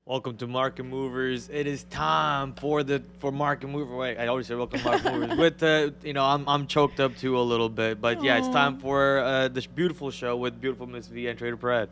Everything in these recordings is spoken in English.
Welcome to Market Movers. It is time for Market Mover. Wait, I always say welcome to Market Movers. With I'm choked up too a little bit, but yeah, it's time for this beautiful show with beautiful Miss V and Trader Prad.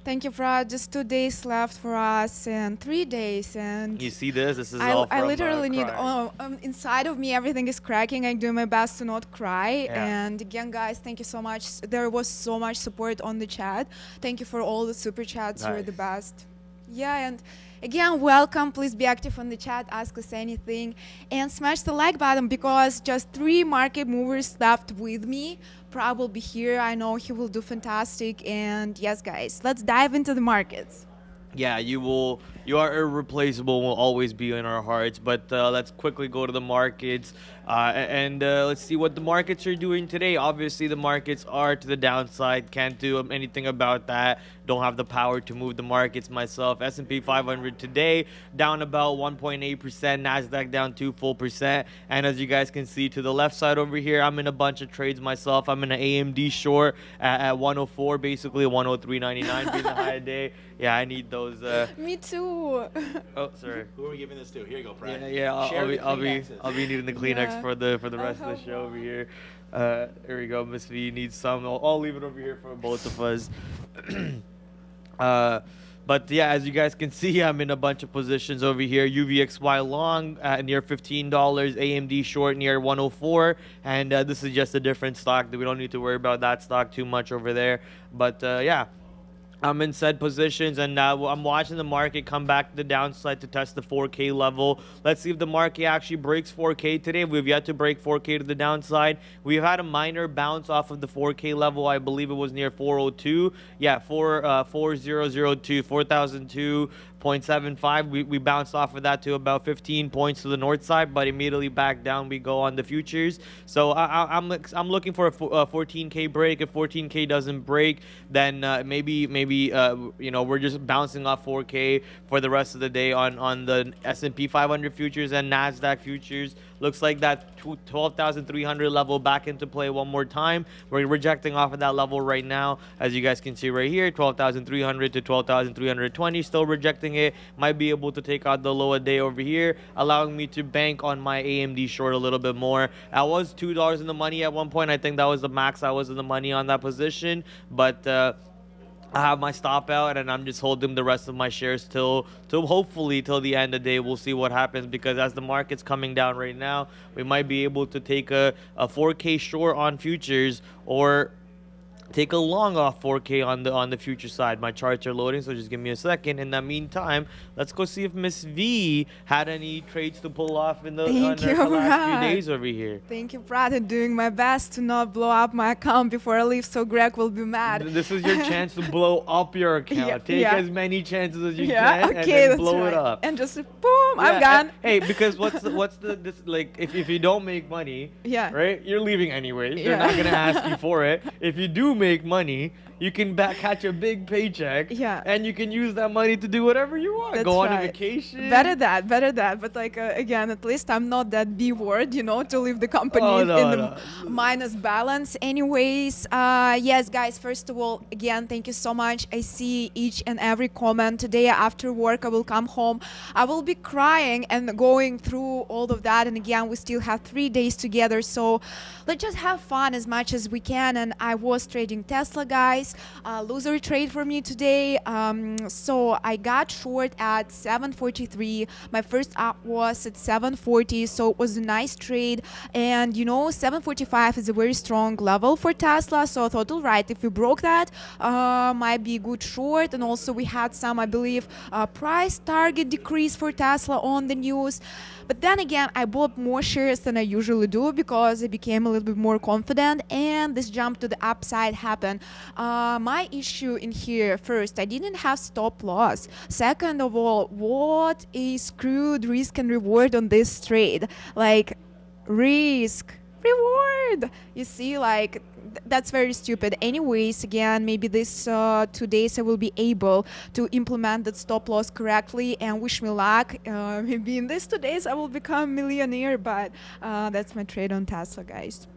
Thank you, Prad. Just 2 days left for us and 3 days, and you see this? This is I, all from I literally need. crying. Inside of me, everything is cracking. I do my best to not cry. Yeah. And again, guys, thank you so much. There was so much support on the chat. Thank you for all the super chats. You're the best. Yeah, and again, welcome. Please be active on the chat, ask us anything, and smash the like button because just 3 market movers left with me. Prad will be here. I know he will do fantastic. And yes, guys, let's dive into the markets. Yeah, you are irreplaceable, will always be in our hearts. But let's quickly go to the markets and let's see what the markets are doing today. Obviously, the markets are to the downside. Can't do anything about that. Don't have the power to move the markets myself. S&P 500 today down about 1.8%. Nasdaq down 2%. And as you guys can see to the left side over here, I'm in a bunch of trades myself. I'm in an AMD short at 104, basically 103.99 being the high day. Yeah, I need those. Me too. Oh, sorry. Who are we giving this to? Here you go, Prad. Yeah. I'll be needing the Kleenex Yeah. for the rest of the show over here. Here we go. Miss V needs some. I'll leave it over here for both of us. But yeah, as you guys can see, I'm in a bunch of positions over here. UVXY long near $15, AMD short near 104, and this is just a different stock. We don't need to worry about that stock too much over there. But yeah. I'm in said positions, and I'm watching the market come back to the downside to test the 4K level. Let's see if the market actually breaks 4K today. We've yet to break 4K to the downside. We've had a minor bounce off of the 4K level. I believe it was near 402. Yeah, 4002, 4002.75. We bounced off of that to about 15 points to the north side, but immediately back down we go on the futures. So I'm looking for a 14K break. If 14K doesn't break, then maybe we're just bouncing off 4K for the rest of the day on the S&P 500 futures and Nasdaq futures. Looks like that 12,300 level back into play one more time. We're rejecting off of that level right now, as you guys can see right here, 12,300 to 12,320. Still rejecting it. Might be able to take out the lower day over here, allowing me to bank on my AMD short a little bit more. I was $2 in the money at one point. I think that was the max I was in the money on that position, but I have my stop out, and I'm just holding the rest of my shares till hopefully till the end of the day. We'll see what happens, because as the market's coming down right now, we might be able to take a 4K short on futures or take a long off 4K on the future side. My charts are loading, so just give me a second. In the meantime, let's go see if Miss V had any trades to pull off in the last few days over here. Thank you, Prad. I'm doing my best to not blow up my account before I leave, so Greg will be mad. This is your chance to blow up your account. Take as many chances as you can, okay, and then blow right. it up. And just boom, I'm gone. Hey, because if you don't make money, right? You're leaving anyway. They're not gonna ask you for it. If you do make money, you can catch a big paycheck, and you can use that money to do whatever you want. That's Go on right. a vacation. Better that. But again, at least I'm not that B word, to leave the company in the minus balance. Anyways, yes, guys. First of all, again, thank you so much. I see each and every comment today. After work, I will come home. I will be crying and going through all of that. And again, we still have 3 days together, so let's just have fun as much as we can. And I was trading Tesla, guys. Loser trade for me today. So I got short at 743. My first up was at 740, so it was a nice trade. And 745 is a very strong level for Tesla, so I thought, all right, if we broke that, might be a good short. And also we had some, I believe, price target decrease for Tesla on the news. But then again, I bought more shares than I usually do because I became a little bit more confident, and this jump to the upside happened. My issue in here, first, I didn't have stop loss. Second of all, what a screwed risk and reward on this trade. Like, risk, reward. You see, like, that's very stupid. Anyways, again, maybe this 2 days I will be able to implement that stop loss correctly, and wish me luck. Maybe in these 2 days I will become a millionaire, but that's my trade on Tesla, guys.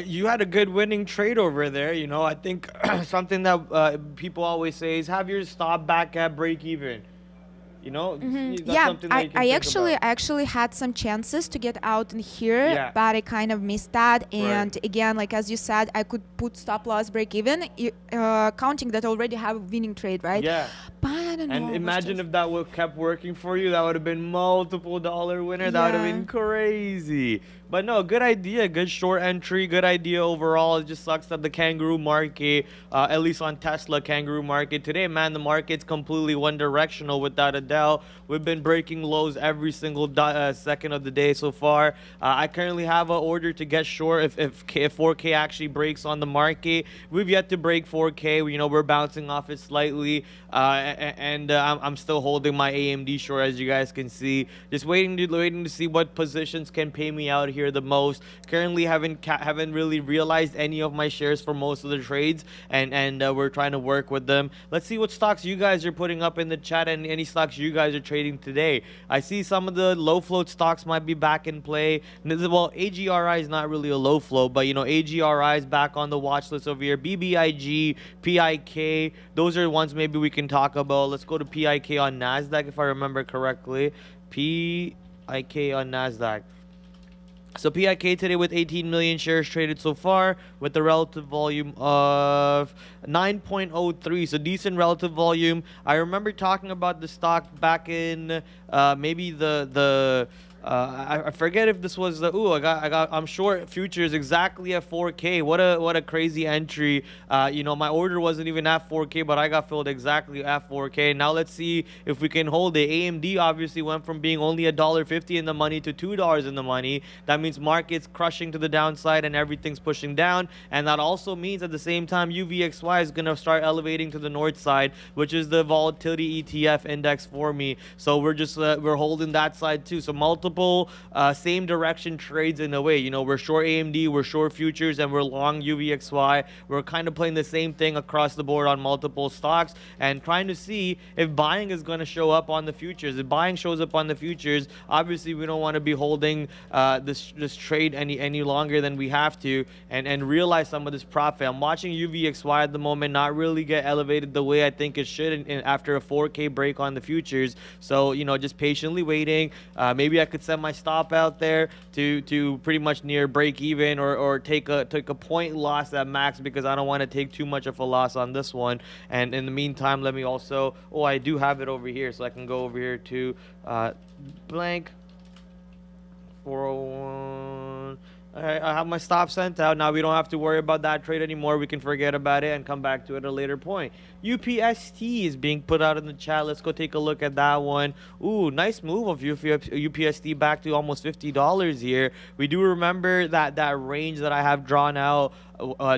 You had a good winning trade over there. I think something that people always say is have your stop back at break even. You know, that's Yeah, something that you can I think actually about. actually had some chances to get out in here, Yeah. but I kind of missed that. And Right. again, like as you said, I could put stop loss break even, counting that I already have a winning trade, right? Yeah. But I don't know. And it was imagine just- if that would kept working for you, that would have been multiple dollar winner. That would have Yeah. been crazy. But no, good idea, good short entry, good idea overall. It just sucks that the kangaroo market, at least on Tesla kangaroo market today, man, the market's completely one directional without a doubt. We've been breaking lows every single second of the day so far. I currently have an order to get short if 4K actually breaks on the market. We've yet to break 4K. You know, we're bouncing off it slightly, and I'm still holding my AMD short, as you guys can see. Just waiting to see what positions can pay me out here the most. Currently haven't really realized any of my shares for most of the trades, and we're trying to work with them. Let's see what stocks you guys are putting up in the chat and any stocks you guys are trading today. I see some of the low float stocks might be back in play. Well, AGRI is not really a low float, but you know, AGRI is back on the watch list over here. BBIG, PIK, those are ones maybe we can talk about. Let's go to PIK on NASDAQ if I remember correctly. PIK on NASDAQ. So PIK today with 18 million shares traded so far, with a relative volume of 9.03. So decent relative volume. I remember talking about the stock back in maybe I forget if this was the I'm short futures exactly at 4K. What a crazy entry. You know, my order wasn't even at 4K, but I got filled exactly at 4K. Now let's see if we can hold it. AMD obviously went from being only $1.50 in the money to $2 in the money. That means market's crushing to the downside and everything's pushing down, and that also means at the same time UVXY is gonna start elevating to the north side, which is the volatility ETF index for me. So we're just we're holding that side too. So multiple same direction trades in a way. You know, we're short AMD, we're short futures, and we're long UVXY. We're kind of playing the same thing across the board on multiple stocks and trying to see if buying is going to show up on the futures. If buying shows up on the futures, obviously we don't want to be holding this trade any longer than we have to, and realize some of this profit. I'm watching UVXY at the moment not really get elevated the way I think it should after a 4K break on the futures. So, you know, just patiently waiting. Maybe I could set my stop out there to pretty much near break even, or take a point loss at max, because I don't want to take too much of a loss on this one. And in the meantime, let me also, I do have it over here, so I can go over here to blank 401. All right, I have my stop sent out. Now we don't have to worry about that trade anymore. We can forget about it and come back to it at a later point. UPST is being put out in the chat. Let's go take a look at that one. Ooh, nice move of UPST back to almost $50 here. We do remember that range that I have drawn out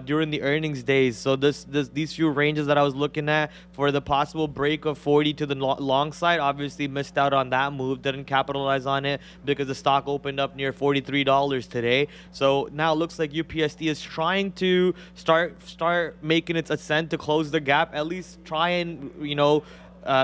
during the earnings days. So these few ranges that I was looking at for the possible break of 40 to the long side, obviously missed out on that move, didn't capitalize on it because the stock opened up near $43 today. So now it looks like UPST is trying to start making its ascent to close the gap, at least try and, you know,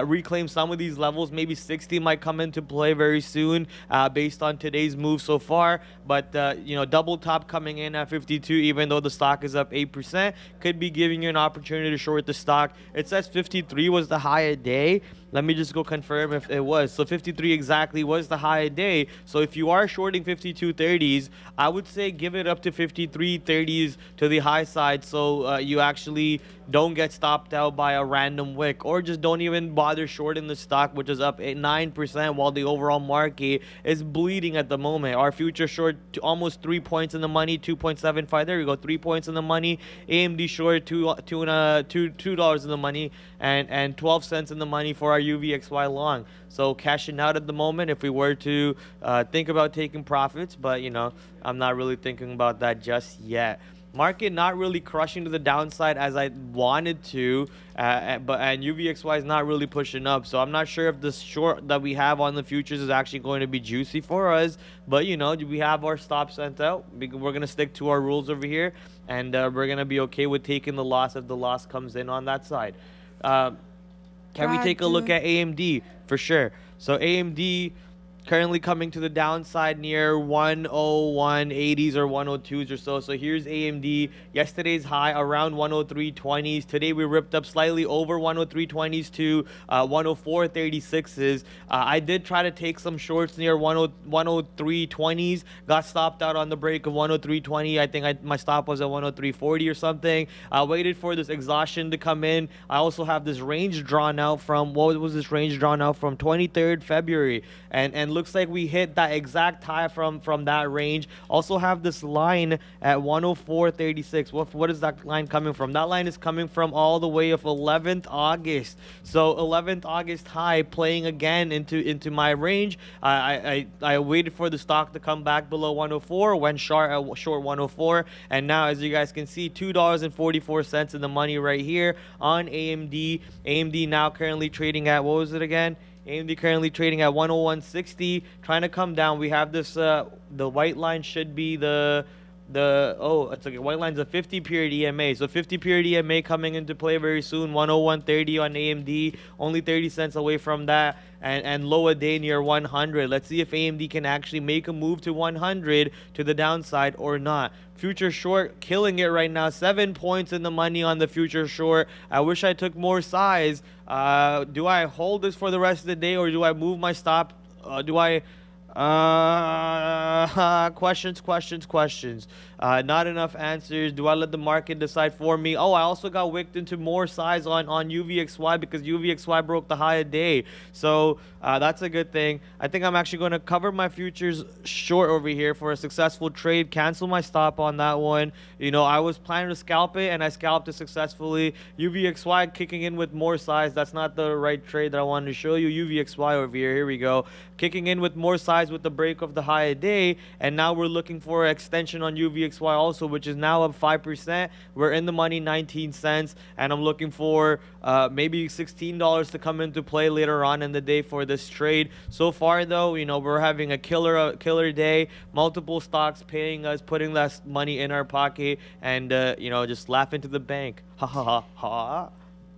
reclaim some of these levels. Maybe 60 might come into play very soon based on today's move so far. But you know, double top coming in at 52, even though the stock is up 8%, could be giving you an opportunity to short the stock. It says 53 was the high a day. Let me just go confirm if it was. So 53 exactly was the high a day. So if you are shorting 52.30s, I would say give it up to 53.30s to the high side, so you actually don't get stopped out by a random wick, or just don't even bother shorting the stock, which is up 9%, while the overall market is bleeding at the moment. Our future short to almost 3 points in the money, 2.75. There we go, 3 points in the money. AMD short $2 in the money, and 12 cents in the money for our UVXY long. So cashing out at the moment if we were to think about taking profits, but you know, I'm not really thinking about that just yet. Market not really crushing to the downside as I wanted to, and UVXY is not really pushing up. So I'm not sure if the short that we have on the futures is actually going to be juicy for us. But you know, we have our stop sent out. We're gonna stick to our rules over here, and we're gonna be okay with taking the loss if the loss comes in on that side. Can we take a look at AMD? For sure. So AMD currently coming to the downside near 101.80s or 102s or so. So here's AMD. Yesterday's high around 103.20s. Today we ripped up slightly over 103.20s to 104.36s. I did try to take some shorts near 103.20s. Got stopped out on the break of 103.20. I think my stop was at 103.40 or something. I waited for this exhaustion to come in. I also have this range drawn out from, what was this range drawn out from? 23rd February. And looks like we hit that exact high from that range. Also have this line at 104.36. What is that line coming from? That line is coming from all the way of 11th August. So 11th August high playing again into my range. I waited for the stock to come back below 104, went short 104, and now as you guys can see, $2.44 in the money right here on AMD. AMD now currently trading at, what was it again? AMD currently trading at 101.60, trying to come down. We have this, the white line should be it's okay. White line's a 50 period EMA. So 50 period EMA coming into play very soon. 101.30 on AMD, only 30 cents away from that, and low a day near 100. Let's see if AMD can actually make a move to 100 to the downside or not. Future short killing it right now. 7 points in the money on the future short. I wish I took more size. Do I hold this for the rest of the day, or do I move my stop? Questions. Not enough answers. Do I let the market decide for me? Oh, I also got wicked into more size on UVXY because UVXY broke the high a day. So that's a good thing. I think I'm actually going to cover my futures short over here for a successful trade. Cancel my stop on that one. You know, I was planning to scalp it, and I scalped it successfully. UVXY kicking in with more size. That's not the right trade that I wanted to show you. UVXY over here. Here we go. Kicking in with more size with the break of the high a day, and now we're looking for an extension on UVXY also, which is now up 5%. We're in the money 19 cents, and I'm looking for maybe $16 to come into play later on in the day for this trade. So far though, you know, we're having a killer day. Multiple stocks paying us, putting less money in our pocket, and you know, just laughing to the bank. Ha ha ha ha.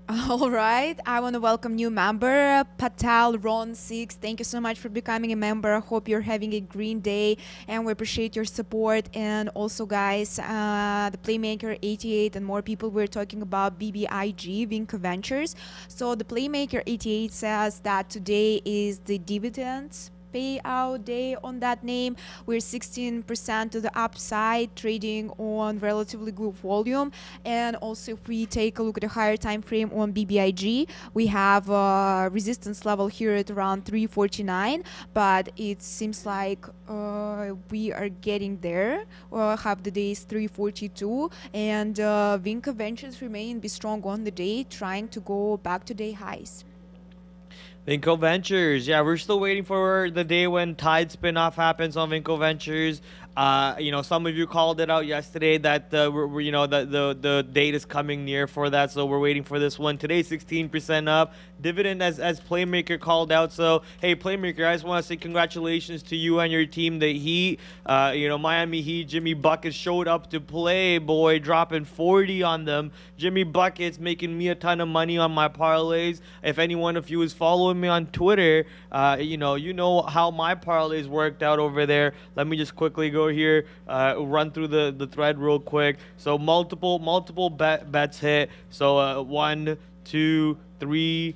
All right, I want to welcome new member Patel Ron 6. Thank you so much for becoming a member. I hope you're having a green day, and we appreciate your support. And also, guys, the Playmaker 88 and more people, we're talking about BBIG, Vinco Ventures. So the Playmaker 88 says that today is the dividends payout day on that name. We're 16% to the upside, trading on relatively good volume. And also, if we take a look at a higher time frame on BBIG, we have a resistance level here at around 349, but it seems like we are getting there. Half the day is 342, and Vinco Ventures remain be strong on the day, trying to go back to day highs. Vinco Ventures, yeah, we're still waiting for the day when Tide spinoff happens on Vinco Ventures. You know, some of you called it out yesterday that you know, the date is coming near for that, so we're waiting for this one. Today, 16% up. Dividend as Playmaker called out. So hey, Playmaker, I just want to say congratulations to you and your team. The Heat, you know, Miami Heat, Jimmy Buckets showed up to play, boy, dropping 40 on them. Jimmy Buckets making me a ton of money on my parlays. If any one of you is following me on Twitter, you know how my parlays worked out over there. Let me just quickly go here, run through the thread real quick. So multiple bets hit. So 1, 2, 3,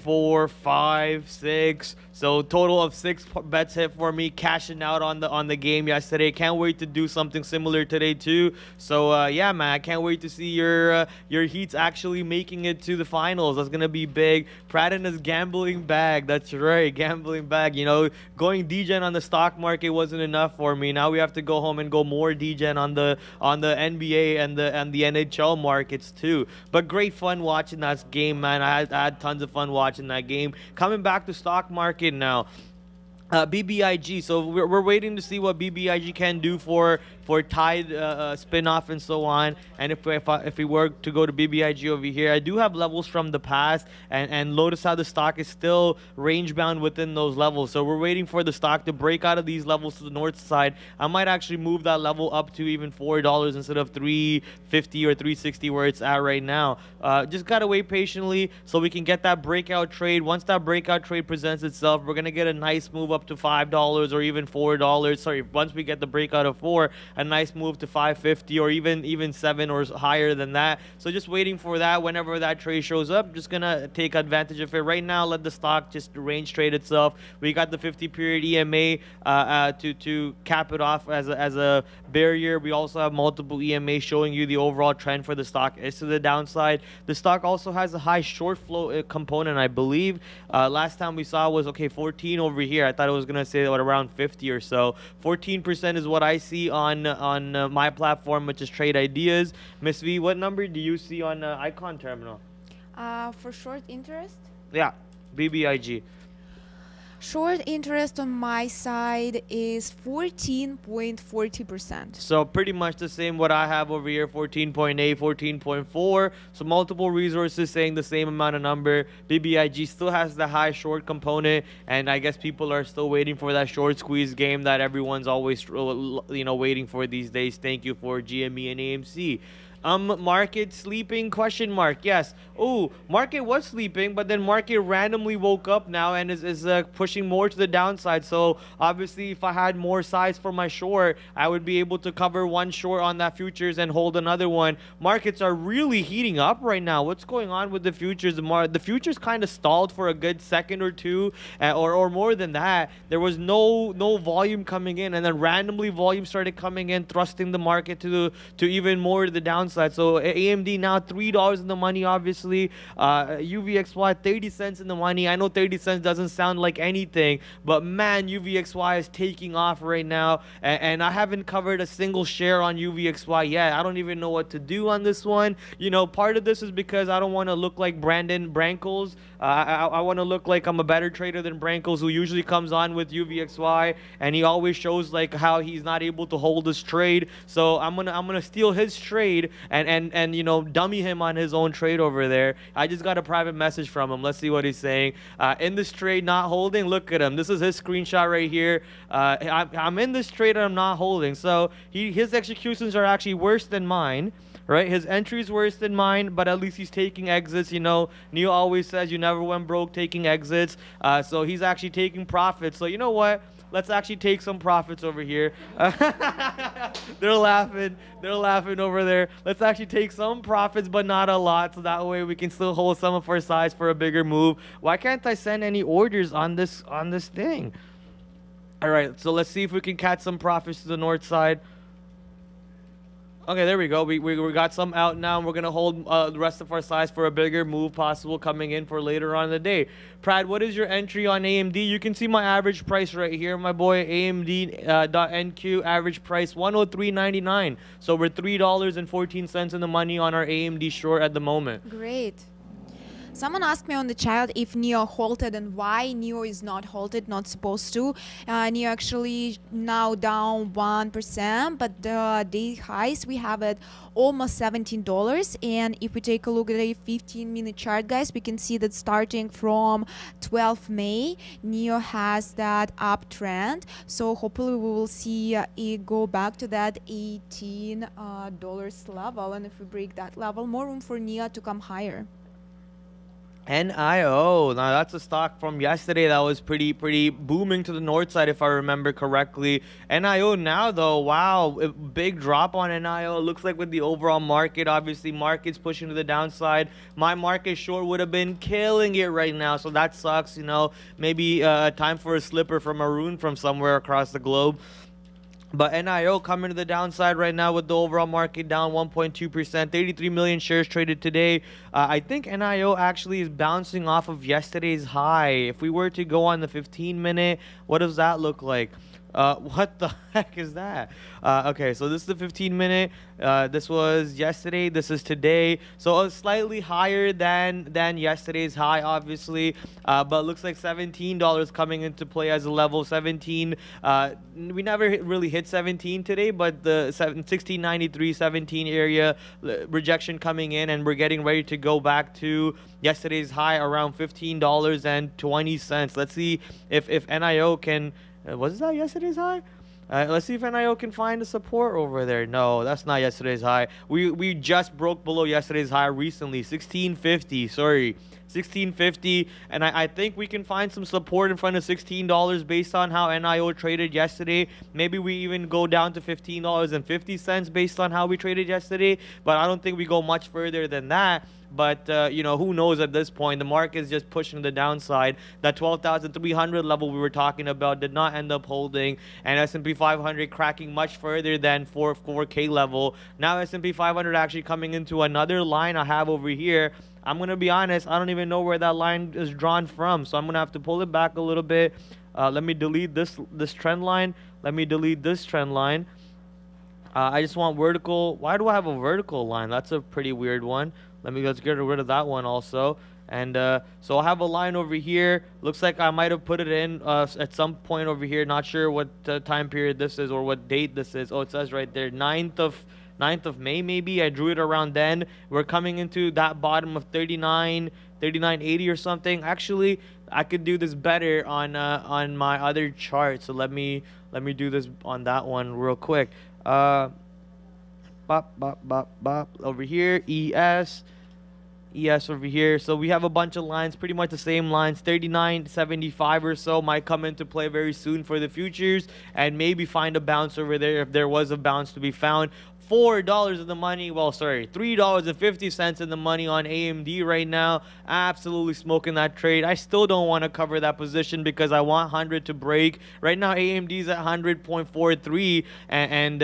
4, 5, 6. So total of 6 bets hit for me, cashing out on the game yesterday. Can't wait to do something similar today too. So yeah, man, I can't wait to see your Heats actually making it to the finals. That's gonna be big. Prad and his gambling bag. That's right, gambling bag. You know, going degen on the stock market wasn't enough for me. Now we have to go home and go more degen on the NBA and the NHL markets too. But great fun watching that game, man. I had tons of fun watching that game. Coming back to stock market now. BBIG. So we're waiting to see what BBIG can do for Tide spin-off and so on. And if we were to go to BBIG over here, I do have levels from the past, and notice how the stock is still range bound within those levels. So we're waiting for the stock to break out of these levels to the north side. I might actually move that level up to even $4 instead of $3.50 or $3.60 where it's at right now. Just gotta wait patiently so we can get that breakout trade. Once that breakout trade presents itself, we're gonna get a nice move up to $5 or even $4. Sorry, once we get the breakout of 4, a nice move to $5.50 or even 7 or higher than that. So just waiting for that. Whenever that trade shows up, just gonna take advantage of it. Right now, let the stock just range trade itself. We got the 50-period EMA to cap it off as a barrier. We also have multiple EMA showing you the overall trend for the stock is to the downside. The stock also has a high short flow component, I believe. Last time we saw was 14 over here. I thought it was gonna say around 50 or so. 14% is what I see on my platform, which is Trade Ideas. Miss V, what number do you see on Icon Terminal? For short interest? Yeah, BBIG. Short interest on my side is 14.40%. So pretty much the same what I have over here, 14.8, 14.4. So multiple resources saying the same amount of number. BBIG still has the high short component, and I guess people are still waiting for that short squeeze game that everyone's always waiting for these days. Thank you for GME and AMC. Market sleeping? Question mark. Yes. Oh, market was sleeping, but then market randomly woke up now and is pushing more to the downside. So obviously, if I had more size for my short, I would be able to cover one short on that futures and hold another one. Markets are really heating up right now. What's going on with the futures? The futures kind of stalled for a good second or two, or more than that. There was no volume coming in, and then randomly volume started coming in, thrusting the market to even more to the downside. So AMD now $3 in the money, obviously. UVXY 30 cents in the money. I know 30 cents doesn't sound like anything, but man, UVXY is taking off right now, and I haven't covered a single share on UVXY yet. I don't even know what to do on this one. Part of this is because I don't want to look like Brandon Brankles. I want to look like I'm a better trader than Brankles, who usually comes on with UVXY, and he always shows like how he's not able to hold his trade. So I'm gonna steal his trade and dummy him on his own trade over there. I just got a private message from him. Let's see what he's saying. In this trade, not holding. Look at him. This is his screenshot right here. I'm in this trade and I'm not holding. So his executions are actually worse than mine. Right, his entry's worse than mine, but at least he's taking exits. NIO always says you never went broke taking exits. So he's actually taking profits. So you know what? Let's actually take some profits over here. They're laughing over there. Let's actually take some profits, but not a lot, so that way we can still hold some of our size for a bigger move. Why can't I send any orders on this thing? All right, so let's see if we can catch some profits to the north side. Okay, there we go. We got some out now, and we're going to hold the rest of our size for a bigger move possible coming in for later on in the day. Prad, what is your entry on AMD? You can see my average price right here, my boy. AMD.NQ average price $103.99. So we're $3.14 in the money on our AMD short at the moment. Great. Someone asked me on the chat if NIO halted and why NIO is not halted, not supposed to. NIO actually now down 1%, but the day highs we have at almost $17. And if we take a look at a 15-minute chart, guys, we can see that starting from 12 May, NIO has that uptrend. So hopefully we will see it go back to that $18 level. And if we break that level, more room for NIO to come higher. NIO. Now that's a stock from yesterday that was pretty booming to the north side, if I remember correctly. NIO now though, wow, a big drop on NIO. It looks like with the overall market, obviously market's pushing to the downside. My market short would have been killing it right now, so that sucks. Maybe time for a slipper from Arun from somewhere across the globe. But NIO coming to the downside right now with the overall market down 1.2%. 33 million shares traded today. I think NIO actually is bouncing off of yesterday's high. If we were to go on the 15-minute, what does that look like? What the heck is that? Okay, so this is the 15-minute. This was yesterday. This is today. So it's slightly higher than yesterday's high, obviously. But looks like $17 coming into play as a level. 17. We never really hit 17 today, but the 1693, 17 area rejection coming in, and we're getting ready to go back to yesterday's high around $15.20. Let's see if NIO can. Was that yesterday's high? Let's see if NIO can find a support over there. No, that's not yesterday's high. We just broke below yesterday's high recently. 1650. Sorry. 1650. And I think we can find some support in front of $16 based on how NIO traded yesterday. Maybe we even go down to $15.50 based on how we traded yesterday. But I don't think we go much further than that. But, you know, who knows at this point? The market is just pushing the downside. That 12,300 level we were talking about did not end up holding. And S&P 500 cracking much further than 4K level. Now S&P 500 actually coming into another line I have over here. I'm going to be honest, I don't even know where that line is drawn from. So I'm going to have to pull it back a little bit. Let me delete this trend line. Let me delete this trend line. I just want vertical. Why do I have a vertical line? That's a pretty weird one. Let's get rid of that one also. And so I have a line over here. Looks like I might have put it in at some point over here. Not sure what time period this is or what date this is. Oh, it says right there, 9th of May maybe. I drew it around then. We're coming into that bottom of 39.80 or something. Actually, I could do this better on my other chart. So let me do this on that one real quick. Bop, bop, bop, bop. Over here, ES over here. So we have a bunch of lines, pretty much the same lines. 39.75 or so might come into play very soon for the futures, and maybe find a bounce over there if there was a bounce to be found. $4 in the money. Well, sorry, $3.50 in the money on AMD right now. Absolutely smoking that trade. I still don't want to cover that position because I want 100 to break. Right now, AMD's at 100.43, and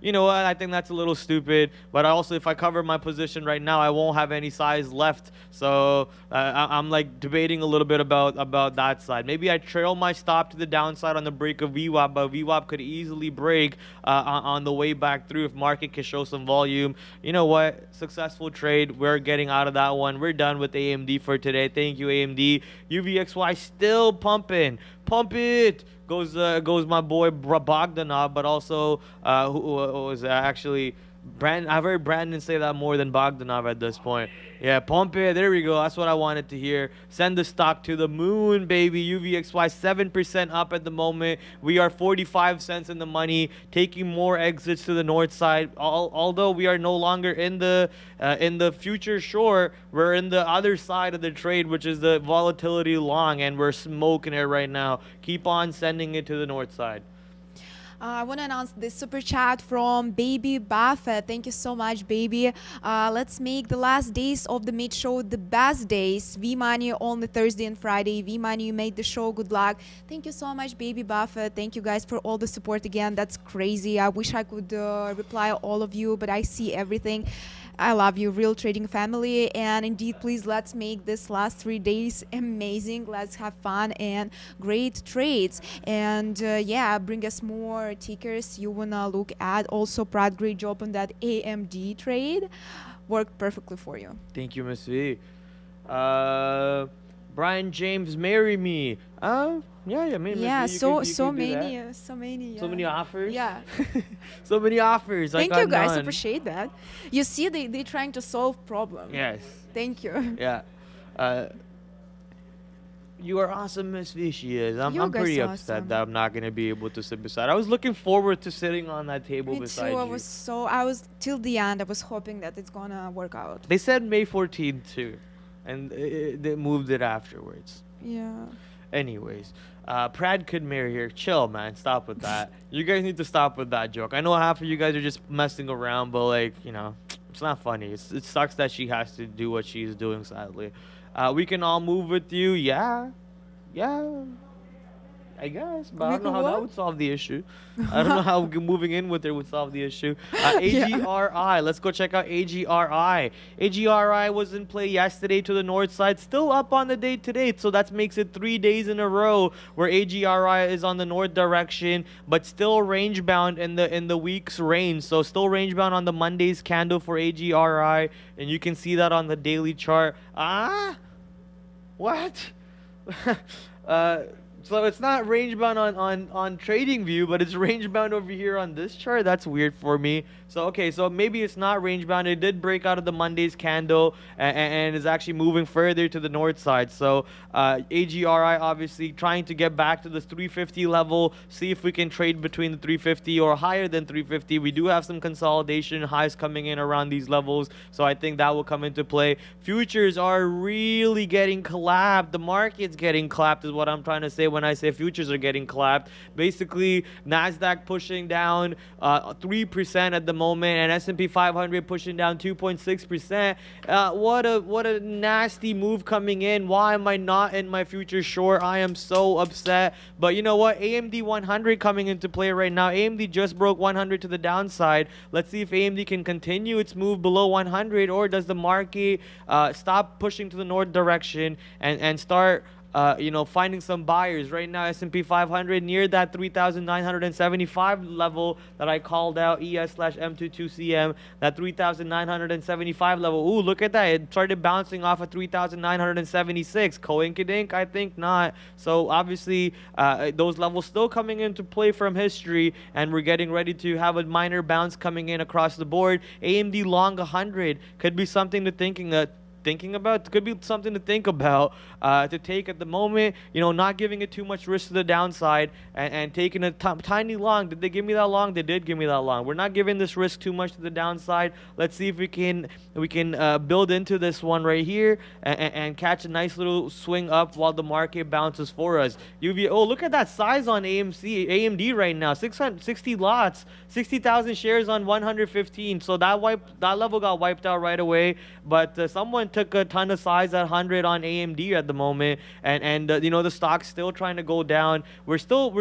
you know what? I think that's a little stupid. But also, if I cover my position right now, I won't have any size left. So I'm like debating a little bit about that side. Maybe I trail my stop to the downside on the break of VWAP, but VWAP could easily break on the way back through if market can show some volume. You know what? Successful trade. We're getting out of that one. We're done with AMD for today. Thank you, AMD. UVXY still pumping. Pump it. Goes my boy Bogdanov, but also who was actually Brandon. I've heard Brandon say that more than Bogdanov at this point. Yeah, pump it. There we go. That's what I wanted to hear. Send the stock to the moon, baby. UVXY 7% up at the moment. We are 45 cents in the money, taking more exits to the north side. Although we are no longer in the future short, we're in the other side of the trade, which is the volatility long, and we're smoking it right now. Keep on sending it to the north side. I want to announce this super chat from Baby Buffett. Thank you so much, baby. Let's make the last days of the mid show the best days. V-Money only Thursday and Friday. V-Money, you made the show. Good luck. Thank you so much, Baby Buffett. Thank you guys for all the support again. That's crazy. I wish I could reply all of you, but I see everything. I love you, real trading family, and indeed, please let's make this last 3 days amazing. Let's have fun and great trades, and yeah, bring us more tickers you wanna look at. Also, Prad, great job on that AMD trade, worked perfectly for you. Thank you, Miss V. Brian James, marry me. Maybe. Yeah, so many. Yeah. So many offers. Yeah. So many offers. Thank you guys. Appreciate that. You see, they're trying to solve problems. Yes. Thank you. Yeah. You are awesome, Miss V. She is. I'm pretty upset that I'm not gonna be able to sit beside. I was looking forward to sitting on that table beside you. I was till the end. I was hoping that it's gonna work out. They said May 14th too, and they moved it afterwards. Yeah. Anyways, Prad could marry her. Chill, man. Stop with that. You guys need to stop with that joke. I know half of you guys are just messing around, but like, you know, it's not funny. It sucks that she has to do what she's doing, sadly. We can all move with you. Yeah. I guess, but I don't know how that would solve the issue. I don't know how moving in with it would solve the issue. AGRI, let's go check out AGRI. AGRI was in play yesterday to the north side, still up on the day today. So that makes it 3 days in a row where AGRI is on the north direction, but still range bound in the week's range. So still range bound on the Monday's candle for AGRI, and you can see that on the daily chart. What? So it's not range bound on trading view, but it's range bound over here on this chart. That's weird for me. So okay, so maybe it's not range bound. It did break out of the Monday's candle and is actually moving further to the north side. So AGRI obviously trying to get back to this 350 level, see if we can trade between the 350 or higher than 350. We do have some consolidation highs coming in around these levels, so I think that will come into play. Futures are really getting clapped. The market's getting clapped is what I'm trying to say when I say futures are getting clapped. Basically, NASDAQ pushing down 3% at the moment, and S&P 500 pushing down 2.6%. What a nasty move coming in. Why am I not in my future short? I am so upset. But you know what? AMD 100 coming into play right now. AMD just broke 100 to the downside. Let's see if AMD can continue its move below 100, or does the market stop pushing to the north direction and start finding some buyers. Right now, S&P 500 near that 3,975 level that I called out, ES/M22CM, that 3,975 level. Ooh, look at that. It started bouncing off of 3,976. Coinkydink? I think not. So obviously, those levels still coming into play from history, and we're getting ready to have a minor bounce coming in across the board. AMD long 100 could be something to thinking about. Could be something to think about to take at the moment. Not giving it too much risk to the downside and taking a tiny long. Did they give me that long? They did give me that long. We're not giving this risk too much to the downside. Let's see if we can build into this one right here and catch a nice little swing up while the market bounces for us. Oh, look at that size on AMD right now. 660 lots, 60,000 shares on 115. So that level got wiped out right away. But someone took a ton of size at 100 on AMD at the moment, and the stock's still trying to go down. We're still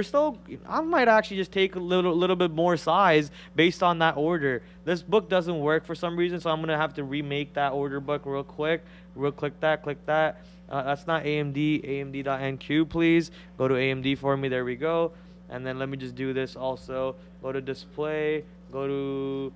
I might actually just take a little bit more size based on that order. This book doesn't work for some reason, so I'm gonna have to remake that order book real quick. Click that. That's not AMD. AMD.NQ, please go to AMD for me. There we go. And then let me just do this also. Go to display. Go to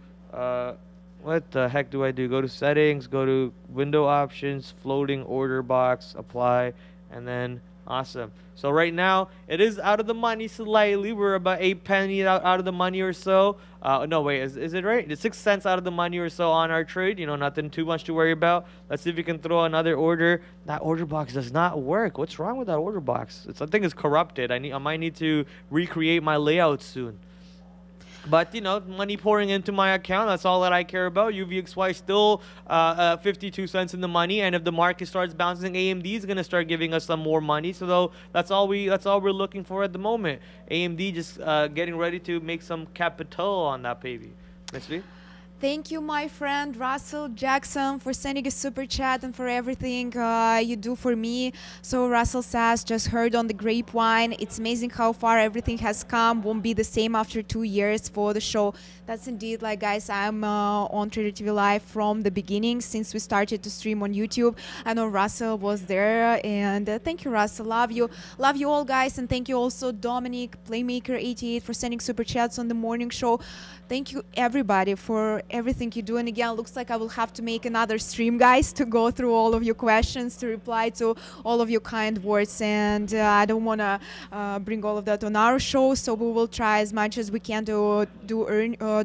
what the heck do I do? Go to settings, go to window options, floating order box, apply, and then awesome. So right now it is out of the money slightly. We're about 8 pennies out of the money or so. No, wait, is it right? It's 6 cents out of the money or so on our trade. Nothing too much to worry about. Let's see if we can throw another order. That order box does not work. What's wrong with that order box? I think it's corrupted. I might need to recreate my layout soon. But, money pouring into my account, that's all that I care about. UVXY still 52 cents in the money, and if the market starts bouncing, AMD is going to start giving us some more money. So that's all we're looking for at the moment. AMD just getting ready to make some capital on that baby. Miss V? Thank you, my friend Russell Jackson, for sending a super chat and for everything you do for me. So Russell says, just heard on the grapevine. It's amazing how far everything has come. Won't be the same after 2 years for the show. That's indeed, guys, I'm on TraderTV.Live from the beginning, since we started to stream on YouTube. I know Russell was there, and thank you, Russell. Love you all, guys, and thank you also Dominic Playmaker88 for sending super chats on the morning show. Thank you, everybody, for everything you do. And again, looks like I will have to make another stream, guys, to go through all of your questions, to reply to all of your kind words. And I don't want to bring all of that on our show, so we will try as much as we can to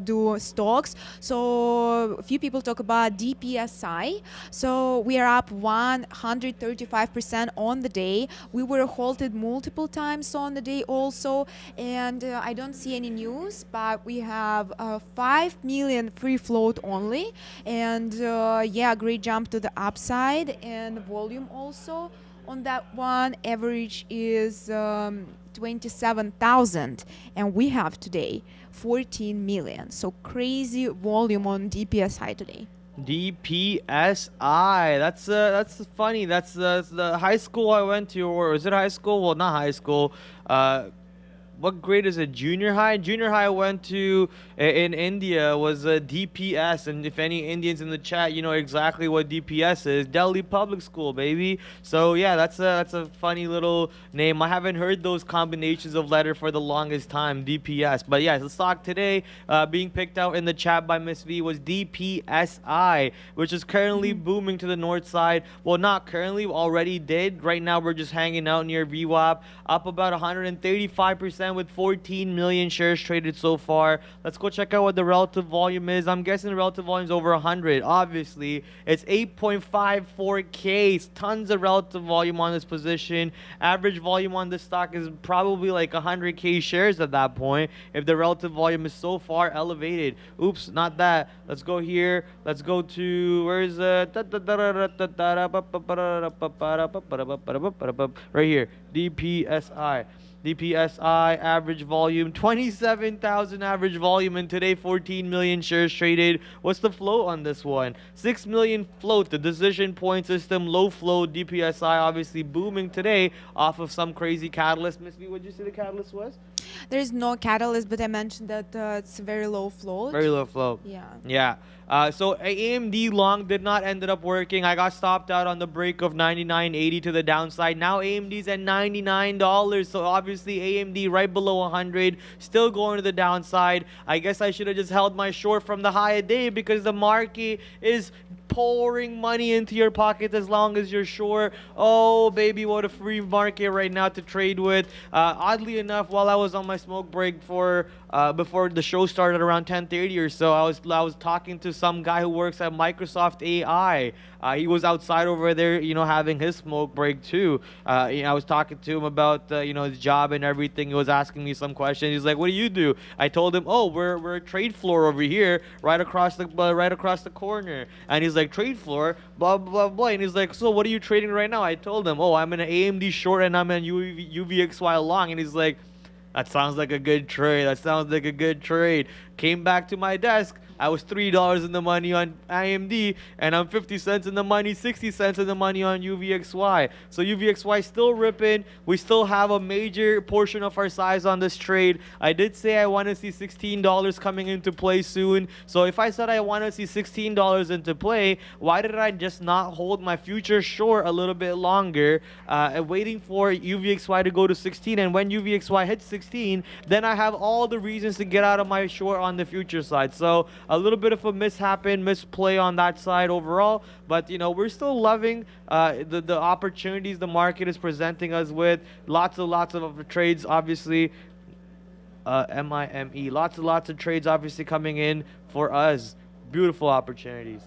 do stocks. So a few people talk about DPSI. So we are up 135% on the day. We were halted multiple times on the day also. And I don't see any news, but we have 5 million free float only, and great jump to the upside, and volume also on that one. Average is 27,000, and we have today 14 million. So crazy volume on DPSI today. DPSI. That's funny. That's the high school I went to, or is it high school? Well, not high school. What grade is it? Junior high? Junior high I went to in India was a DPS, and if any Indians in the chat, you know exactly what DPS is. Delhi Public School, baby. So yeah, that's a funny little name. I haven't heard those combinations of letter for the longest time, DPS. But yeah, the stock today being picked out in the chat by Miss V was DPSI, which is currently booming to the north side. Well, not currently, already did. Right now we're just hanging out near VWAP, up about 135%. With 14 million shares traded so far. Let's go check out what the relative volume is. I'm guessing the relative volume is over 100. Obviously, it's 8.54K. Tons of relative volume on this position. Average volume on this stock is probably like 100K shares at that point, if the relative volume is so far elevated. Oops, not that. Let's go here. Let's go to, where's right here, DPSI. DPSI average volume 27,000 average volume, and today 14 million shares traded. What's the float on this one? 6 million float. The decision point system low float. DPSI obviously booming today off of some crazy catalyst. Miss V, what did you say the catalyst was? There's no catalyst, but I mentioned that it's very low float. Very low float. Yeah. So AMD long did not ended up working. I got stopped out on the break of 99.80 to the downside. Now AMD's at $99. So obviously AMD right below 100, still going to the downside. I guess I should have just held my short from the high a day, because the market is pouring money into your pocket as long as you're short. Oh baby, what a free market right now to trade with. Oddly enough, while I was on my smoke break for before the show started around 10:30 or so, I was talking to some guy who works at Microsoft AI. He was outside over there, you know, having his smoke break too. I was talking to him about you know, his job and everything. He was asking me some questions. He's like, "What do you do?" I told him, "Oh, we're a trade floor over here, right across the corner." And he's like, "Trade floor, blah blah blah." And he's like, "So what are you trading right now?" I told him, "Oh, I'm in an AMD short and I'm in UVXY long." And he's like, "That sounds like a good trade. That sounds like a good trade." Came back to my desk. I was $3 in the money on AMD, and I'm 50 cents in the money, 60 cents in the money on UVXY. So UVXY still ripping. We still have a major portion of our size on this trade. I did say I want to see $16 coming into play soon. So if I said I want to see $16 into play, why did I just not hold my future short a little bit longer, waiting for UVXY to go to 16? And when UVXY hits 16, then I have all the reasons to get out of my short on the future side. So a little bit of a misplay on that side overall, but you know, we're still loving the opportunities the market is presenting us with. Lots of trades, obviously. MIME, lots of trades obviously coming in for us. Beautiful opportunities.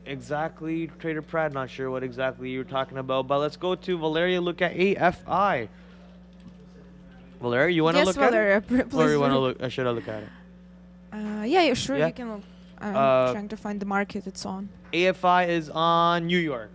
Exactly, Trader Prad, not sure what exactly you're talking about, but let's go to Valeriia. Look at AFI. Valeriia, you want to look at it? Please. Or you want to look? Should I look at it? Yeah, sure. Yeah? You can look. I'm trying to find the market it's on. AFI is on New York.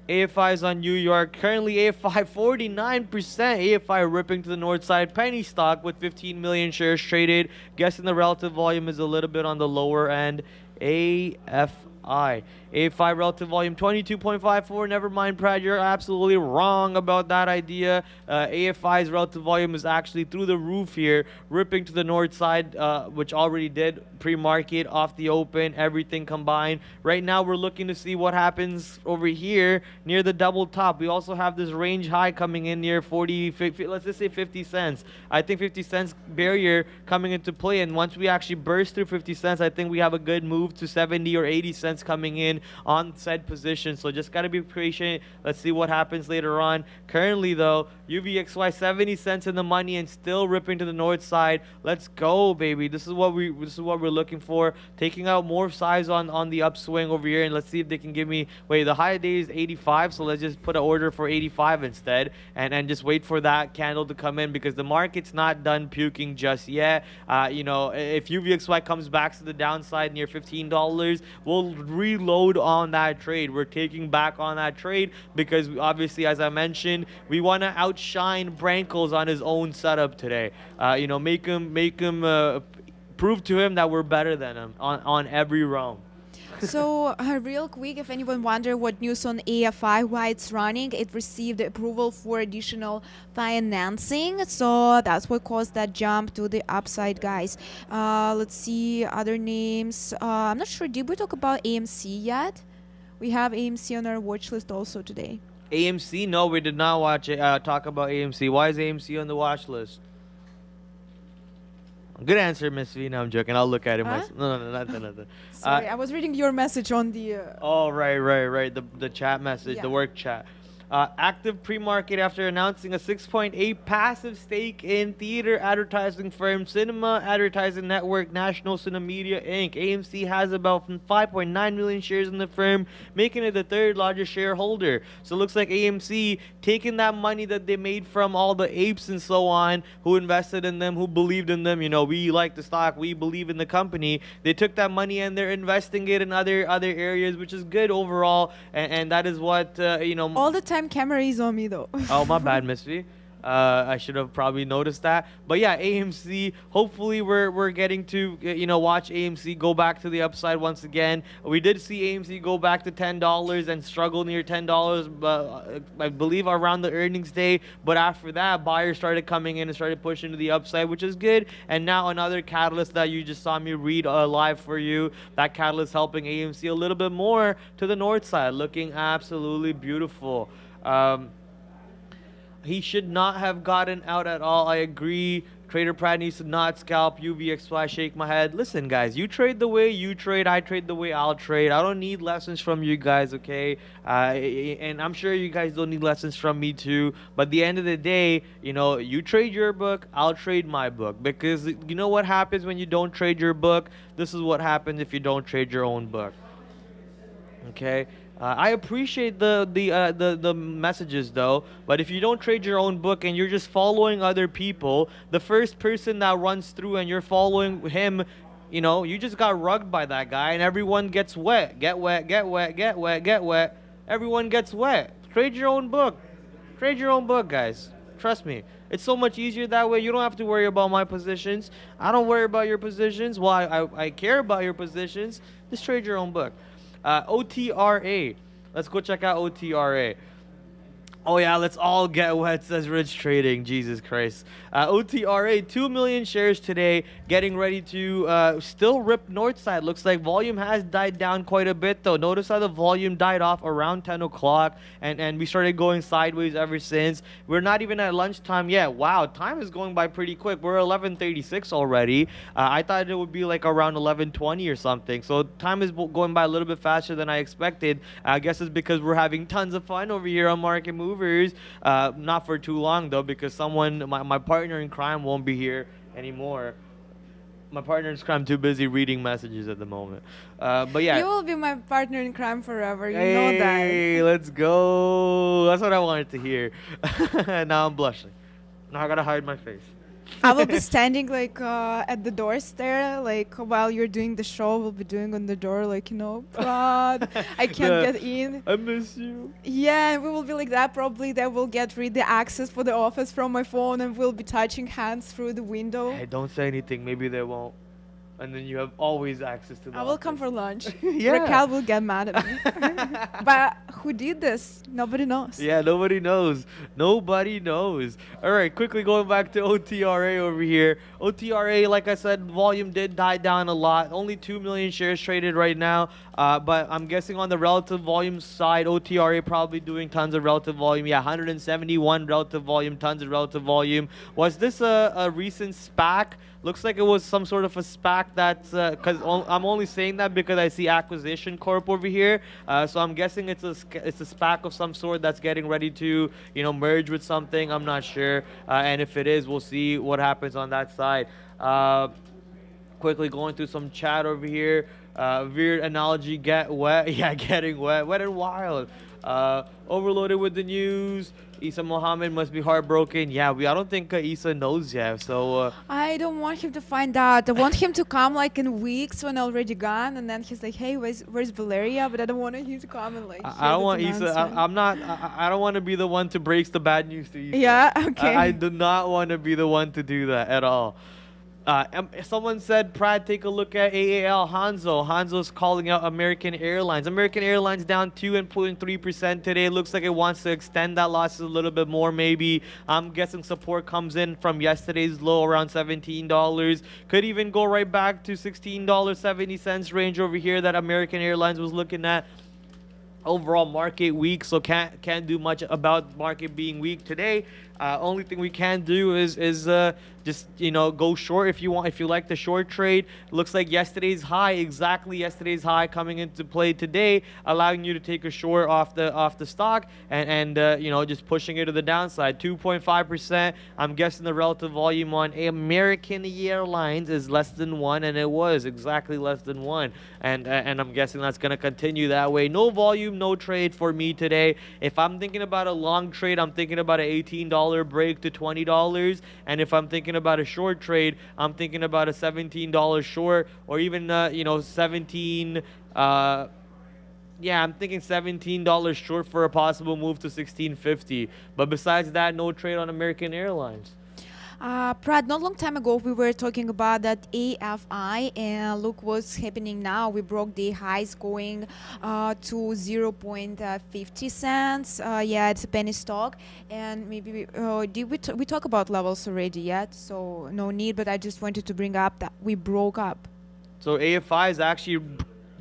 AFI is on New York. Currently, AFI 49%. AFI ripping to the north side. Penny stock with 15 million shares traded. Guessing the relative volume is a little bit on the lower end. AFI. AFI relative volume 22.54. Never mind, Prad, you're absolutely wrong about that idea. AFI's relative volume is actually through the roof here, ripping to the north side, which already did pre-market off the open, everything combined. Right now, we're looking to see what happens over here near the double top. We also have this range high coming in near 50, let's just say 50 cents. I think 50 cents barrier coming into play, and once we actually burst through 50 cents, I think we have a good move to 70 or 80 cents coming in on said position. So just got to be patient. Let's see what happens later on. Currently though, UVXY 70 cents in the money and still ripping to the north side. Let's go, baby. This is what we're looking for. Taking out more size on the upswing over here, and let's see if they can give me, wait, the high day is 85, so let's just put an order for 85 instead, and just wait for that candle to come in, because the market's not done puking just yet. You know, if UVXY comes back to the downside near $15, we'll reload on that trade. We're taking back on that trade because obviously, as I mentioned, we want to outshine Brankles on his own setup today. You know, make him prove to him that we're better than him on every realm. So real quick, if anyone wonder what news on AFI, why it's running, it received approval for additional financing. So that's what caused that jump to the upside, guys. Let's see other names. I'm not sure. Did we talk about AMC yet? We have AMC on our watch list also today. AMC? No, we did not talk about AMC. Why is AMC on the watch list? Good answer, Miss V. No, I'm joking. I'll look at it myself. No, nothing. Sorry, I was reading your message on the... Oh, right. The chat message, the work chat. Active pre-market after announcing a 6.8 passive stake in theater advertising firm Cinema Advertising Network National Cinemedia Inc. AMC has about 5.9 million shares in the firm, making it the third largest shareholder. So it looks like AMC taking that money that they made from all the apes and so on, who invested in them, who believed in them. You know, we like the stock, we believe in the company. They took that money and they're investing it in other areas, which is good overall. And that is what all the time camera is on me though. Oh, my bad, Miss V. I should have probably noticed that. But yeah, AMC, hopefully we're getting to watch AMC go back to the upside once again. We did see AMC go back to $10 and struggle near $10, I believe around the earnings day. But after that, buyers started coming in and started pushing to the upside, which is good. And now another catalyst that you just saw me read live for you, that catalyst helping AMC a little bit more to the north side, looking absolutely beautiful. He should not have gotten out at all. I agree. Trader Prad needs to not scalp UVXY. Shake my head. Listen, guys, you trade the way you trade. I trade the way I'll trade. I don't need lessons from you guys, okay? And I'm sure you guys don't need lessons from me too. But at the end of the day, you trade your book, I'll trade my book. Because you know what happens when you don't trade your book? This is what happens if you don't trade your own book. Okay? I appreciate the messages though, but if you don't trade your own book and you're just following other people, the first person that runs through and you're following him, you just got rugged by that guy and everyone gets wet. Get wet. Everyone gets wet. Trade your own book. Trade your own book, guys. Trust me. It's so much easier that way. You don't have to worry about my positions. I don't worry about your positions. Well, I care about your positions. Just trade your own book. OTRA. Let's go check out OTRA. Oh yeah, let's all get wet, says Rich Trading. Jesus Christ. OTRA, 2 million shares today, getting ready to still rip north side. Looks like volume has died down quite a bit though. Notice how the volume died off around 10 o'clock and we started going sideways ever since. We're not even at lunchtime yet. Wow, time is going by pretty quick. We're 11:36 already. I thought it would be like around 11:20 or something. So time is going by a little bit faster than I expected. I guess it's because we're having tons of fun over here on Market Movers. Not for too long though, because my partner in crime won't be here anymore. My partner in crime too busy reading messages at the moment. But yeah, you will be my partner in crime forever. You hey, know that. Hey, let's go. That's what I wanted to hear. Now I'm blushing. Now I gotta hide my face. I will be standing like at the doors there, like while you're doing the show. We'll be doing on the door, like Prad, I can't get in. I miss you. Yeah, we will be like that. Probably they will get the access for the office from my phone, and we'll be touching hands through the window. Hey, don't say anything. Maybe they won't. And then you have always access to the I will come for lunch. Yeah. Raquel will get mad at me. But who did this? Nobody knows. Yeah, nobody knows. Nobody knows. All right, quickly going back to OTRA over here. OTRA, like I said, volume did die down a lot. Only 2 million shares traded right now. But I'm guessing on the relative volume side, OTRA probably doing tons of relative volume. Yeah, 171 relative volume, tons of relative volume. Was this a recent SPAC? Looks like it was some sort of a SPAC that's, because I'm only saying that because I see Acquisition Corp over here. So I'm guessing it's a SPAC of some sort that's getting ready to, merge with something. I'm not sure. And if it is, we'll see what happens on that side. Quickly going through some chat over here. Weird analogy, get wet. Yeah, getting wet. Wet and wild. Overloaded with the news. Isa Mohammed must be heartbroken. Yeah, I don't think Isa knows yet. So I don't want him to find out. I want him to come like in weeks when already gone, and then he's like, "Hey, where's Valeriia?" But I don't want him to come and like. I don't want Isa. I'm not. I don't want to be the one to break the bad news to Isa. Yeah. Okay. I do not want to be the one to do that at all. Someone said, Prad, take a look at AAL Hanzo. Hanzo's calling out American Airlines. American Airlines down 2.3% today. Looks like it wants to extend that loss a little bit more, maybe. I'm guessing support comes in from yesterday's low around $17. Could even go right back to $16.70 range over here that American Airlines was looking at. Overall market weak, so can't do much about market being weak today. Only thing we can do is just go short if you want, if you like the short trade. Looks like yesterday's high, exactly yesterday's high coming into play today, allowing you to take a short off the stock and just pushing it to the downside. 2.5%. I'm guessing the relative volume on American Airlines is less than 1, and it was exactly less than 1, and I'm guessing that's gonna continue that way. No volume, no trade for me today. If I'm thinking about a long trade, I'm thinking about an $18 break to $20, and if I'm thinking about a short trade, I'm thinking about a $17 short, or even 17. Yeah, I'm thinking $17 short for a possible move to 16.50. But besides that, no trade on American Airlines. Prad, not long time ago we were talking about that AFI, and look what's happening now. We broke the highs going to 0.50 cents. Yeah, it's a penny stock, and maybe did we talk about levels already yet? So no need, but I just wanted to bring up that we broke up. So AFI is actually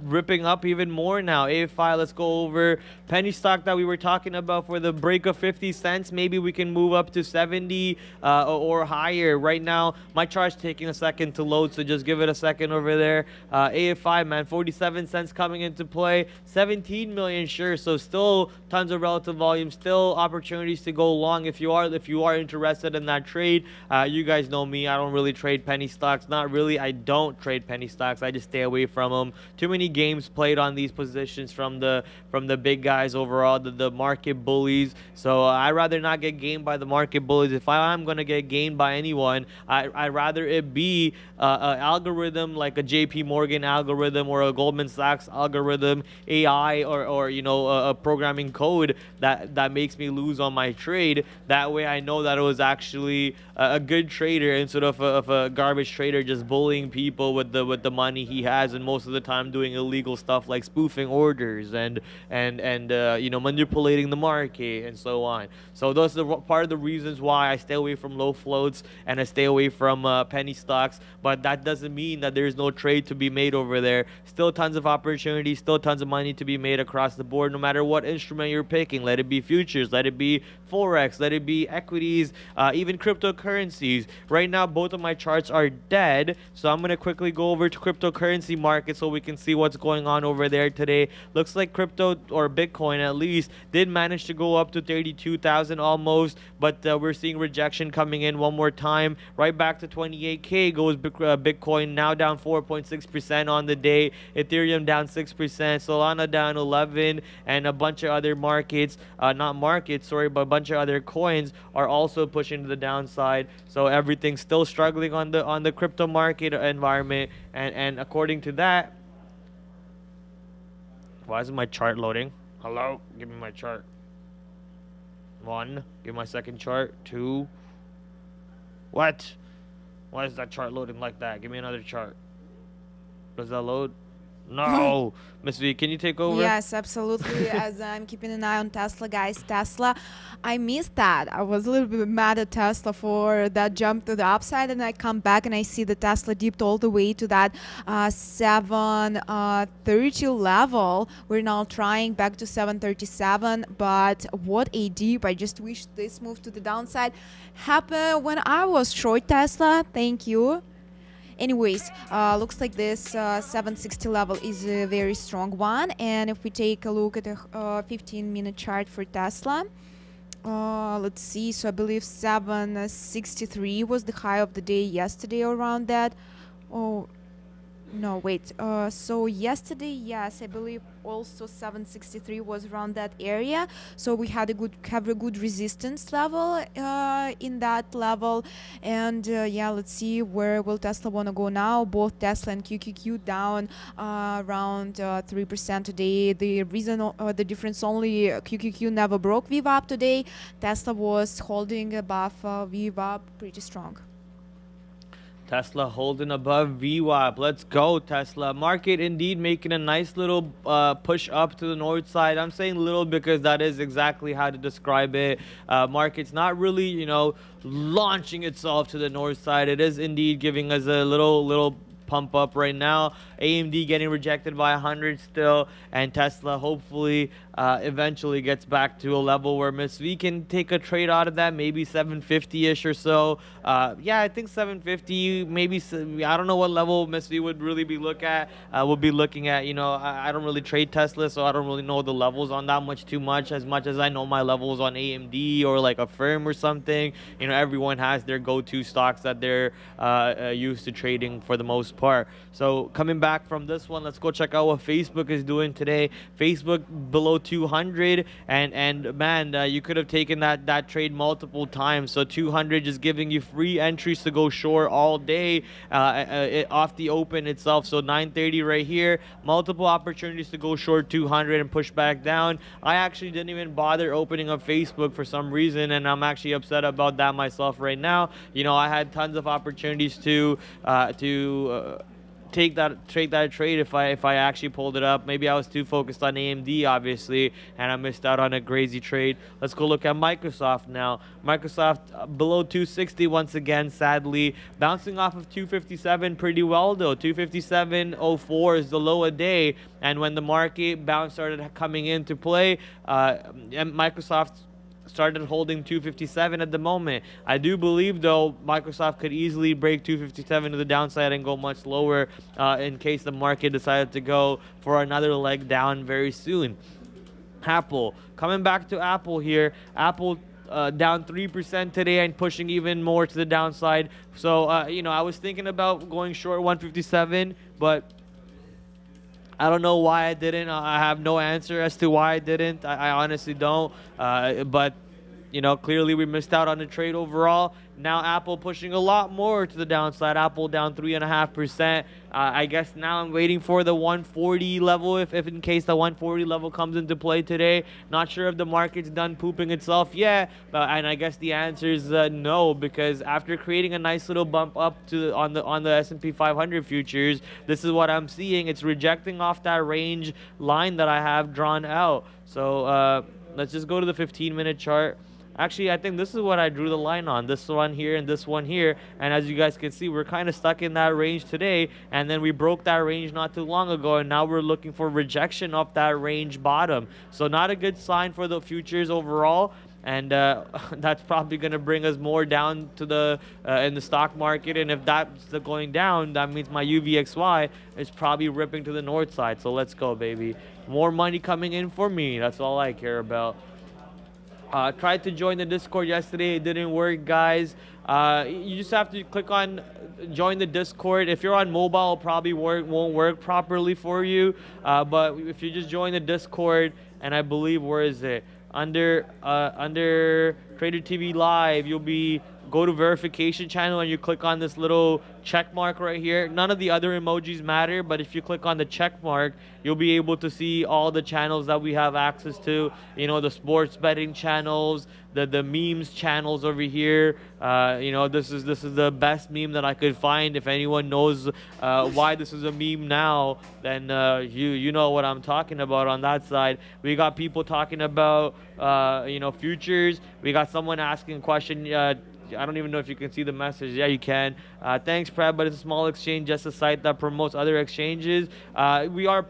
ripping up even more now. AFI, let's go over penny stock that we were talking about for the break of 50 cents. Maybe we can move up to 70 or higher. Right now, my chart's taking a second to load, so just give it a second over there. AFI, man, 47 cents coming into play. 17 million shares, so still tons of relative volume, still opportunities to go long if you are interested in that trade. You guys know me, I don't really trade penny stocks. Not really, I don't trade penny stocks. I just stay away from them. Too many games played on these positions from the big guys overall, the market bullies. So I'd rather not get gamed by the market bullies. If I'm gonna get gamed by anyone, I'd rather it be an algorithm like a JP Morgan algorithm or a Goldman Sachs algorithm, AI, or a programming code that makes me lose on my trade. That way I know that it was actually a good trader instead of a garbage trader just bullying people with the money he has, and most of the time doing illegal stuff like spoofing orders and manipulating the market and so on. So those are part of the reasons why I stay away from low floats and I stay away from penny stocks. But that doesn't mean that there's no trade to be made over there. Still tons of opportunities, still tons of money to be made across the board, no matter what instrument you're picking. Let it be futures, let it be Forex, let it be equities, even cryptocurrencies. Right now, both of my charts are dead, so I'm gonna quickly go over to cryptocurrency market so we can see what's going on over there today. Looks like crypto, or Bitcoin at least, did manage to go up to 32,000 almost, but we're seeing rejection coming in one more time. Right back to 28K goes Bitcoin, now down 4.6% on the day. Ethereum down 6%, Solana down 11, and a bunch of other markets, but a bunch of other coins are also pushing to the downside. So everything's still struggling on the crypto market environment, and according to that, why isn't my chart loading? Hello? Give me my chart. 1. Give my second chart. 2. What? Why is that chart loading like that? Give me another chart. Does that load? No. Miss V, can you take over? Yes, absolutely. As I'm keeping an eye on Tesla, guys. Tesla, I missed that. I was a little bit mad at Tesla for that jump to the upside, and I come back and I see the Tesla dipped all the way to that 730 level. We're now trying back to 737, but what a dip. I just wish this move to the downside happened when I was short Tesla. Thank you. Anyways, looks like this 760 level is a very strong one. And if we take a look at the 15-minute chart for Tesla, let's see. So I believe 763 was the high of the day yesterday, around that. Oh, no, wait. So yesterday, yes, I believe also 763 was around that area. So we had a good resistance level in that level. And yeah, let's see where will Tesla want to go now. Both Tesla and QQQ down around 3% today. The reason, the difference, only QQQ never broke VWAP today. Tesla was holding above VWAP pretty strong. Tesla holding above VWAP. Let's go, Tesla. Market indeed making a nice little push up to the north side. I'm saying little because that is exactly how to describe it. Market's not really, you know, launching itself to the north side. It is indeed giving us a little pump up right now. AMD getting rejected by 100 still, and Tesla hopefully eventually gets back to a level where Miss V can take a trade out of that, maybe 750-ish or so. Yeah, I think 750, maybe. I don't know what level Miss V would really be looking at. You know, I don't really trade Tesla, so I don't really know the levels on that much as much as I know my levels on AMD or like a firm or something. You know, everyone has their go-to stocks that they're used to trading for the most part. So coming back from this one, let's go check out what Facebook is doing today. Facebook below 200, and man, you could have taken that trade multiple times. So 200 just giving you free entries to go short all day off the open itself. So 930 right here, multiple opportunities to go short 200 and push back down. I actually didn't even bother opening up Facebook for some reason, and I'm actually upset about that myself right now. You know, I had tons of opportunities to take that trade if I actually pulled it up. Maybe I was too focused on AMD, obviously, and I missed out on a crazy trade. Let's go look at Microsoft now. Microsoft below 260 once again, sadly, bouncing off of 257 pretty well though. 257.04 is the low a day, and when the market bounce started coming into play, Microsoft started holding 257 at the moment. I do believe though Microsoft could easily break 257 to the downside and go much lower in case the market decided to go for another leg down very soon. Apple, coming back to Apple here. Apple down 3% today and pushing even more to the downside. So you know, I was thinking about going short 157, but I don't know why I didn't. I have no answer as to why I didn't. I honestly don't. But, you know, clearly we missed out on the trade overall. Now Apple pushing a lot more to the downside. Apple down 3.5%. I guess now I'm waiting for the 140 level if in case the 140 level comes into play today. Not sure if the market's done pooping itself yet, and I guess the answer is no, because after creating a nice little bump up to on the S&P 500 futures, this is what I'm seeing. It's rejecting off that range line that I have drawn out. So let's just go to the 15-minute chart. Actually, I think this is what I drew the line on. This one here and this one here. And as you guys can see, we're kind of stuck in that range today. And then we broke that range not too long ago. And now we're looking for rejection of that range bottom. So not a good sign for the futures overall. And that's probably going to bring us more down to the in the stock market. And if that's going down, that means my UVXY is probably ripping to the north side. So let's go, baby. More money coming in for me. That's all I care about. Tried to join the Discord yesterday. It didn't work, guys. You just have to click on join the Discord. If you're on mobile, it probably won't work properly for you. But if you just join the Discord, and I believe, where is it? Under TraderTV.Live, you'll be go to verification channel and you click on this little check mark right here. None of the other emojis matter, but if you click on the check mark, you'll be able to see all the channels that we have access to. You know, the sports betting channels, the memes channels over here. You know, this is the best meme that I could find. If anyone knows why this is a meme now, then you know what I'm talking about on that side. We got people talking about you know, futures. We got someone asking a question. I don't even know if you can see the message. Yeah, you can. Thanks, Prad, but it's a small exchange, just a site that promotes other exchanges. We are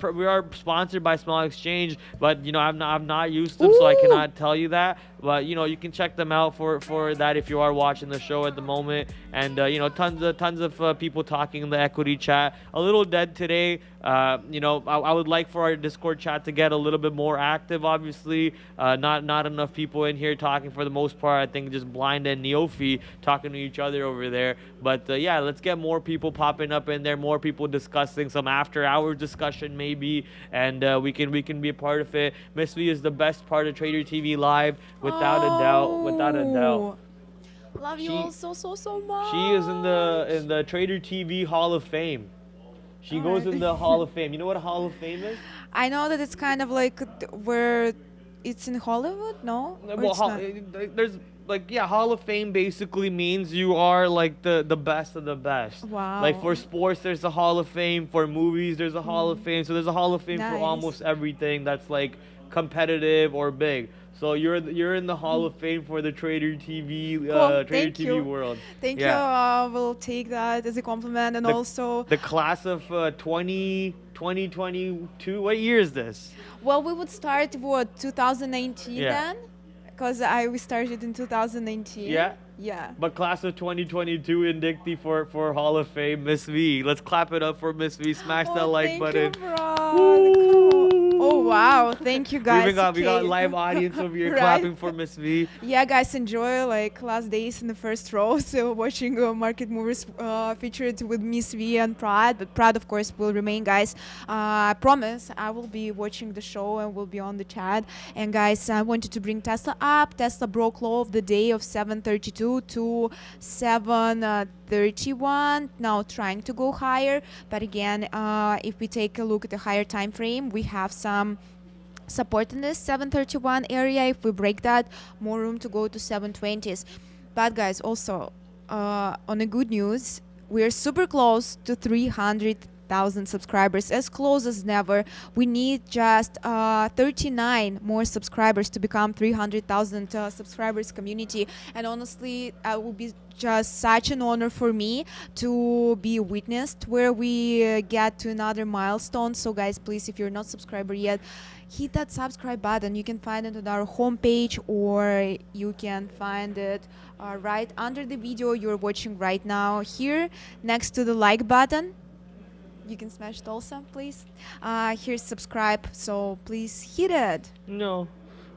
sponsored by Small Exchange, but you know, I've not used them, so I cannot tell you that. But you know, you can check them out for that if you are watching the show at the moment. And you know, tons of people talking in the equity chat. A little dead today. You know, I would like for our Discord chat to get a little bit more active. Obviously, not enough people in here talking for the most part. I think just blind and neophy talking to each other over there. But yeah, let's get more people popping up in there, more people discussing, some after hours discussion maybe, and we can be a part of it. Miss V is the best part of Trader TV Live, without a doubt. Love you all so much. She is in the Trader TV Hall of Fame. She goes in the Hall of Fame. You know what a Hall of Fame is? I know that it's kind of like where it's in Hollywood, no? Or Well, it's not? there's like, yeah, Hall of Fame basically means you are like the best of the best. Wow. Like for sports, there's a Hall of Fame. For movies, there's a Hall of Fame. So there's a Hall of Fame for Nice. almost everything that's like competitive or big. So you're in the Hall of Fame for the Trader TV Cool. Trader Thank TV you. world. Thank Yeah. you. We'll take that as a compliment, and also. The class of 2022. What year is this? Well, we would start 2019 Yeah. then, because we started in 2019. Yeah. Yeah. But class of 2022 inductee for Hall of Fame, Miss V. Let's clap it up for Miss V. Smash that like button. Thank you, bro. Oh wow, thank you guys. We got Okay. live audience over here Right. clapping for Miss V. Yeah, guys, enjoy like last days in the first row. So watching market movers featured with Miss V and Prad, but Prad of course will remain, guys. I promise I will be watching the show and will be on the chat. And guys, I wanted to bring Tesla up. Tesla broke low of the day of 732 to 731. Now trying to go higher, but again, if we take a look at the higher time frame, we have some support in this 731 area. If we break that, more room to go to 720s. But guys, also on a good news, we are super close to 300,000 subscribers, as close as never. We need just 39 more subscribers to become 300,000 subscribers community. And honestly, it will be just such an honor for me to be witnessed where we get to another milestone. So guys, please, if you're not subscriber yet, hit that subscribe button. You can find it on our homepage, or you can find it right under the video you're watching right now, here next to the like button. You can smash it also, please. Here's subscribe, so please hit it. No,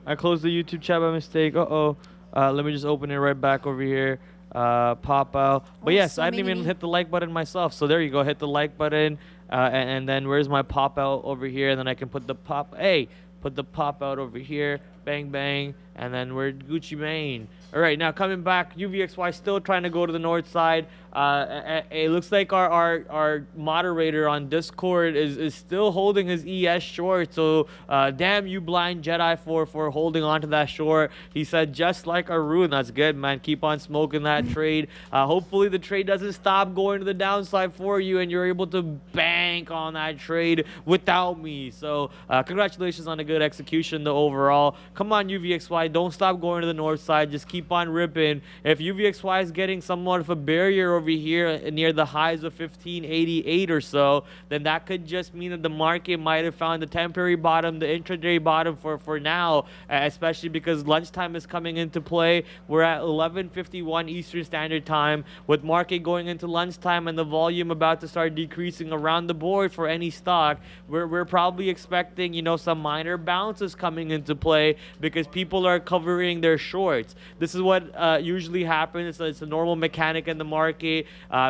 I closed the YouTube chat by mistake. Let me just open it right back over here. Pop out. But yes, so I didn't even hit the like button myself. So there you go. Hit the like button. And then where's my pop out over here? And then I can put the pop. Hey, put the pop out over here. Bang, bang. And then we're Gucci Mane. All right, now coming back, UVXY still trying to go to the north side. It looks like our moderator on Discord is still holding his ES short. So damn you, blind Jedi, for holding on to that short. He said just like Arun. That's good, man. Keep on smoking that trade. Hopefully the trade doesn't stop going to the downside for you, and you're able to bank on that trade without me. So congratulations on a good execution though overall. Come on, UVXY, don't stop going to the north side. Just keep on ripping. If UVXY is getting somewhat of a barrier over here near the highs of 1588 or so, then that could just mean that the market might have found the temporary bottom, the intraday bottom for now, especially because lunchtime is coming into play. We're at 11:51 Eastern Standard Time, with market going into lunchtime and the volume about to start decreasing around the board for any stock. We're probably expecting, you know, some minor bounces coming into play because people are covering their shorts. This is what usually happens. It's a normal mechanic in the market.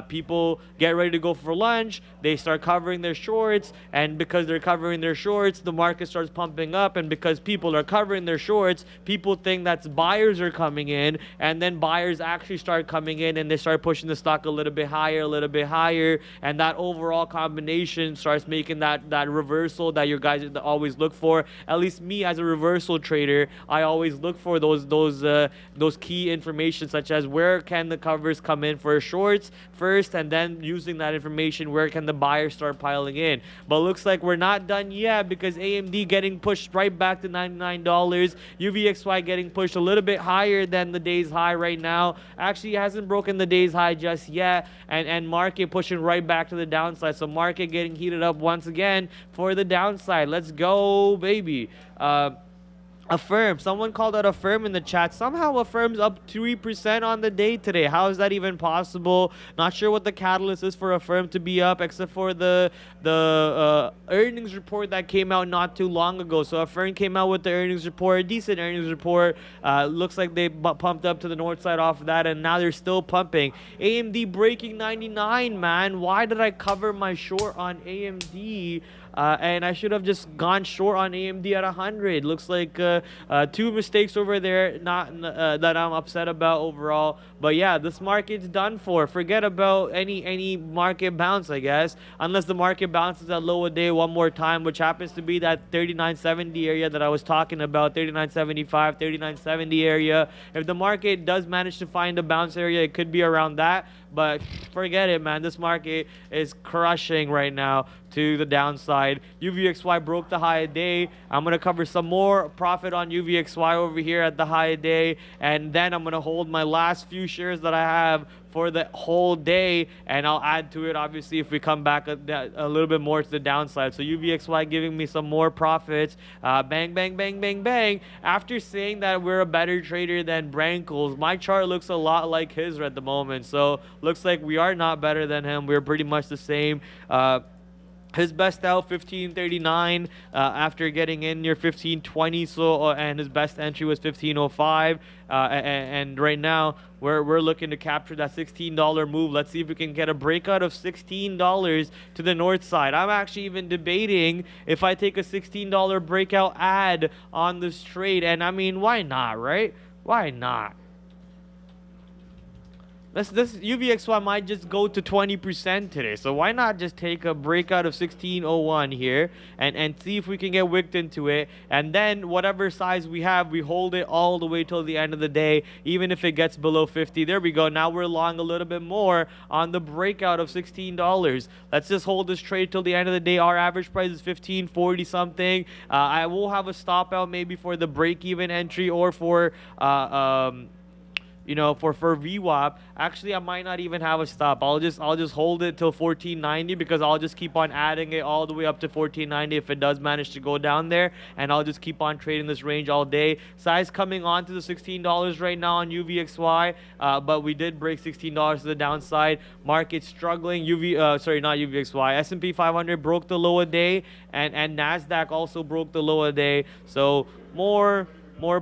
People get ready to go for lunch, they start covering their shorts, and because they're covering their shorts, the market starts pumping up. And because people are covering their shorts, people think that buyers are coming in, and then buyers actually start coming in and they start pushing the stock a little bit higher, and that overall combination starts making that reversal that you guys always look for. At least me, as a reversal trader, I always look for those key information, such as where can the covers come in for shorts first, and then using that information, where can the buyers start piling in. But looks like we're not done yet, because AMD getting pushed right back to $99, UVXY getting pushed a little bit higher than the day's high right now. Actually hasn't broken the day's high just yet, and market pushing right back to the downside. So market getting heated up once again for the downside. Let's go, baby. Affirm. Someone called out Affirm in the chat. Somehow Affirm's up 3% on the day today. How is that even possible? Not sure what the catalyst is for Affirm to be up, except for the earnings report that came out not too long ago. So Affirm came out with the earnings report, a decent earnings report. Looks like they pumped up to the north side off of that, and now they're still pumping. AMD breaking 99, man. Why did I cover my short on AMD? and I should have just gone short on AMD at 100. Looks like 2 mistakes over there, not that I'm upset about overall. But yeah, this market's done for. Forget about any market bounce, I guess, unless the market bounces at low a day one more time, which happens to be that 3970 area that I was talking about, 3975, 3970 area. If the market does manage to find a bounce area, it could be around that. But forget it, man. This market is crushing right now to the downside. UVXY broke the high a day. I'm going to cover some more profit on UVXY over here at the high a day. And then I'm going to hold my last few shares that I have for the whole day, and I'll add to it obviously if we come back a little bit more to the downside. So UVXY giving me some more profits. Bang, bang, bang, bang, bang. After saying that we're a better trader than Brankles, my chart looks a lot like his at the moment. So looks like we are not better than him. We're pretty much the same. His best out 1539 after getting in near 1520, so and his best entry was 1505, and right now we're looking to capture that $16 move. Let's see if we can get a breakout of $16 to the north side. I'm actually even debating if I take a $16 breakout ad on this trade, and I mean, why not, right? Why not? This UVXY might just go to 20% today, so why not just take a breakout of 1601 here and see if we can get wicked into it, and then whatever size we have, we hold it all the way till the end of the day, even if it gets below 50. There we go. Now we're long a little bit more on the breakout of $16. Let's just hold this trade till the end of the day. Our average price is 1540 something. I will have a stop out maybe for the break-even entry or for you know, for VWAP. Actually, I might not even have a stop. I'll just hold it till 1490 because I'll just keep on adding it all the way up to 1490 if it does manage to go down there, and I'll just keep on trading this range all day. Size coming on to the $16 right now on UVXY, but we did break $16 to the downside. Market struggling. Sorry, not UVXY. S&P 500 broke the low a day, and Nasdaq also broke the low a day. So more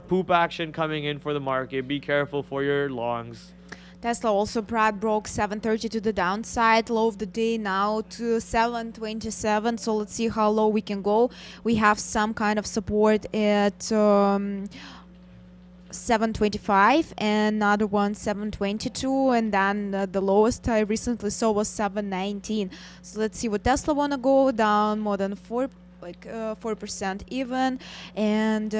poop action coming in for the market. Be careful for your longs. Tesla also, Prad, broke 730 to the downside. Low of the day now to 727. So let's see how low we can go. We have some kind of support at 725 and another one 722, and then the lowest I recently saw was 719. So let's see what Tesla wanna go down more than 4% even, and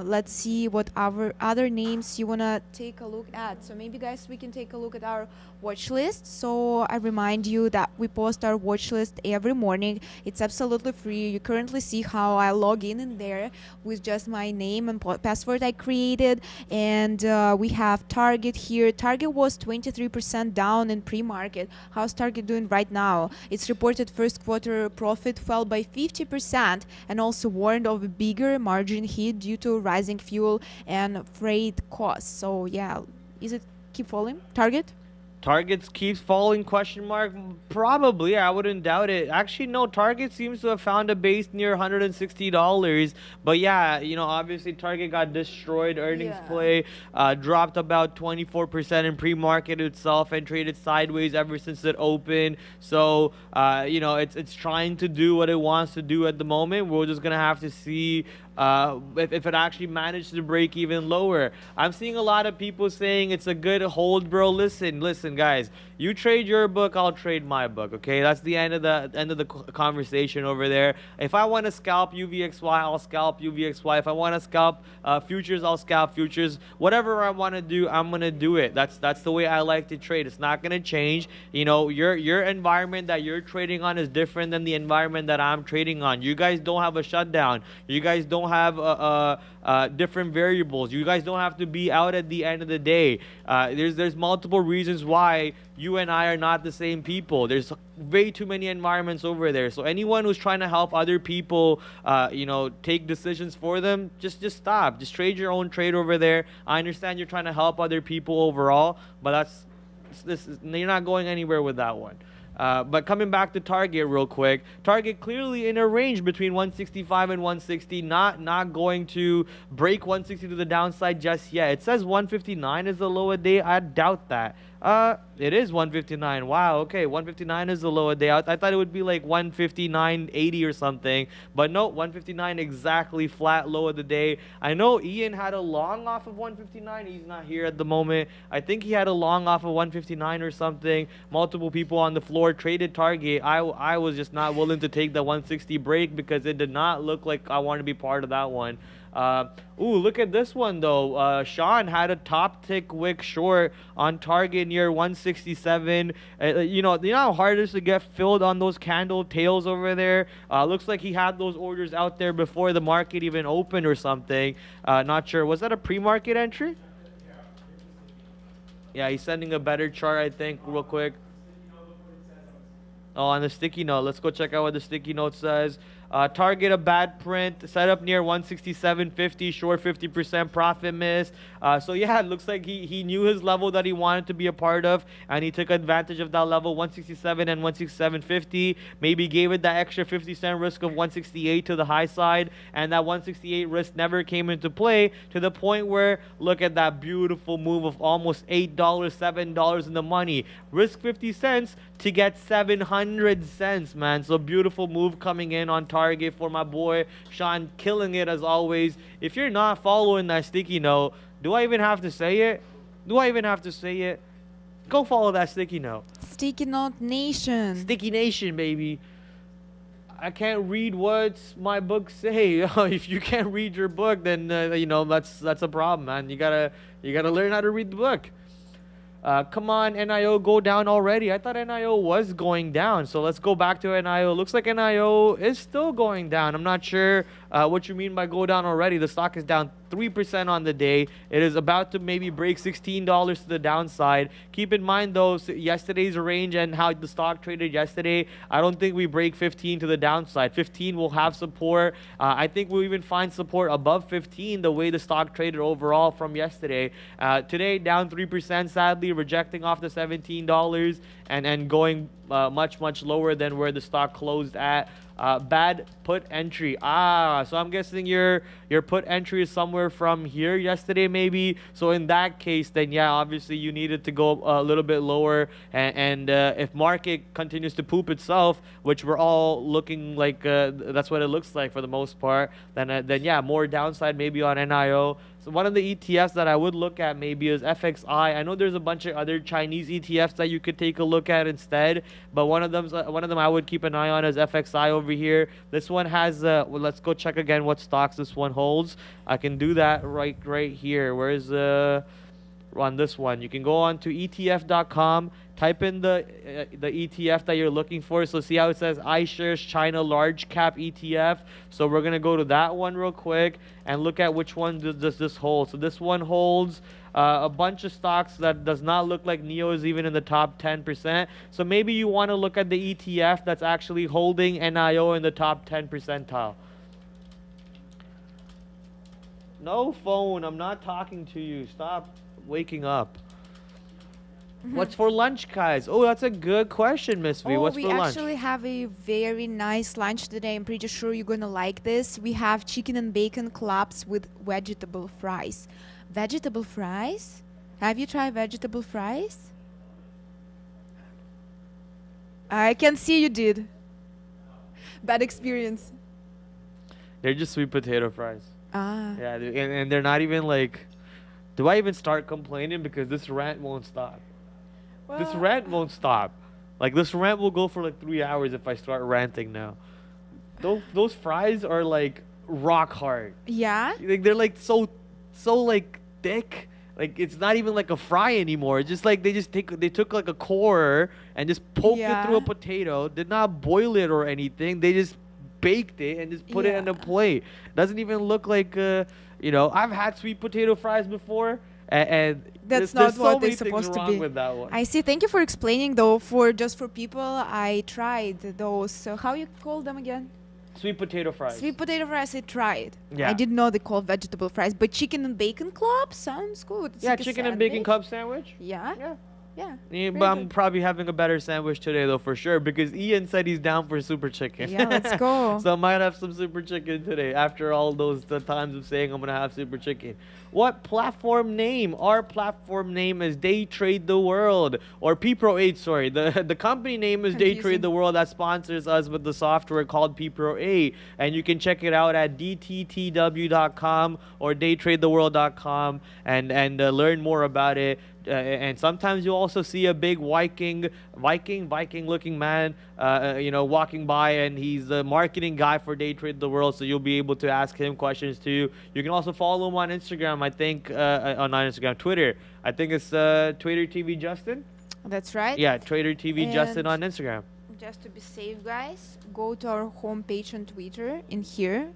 let's see what our other names you wanna take a look at. So maybe, guys, we can take a look at our watch list. So I remind you that we post our watch list every morning. It's absolutely free. You currently see how I log in there with just my name and password I created, and we have Target here. Target was 23% down in pre-market. How's Target doing right now? It's reported first quarter profit fell by 50% and also warned of a bigger margin hit due to rising fuel and freight costs. So yeah, is it keep falling, Target? Targets keeps falling, question mark? Probably, I wouldn't doubt it. Actually, no, Target seems to have found a base near $160. But yeah, you know, obviously Target got destroyed. Earnings play dropped about 24% in pre-market itself and traded sideways ever since it opened. So, you know, it's trying to do what it wants to do at the moment. We're just going to have to see if it actually managed to break even lower. I'm seeing a lot of people saying it's a good hold, bro. Listen, guys. You trade your book, I'll trade my book. Okay, that's the end of the conversation over there. If I want to scalp UVXY, I'll scalp UVXY. If I want to scalp futures, I'll scalp futures. Whatever I want to do, I'm gonna do it. That's the way I like to trade. It's not gonna change. You know, your environment that you're trading on is different than the environment that I'm trading on. You guys don't have a shutdown. You guys don't have different variables. You guys don't have to be out at the end of the day. There's multiple reasons why you and I are not the same people. There's way too many environments over there. So anyone who's trying to help other people, you know, take decisions for them, just stop. Just trade your own trade over there. I understand you're trying to help other people overall, but you're not going anywhere with that one. But coming back to Target real quick, Target clearly in a range between 165 and 160, not going to break 160 to the downside just yet. It says 159 is the low a day. I doubt that. It is 159. Wow. Okay, 159 is the low of the day. I thought it would be like 159.80 or something, but no, 159 exactly flat low of the day. I know Ian had a long off of 159. He's not here at the moment. I think he had a long off of 159 or something. Multiple people on the floor traded target. I was just not willing to take the 160 break because it did not look like I wanted to be part of that one. Ooh, look at this one though. Sean had a top tick wick short on target near 167. You know how hard it is to get filled on those candle tails over there. Looks like he had those orders out there before the market even opened or something. Not sure. Was that a pre-market entry? Yeah, he's sending a better chart, I think, real quick. Oh, on the sticky note. Let's go check out what the sticky note says. Target a bad print, set up near 167.50, short 50% profit miss. So yeah, it looks like he knew his level that he wanted to be a part of, and he took advantage of that level, 167 and 167.50. Maybe gave it that extra 50-cent risk of 168 to the high side, and that 168 risk never came into play to the point where, look at that beautiful move of almost $8, $7 in the money. Risk 50 cents to get 700 cents, man. So beautiful move coming in on target for my boy Sean, killing it as always. If you're not following that sticky note, do I even have to say it? Go follow that sticky note. Sticky note nation. Sticky nation, baby. I can't read what my books say. If you can't read your book, then you know that's a problem, man. You gotta learn how to read the book. Come on, NIO, go down already. I thought NIO was going down. So let's go back to NIO. Looks like NIO is still going down. I'm not sure what you mean by go down already. The stock is down 3% on the day. It is about to maybe break $16 to the downside. Keep in mind, though, yesterday's range and how the stock traded yesterday, I don't think we break 15 to the downside. 15 will have support. I think we'll even find support above 15 the way the stock traded overall from yesterday. Today, down 3%, sadly, rejecting off the $17 and going much lower than where the stock closed at. Bad put entry. So I'm guessing your put entry is somewhere from here yesterday maybe. So in that case, then yeah, obviously you needed to go a little bit lower, and if market continues to poop itself, which we're all looking like that's what it looks like for the most part, then yeah, more downside maybe on NIO. So one of the ETFs that I would look at maybe is FXI. I know there's a bunch of other Chinese ETFs that you could take a look at instead, but one of them I would keep an eye on is FXI over here. This one has well, let's go check again what stocks this one holds. I can do that right here. Where's on this one? You can go on to ETF.com, type in the ETF that you're looking for. So see how it says iShares China Large Cap ETF. So we're gonna go to that one real quick and look at which one does this hold. So this one holds a bunch of stocks that does not look like NIO is even in the top 10%. So maybe you want to look at the ETF that's actually holding NIO in the top 10 percentile. No phone, I'm not talking to you. Stop waking up. What's for lunch, guys? Oh, that's a good question, Miss V. What's for lunch? We actually have a very nice lunch today. I'm pretty sure you're going to like this. We have chicken and bacon clubs with vegetable fries. Vegetable fries? Have you tried vegetable fries? I can see you did. Bad experience. They're just sweet potato fries. Ah. Yeah, and they're not even like... Do I even start complaining? Because this rant won't stop. Well, this rant won't stop. Like, this rant will go for like 3 hours if I start ranting now. Those fries are like rock hard. Yeah? Like, they're like so like thick. Like, it's not even like a fry anymore. It's just like they took like a core and just poked it through a potato. Did not boil it or anything. They just baked it and just put it in a plate. Doesn't even look like you know, I've had sweet potato fries before, and that's not so what they're supposed to be. With that one. I see. Thank you for explaining, though. Just for people, I tried those. So how you call them again? Sweet potato fries. Sweet potato fries, I tried. Yeah. I didn't know they call vegetable fries, but chicken and bacon club sounds good. It's yeah, like chicken and bacon club sandwich. Yeah. Yeah. Yeah, but I'm probably having a better sandwich today, though, for sure, because Ian said he's down for super chicken. Yeah, let's go. So I might have some super chicken today after all those times of saying I'm going to have super chicken. What platform name? Our platform name is Day Trade the World, or P-Pro 8, sorry. The company name is Day Trade the World that sponsors us with the software called P-Pro 8. And you can check it out at DTTW.com or daytradetheworld.com and learn more about it. And sometimes you also see a big Viking looking man, walking by, and he's the marketing guy for Day Trade the World. So you'll be able to ask him questions too. You can also follow him on Instagram. I think on Instagram, Twitter. I think it's TraderTV Justin. That's right. Yeah, TraderTV Justin on Instagram. Just to be safe, guys, go to our homepage on Twitter in here.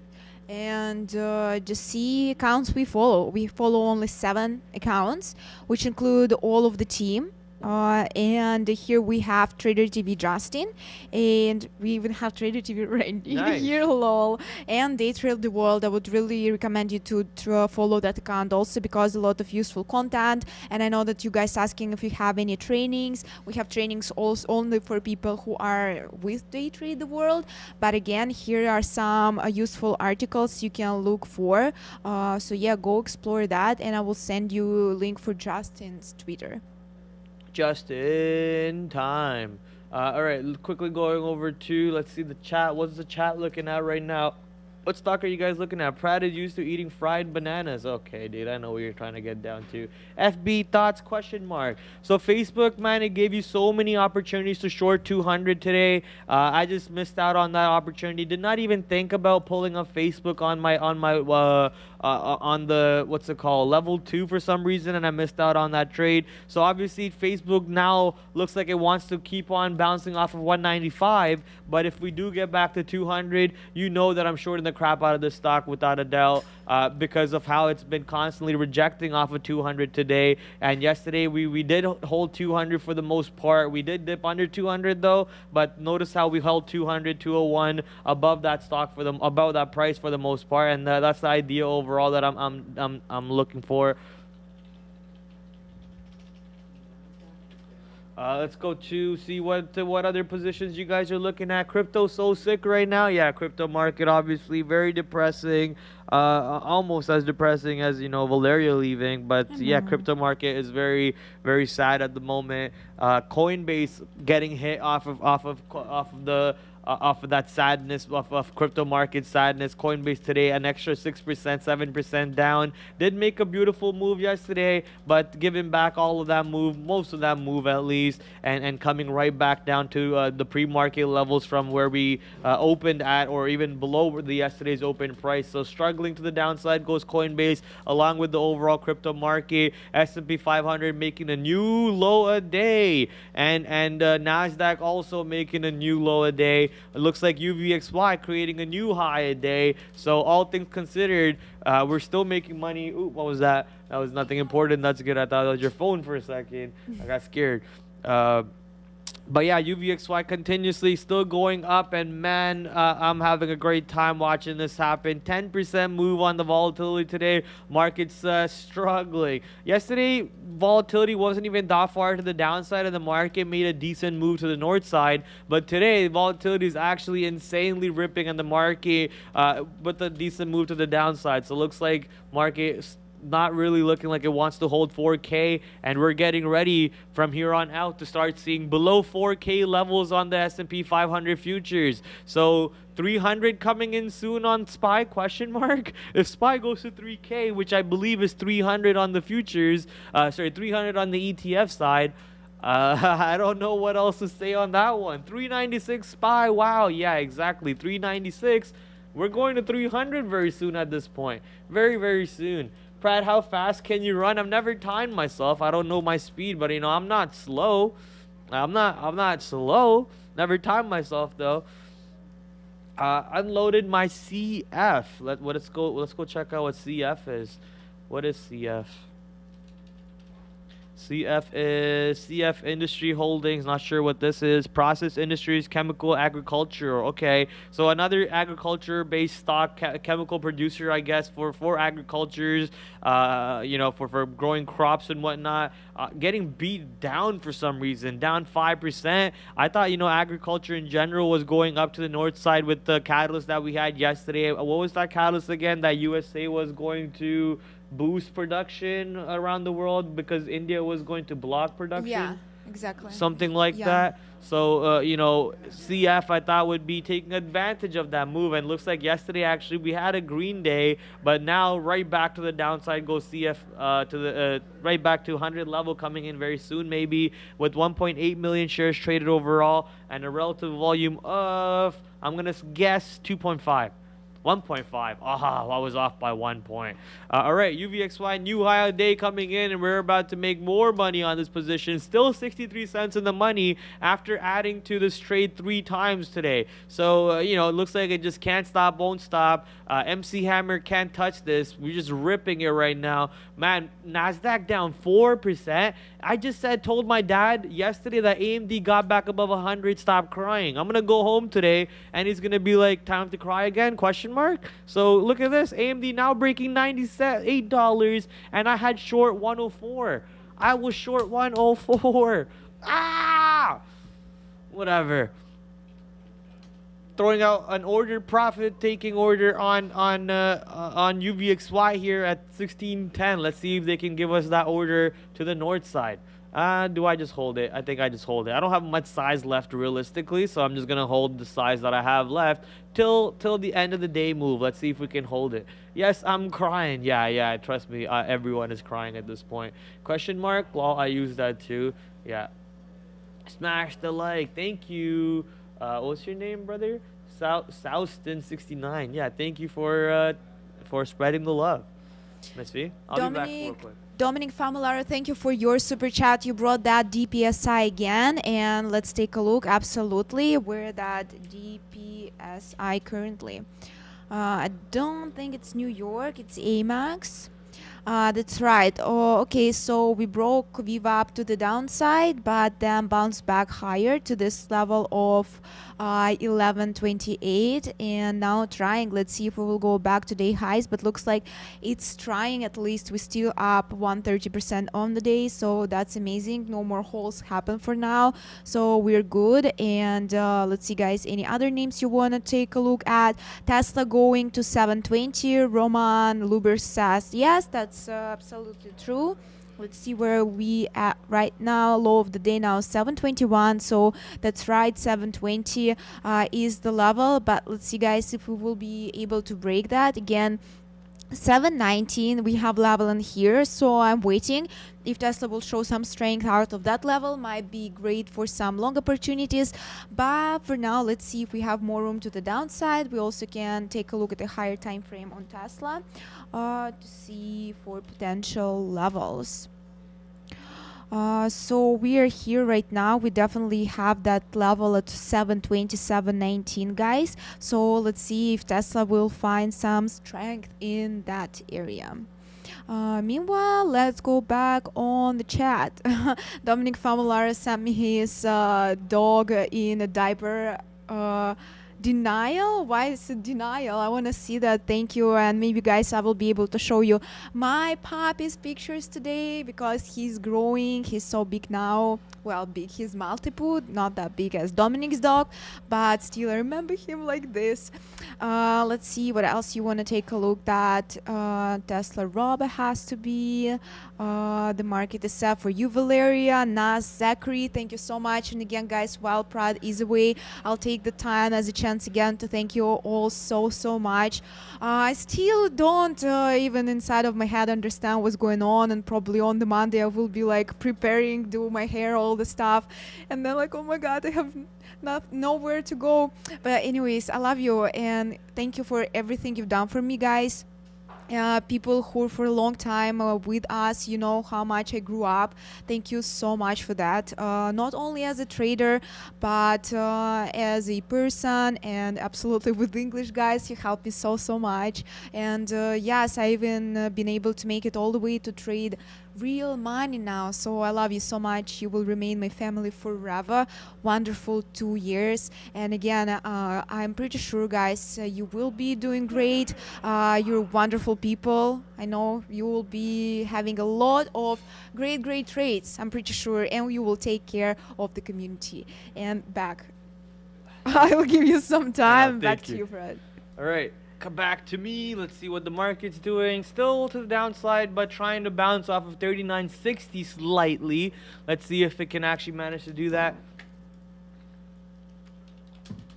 And just see accounts we follow. We follow only 7 accounts, which include all of the team. And here we have Trader TV Justin, and we even have Trader TV Randy here, lol. And Day Trade the World. I would really recommend you to follow that account also, because a lot of useful content. And I know that you guys asking if you have any trainings. We have trainings also only for people who are with Day Trade the World. But again, here are some useful articles you can look for. So yeah, go explore that, and I will send you a link for Justin's Twitter. Just in time. All right, quickly going over to, let's see the chat. What's the chat looking at right now? What stock are you guys looking at? Prad is used to eating fried bananas. Okay, dude, I know what you're trying to get down to. FB thoughts, question mark. So Facebook, man, it gave you so many opportunities to short 200 today. I just missed out on that opportunity. Did not even think about pulling up Facebook on the, what's it called, level 2 for some reason, and I missed out on that trade. So obviously Facebook now looks like it wants to keep on bouncing off of 195, but if we do get back to 200, you know that I'm shorting the crap out of this stock without a doubt, because of how it's been constantly rejecting off of 200 today. And yesterday we did hold 200 for the most part. We did dip under 200 though, but notice how we held 200, 201 above that stock above that price for the most part, and that's the idea overall that I'm looking for. Let's go to see what other positions you guys are looking at. Crypto so sick right now. Yeah, crypto market obviously very depressing. Almost as depressing as, Valeriia leaving. But yeah, crypto market is very, very sad at the moment. Coinbase getting hit off of that sadness, of crypto market sadness. Coinbase today an extra 6%, 7% down. Did make a beautiful move yesterday, but giving back all of that move, most of that move at least, and coming right back down to the pre-market levels from where we opened at, or even below the yesterday's open price. So struggling to the downside goes Coinbase, along with the overall crypto market. S&P 500 making a new low a day, and Nasdaq also making a new low a day. It looks like UVXY creating a new high a day. So all things considered, we're still making money. Ooh, what was that? That was nothing important. That's good. I thought it was your phone for a second. I got scared. But yeah, UVXY continuously still going up, and man, I'm having a great time watching this happen. 10% move on the volatility today. Market's struggling. Yesterday, volatility wasn't even that far to the downside, and the market made a decent move to the north side. But today, volatility is actually insanely ripping on the market with a decent move to the downside. So it looks like market not really looking like it wants to hold 4K, and we're getting ready from here on out to start seeing below 4K levels on the S&P 500 futures. So 300 coming in soon on SPY, question mark. If SPY goes to 3K, which I believe is 300 on the futures, 300 on the ETF side, I don't know what else to say on that one. 396 SPY, wow, yeah, exactly, 396. We're going to 300 very soon at this point. Very, very soon. Prad, how fast can you run? I've never timed myself. I don't know my speed, but I'm not slow. I'm not slow. Never timed myself though. Unloaded my CF. Let's go check out what CF is. What is CF? CF is CF Industry Holdings. Not sure what this is. Process Industries, Chemical, Agriculture. Okay, so another agriculture-based stock, chemical producer, I guess, for agricultures. You know, for growing crops and whatnot. Getting beat down for some reason, down 5%. I thought, you know, agriculture in general was going up to the north side with the catalyst that we had yesterday. What was that catalyst again? That USA was going to boost production around the world because India was going to block production. Yeah, exactly. Something like that. So, you know, CF I thought would be taking advantage of that move. And looks like yesterday actually we had a green day, but now right back to the downside goes CF to the right back to 100 level, coming in very soon maybe, with 1.8 million shares traded overall and a relative volume of, I'm going to guess, 2.5. 1.5. I was off by 1 point. All right, UVXY, new high day coming in, and we're about to make more money on this position. Still 63 cents in the money after adding to this trade 3 times today. So, you know, it looks like it just can't stop, won't stop. MC Hammer can't touch this. We're just ripping it right now. Man, NASDAQ down 4%. I just told my dad yesterday that AMD got back above 100. Stop crying. I'm going to go home today, and he's going to be like, time to cry again, question mark. So look at this, AMD now breaking $98, and I had short 104. I was short 104. Whatever. Throwing out an order, profit taking order on UVXY here at 1610. Let's see if they can give us that order to the north side. Do I just hold it? I think I just hold it. I don't have much size left realistically, so I'm just gonna hold the size that I have left till the end of the day move. Let's see if we can hold it. Yes, I'm crying. Yeah, trust me, everyone is crying at this point. Question mark? Well, I use that too. Yeah. Smash the like. Thank you. What's your name, brother? Souston69. Yeah, thank you for spreading the love. Miss V, I'll be back real quick. Dominic Familara, thank you for your super chat. You brought that DPSI again, and let's take a look. Absolutely, where that DPSI currently. I don't think it's New York. It's AMAX. That's right. Oh, okay, so we broke Viva up to the downside, but then bounced back higher to this level of 1128, and now trying. Let's see if we will go back to day highs, but looks like it's trying. At least we're still up 130% on the day, so that's amazing. No more holes happen for now, so we're good. And let's see, guys, any other names you want to take a look at? Tesla going to 720. Roman Luber says yes, that's absolutely true. Let's see where we at right now. Low of the day now 721, so that's right, 720 is the level. But let's see, guys, if we will be able to break that again. 719 we have level in here, so I'm waiting. If Tesla will show some strength out of that level, might be great for some long opportunities. But for now, let's see if we have more room to the downside. We also can take a look at the higher time frame on Tesla to see for potential levels. So we are here right now. We definitely have that level at 720, 719, guys. So let's see if Tesla will find some strength in that area. Meanwhile, let's go back on the chat. Dominic Familara sent me his dog in a diaper. Denial? Why is it denial? I want to see that. Thank you. And maybe, guys, I will be able to show you my puppy's pictures today because he's growing. He's so big now. Well, big. He's multiple, not that big as Dominic's dog, but still I remember him like this. Let's see what else you want to take a look at. Tesla Rob has to be. The market is set for you, Valeriia. Nas, Zachary, thank you so much. And again, guys, while Prad is away, I'll take the time as a chance again to thank you all so much. I still don't even inside of my head understand what's going on, and probably on the Monday I will be like preparing, do my hair, all the stuff, and then like, oh my god, I have nowhere to go. But anyways, I love you and thank you for everything you've done for me, guys. People who for a long time with us, you know how much I grew up. Thank you so much for that. Not only as a trader, but as a person, and absolutely with English, guys, you helped me so much. And yes, I even been able to make it all the way to trade real money now. So I love you so much. You will remain my family forever. Wonderful 2 years. And again, I'm pretty sure, guys, you will be doing great. You're wonderful people. I know you will be having a lot of great trades. I'm pretty sure. And you will take care of the community. And back. I will give you some time. Back to you, Fred. All right. Come back to me. Let's see what the market's doing. Still to the downside, but trying to bounce off of 39.60 slightly. Let's see if it can actually manage to do that.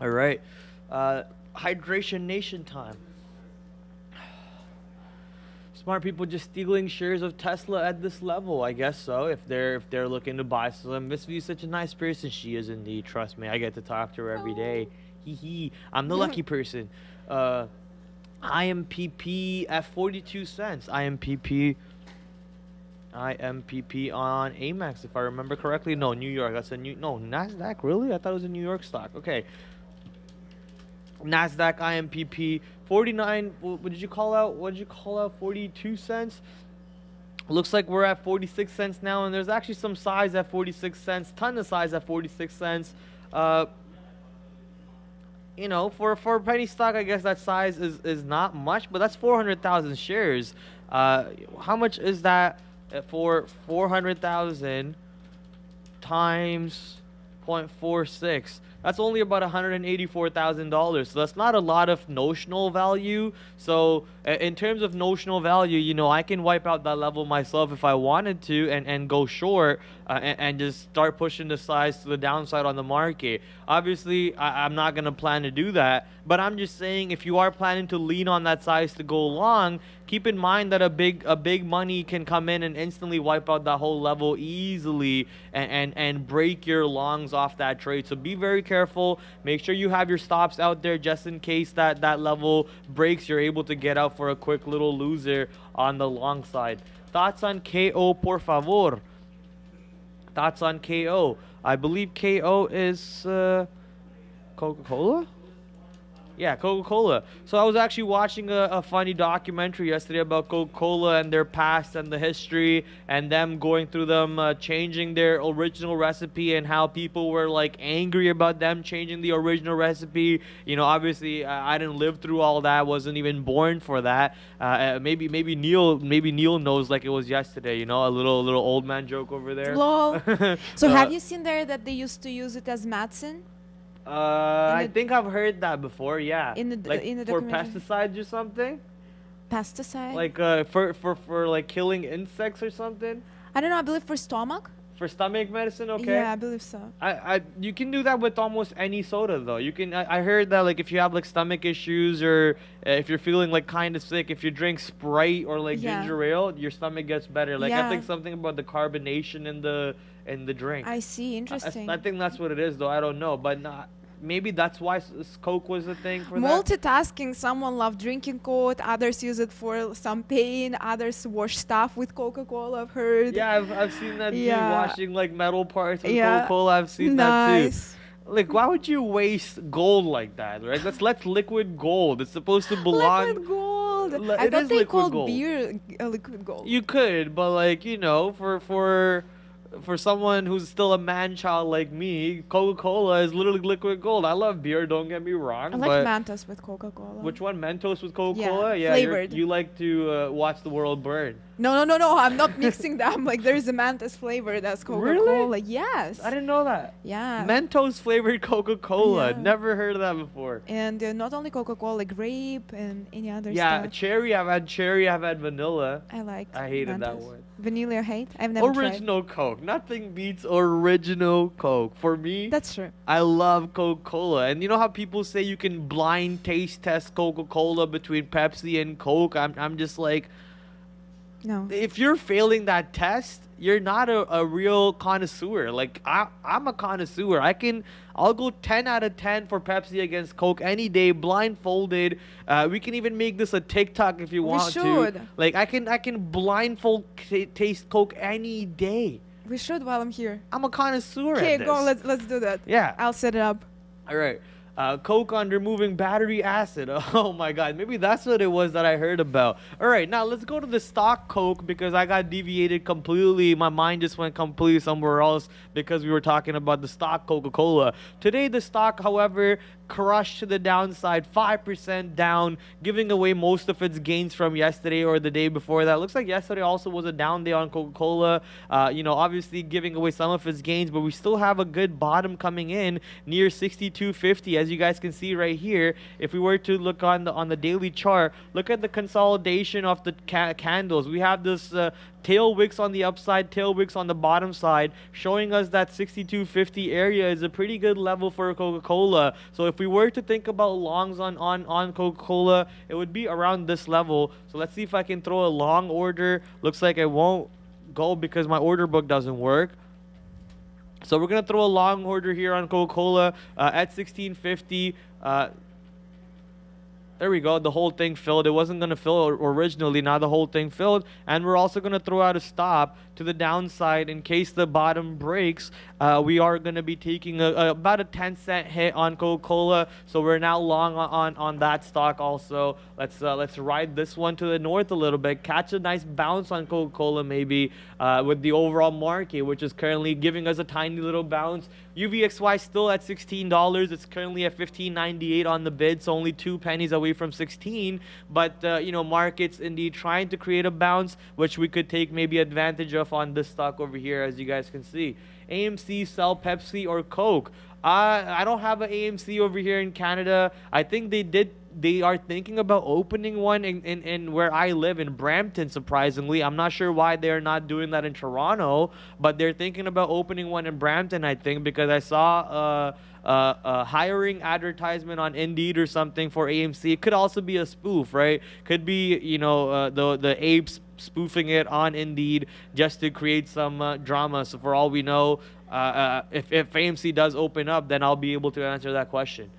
All right. Hydration Nation time. Smart people just stealing shares of Tesla at this level, I guess so. If they're looking to buy some. Miss V is such a nice person. She is indeed. Trust me, I get to talk to her every day. Hee. I'm the lucky person. IMPP at 42 cents. IMPP on Amex, if I remember correctly. No, New York. That's a no, Nasdaq. Really? I thought it was a New York stock. Okay. Nasdaq IMPP 49. What did you call out? What did you call out? 42 cents. Looks like we're at 46 cents now, and there's actually some size at 46 cents. Ton of size at 46 cents. You know, for a penny stock, I guess that size is not much, but that's 400,000 shares. How much is that for 400,000 times 0.46? That's only about $184,000. So that's not a lot of notional value. So in terms of notional value, you know, I can wipe out that level myself if I wanted to and go short and just start pushing the size to the downside on the market. Obviously, I'm not going to plan to do that. But I'm just saying, if you are planning to lean on that size to go long, keep in mind that a big money can come in and instantly wipe out that whole level easily and break your longs off that trade. So be very careful. Make sure you have your stops out there just in case that level breaks. You're able to get out for a quick little loser on the long side. Thoughts on KO, por favor? Thoughts on KO? I believe KO is Coca-Cola? Yeah, Coca-Cola. So I was actually watching a funny documentary yesterday about Coca-Cola and their past and the history and them going through them changing their original recipe and how people were like angry about them changing the original recipe. You know, obviously I didn't live through all that, wasn't even born for that. Maybe Neil knows like it was yesterday. You know, a little old man joke over there. Lol. So have you seen there that they used to use it as medicine? I think I've heard that before. Yeah. In the for pesticides or something. Pesticide. Like for like killing insects or something. I don't know. I believe for stomach. For stomach medicine, okay. Yeah, I believe so. You can do that with almost any soda though. You can. I heard that like if you have like stomach issues or if you're feeling like kind of sick, if you drink Sprite or like ginger ale, your stomach gets better. Like I think something about the carbonation in the drink. I see. Interesting. I think that's what it is though. I don't know, but not. Maybe that's why Coke was a thing for multitasking. Some love drinking Coke, others use it for some pain, others wash stuff with Coca-Cola, I've heard. Yeah, I've seen that too, washing like metal parts with Coca-Cola. I've seen that too. Like, why would you waste gold like that, right? That's liquid gold. It's supposed to belong. Liquid gold. I thought they called beer liquid gold. You could, but like, you know, for someone who's still a man-child like me, Coca-Cola is literally liquid gold. I love beer, don't get me wrong. I like Mentos with Coca-Cola. Which one? Mentos with Coca-Cola? Yeah, flavored. You like to watch the world burn. No. I'm not mixing them. Like, there's a Mentos flavor that's Coca-Cola. Really? Yes. I didn't know that. Yeah. Mentos flavored Coca-Cola. Yeah. Never heard of that before. And not only Coca-Cola, grape and any other stuff. Yeah, cherry. I've had vanilla. I hated Mentos. that one. Vanilla hate? I've never Original tried. Coke. Nothing beats original Coke. For me, that's true. I love Coca-Cola. And you know how people say you can blind taste test Coca-Cola between Pepsi and Coke? I'm just like, no. If you're failing that test, you're not a real connoisseur. Like I'm a connoisseur. I'll go 10 out of 10 for Pepsi against Coke any day, blindfolded. We can even make this a TikTok if you want to. Like I can blindfold taste Coke any day. We should while I'm here. I'm a connoisseur. Okay, go. Let's do that. Yeah. I'll set it up. All right. Coke under moving battery acid. Oh my God, maybe that's what it was that I heard about. All right, now let's go to the stock Coke because I got deviated completely. My mind just went completely somewhere else because we were talking about the stock Coca-Cola. Today, the stock, however, crushed to the downside, 5% down, giving away most of its gains from yesterday or the day before that. Looks like yesterday also was a down day on Coca-Cola, obviously giving away some of its gains, but we still have a good bottom coming in near 62.50, as you guys can see right here. If we were to look on the daily chart, look at the consolidation of the candles. We have this tail wicks on the upside, tail wicks on the bottom side, showing us that 62.50 area is a pretty good level for Coca-Cola. So if we were to think about longs on Coca-Cola, it would be around this level. So let's see if I can throw a long order. Looks like it won't go because my order book doesn't work. So we're going to throw a long order here on Coca-Cola at 1650. There we go. The whole thing filled. It wasn't going to fill originally. Now the whole thing filled. And we're also going to throw out a stop to the downside in case the bottom breaks. We are going to be taking about a 10-cent hit on Coca-Cola. So we're now long on that stock also. Let's ride this one to the north a little bit. Catch a nice bounce on Coca-Cola maybe with the overall market, which is currently giving us a tiny little bounce. UVXY still at $16. It's currently at $15.98 on the bid, so only 2 pennies away from 16. But markets indeed trying to create a bounce, which we could take maybe advantage of on this stock over here, as you guys can see. AMC, sell Pepsi or Coke. I don't have an AMC over here in Canada. I think they are thinking about opening one in where I live in Brampton, surprisingly. I'm not sure why they're not doing that in Toronto, but they're thinking about opening one in Brampton, I think, because I saw a hiring advertisement on Indeed or something for AMC. It could also be a spoof, right? Could be, the apes spoofing it on Indeed just to create some drama. So for all we know, if AMC does open up, then I'll be able to answer that question.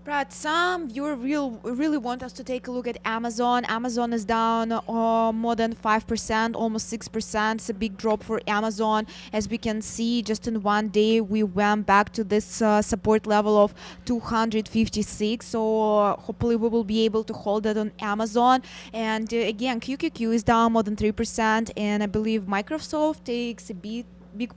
Brad, some viewer really want us to take a look at Amazon. Amazon is down more than 5%, almost 6%. It's a big drop for Amazon. As we can see, just in one day, we went back to this support level of 256. So hopefully we will be able to hold that on Amazon. And again, QQQ is down more than 3%. And I believe Microsoft takes a big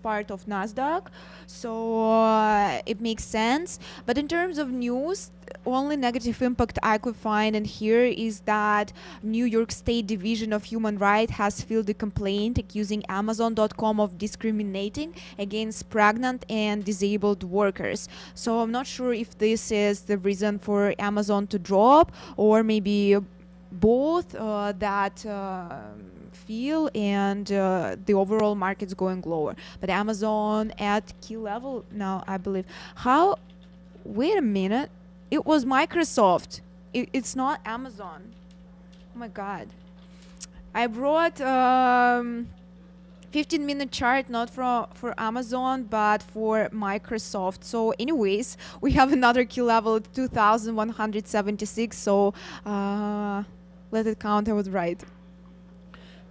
part of Nasdaq, so it makes sense. But in terms of news, only negative impact I could find in here is that New York State Division of Human Rights has filed a complaint accusing Amazon.com of discriminating against pregnant and disabled workers. So I'm not sure if this is the reason for Amazon to drop, or maybe both feel and the overall market's going lower. But Amazon at key level now, I believe. Wait a minute, it was Microsoft. It's not Amazon. Oh my God. I brought 15-minute chart, not for Amazon, but for Microsoft. So anyways, we have another key level at 2,176. So let it count, I was right.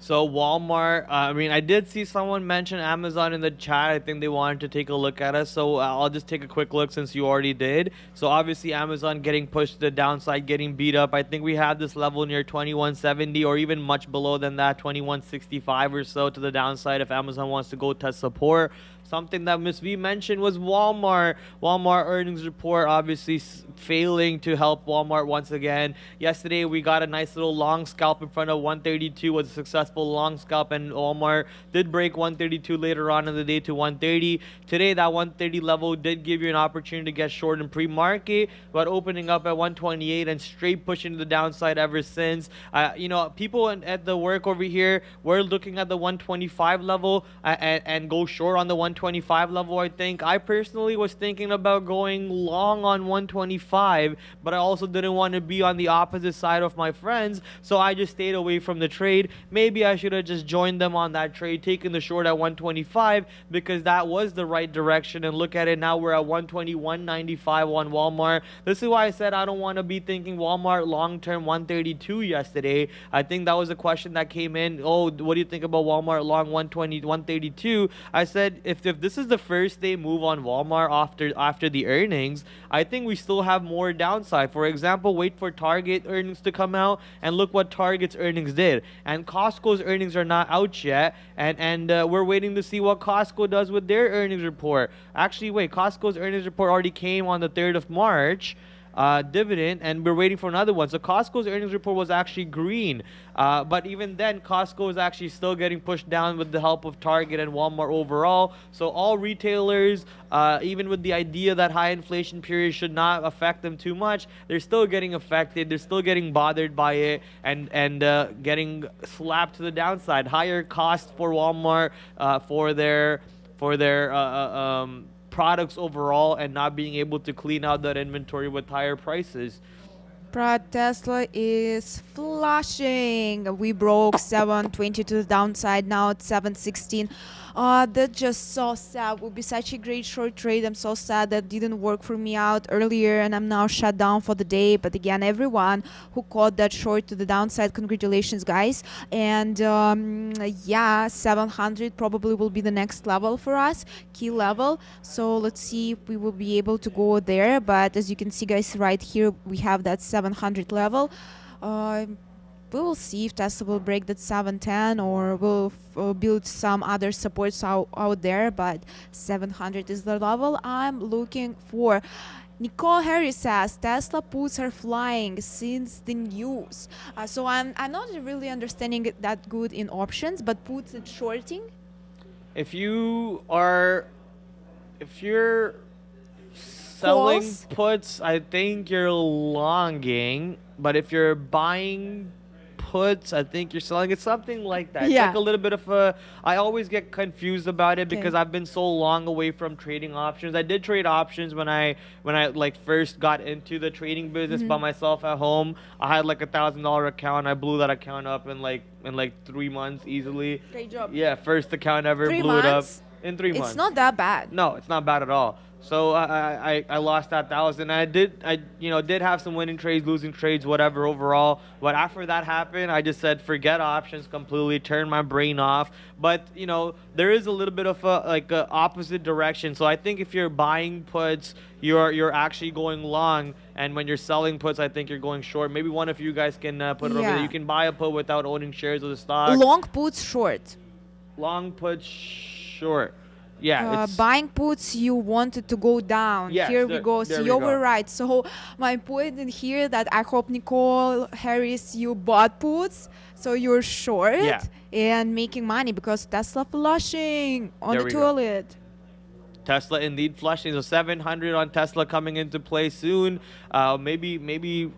So Walmart, I did see someone mention Amazon in the chat. I think they wanted to take a look at us. So I'll just take a quick look since you already did. So obviously Amazon getting pushed to the downside, getting beat up. I think we have this level near 2170 or even much below than that, 2165 or so to the downside if Amazon wants to go test support. Something that Ms. V mentioned was Walmart. Walmart earnings report obviously failing to help Walmart once again. Yesterday, we got a nice little long scalp in front of 132, was a successful long scalp, and Walmart did break 132 later on in the day to 130. Today, that 130 level did give you an opportunity to get short in pre-market, but opening up at 128 and straight pushing to the downside ever since. People at the work over here, we're looking at the 125 level and go short on the 125 level. I personally was thinking about going long on 125, but I also didn't want to be on the opposite side of my friends, so I just stayed away from the trade. Maybe I should have just joined them on that trade, taken the short at 125, because that was the right direction. And look at it now, we're at 121.95 on Walmart. This is why I said I don't want to be thinking Walmart long-term 132 yesterday. I think that was a question that came in. Oh, what do you think about Walmart long 120, 132? I said if if this is the first day move on Walmart after the earnings, I think we still have more downside. For example, wait for Target earnings to come out, and look what Target's earnings did. And Costco's earnings are not out yet, and we're waiting to see what Costco does with their earnings report. Actually, wait, Costco's earnings report already came on the 3rd of March. Dividend, and we're waiting for another one. So Costco's earnings report was actually green, but even then Costco is actually still getting pushed down with the help of Target and Walmart overall. So all retailers, even with the idea that high inflation periods should not affect them too much, they're still getting affected. They're still getting bothered by it, and getting slapped to the downside. Higher cost for Walmart for their products overall, and not being able to clean out that inventory with higher prices. Prad, Tesla is flushing. We broke 720 to the downside. Now it's 716. That's just so sad. Would be such a great short trade. I'm so sad that didn't work for me out earlier, and I'm now shut down for the day. But again, everyone who caught that short to the downside, congratulations, guys. And yeah, 700 probably will be the next level for us, key level. So let's see if we will be able to go there. But as you can see, guys, right here we have that 700 level. We will see if Tesla will break that 710 or will build some other supports out there, but 700 is the level I'm looking for. Nicole Harris says Tesla puts are flying since the news. So I'm not really understanding it that good in options, but puts it shorting. If you're selling Calls. puts, I think you're longing, but if you're buying puts, I think you're selling. It's something like that. Yeah. It's like a little bit of a, I always get confused about it because Okay. I've been so long away from trading options. I did trade options when I like first got into the trading business by myself at home. I had like $1,000 account. I blew that account up in like 3 months easily. Great job. Yeah, first account ever, 3 blew it up months? in 3 months. It's not that bad. No, it's not bad at all. So I lost that 1,000. I did have some winning trades, losing trades, whatever overall. But after that happened, I just said forget options completely, turn my brain off. But there is a little bit of a opposite direction. So I think if you're buying puts, you're actually going long, and when you're selling puts, I think you're going short. Maybe one of you guys can put it over there. You can buy a put without owning shares of the stock. Long puts short. Long puts short. Yeah, buying puts, you wanted to go down. Yes, Here we go. there So we you go. were right. So my point in here that I hope Nicole Harris, you bought puts, so you're short and making money because Tesla flushing on There the we go. toilet. Tesla indeed flushing. So 700 on Tesla coming into play soon. Maybe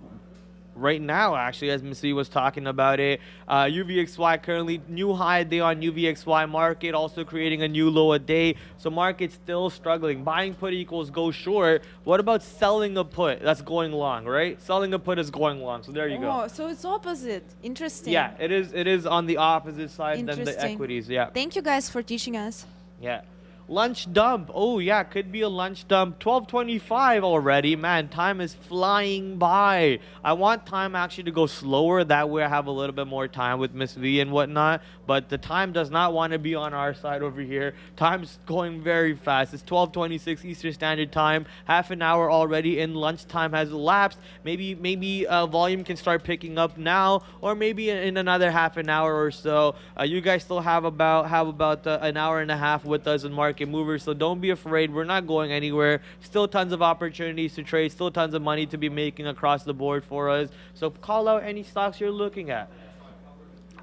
right now, actually, as Ms. V was talking about it. UVXY currently new high day on UVXY market, also creating a new low a day. So market's still struggling. Buying put equals go short. What about selling a put? That's going long, right? Selling a put is going long. So there you go. Oh, so it's opposite. Interesting. Yeah, it is. It is on the opposite side than the Interesting. equities. Yeah. Thank you guys for teaching us. Yeah. Lunch dump. Oh, yeah, could be a lunch dump. 12:25 already. Man, time is flying by. I want time actually to go slower. That way I have a little bit more time with Miss V and whatnot. But the time does not want to be on our side over here. Time's going very fast. It's 12:26 Eastern Standard Time. Half an hour already and lunchtime has elapsed. Maybe volume can start picking up now, or maybe in another half an hour or so. You guys still have about an hour and a half with us in market movers, so don't be afraid. We're not going anywhere. Still tons of opportunities to trade, still tons of money to be making across the board for us. So call out any stocks you're looking at.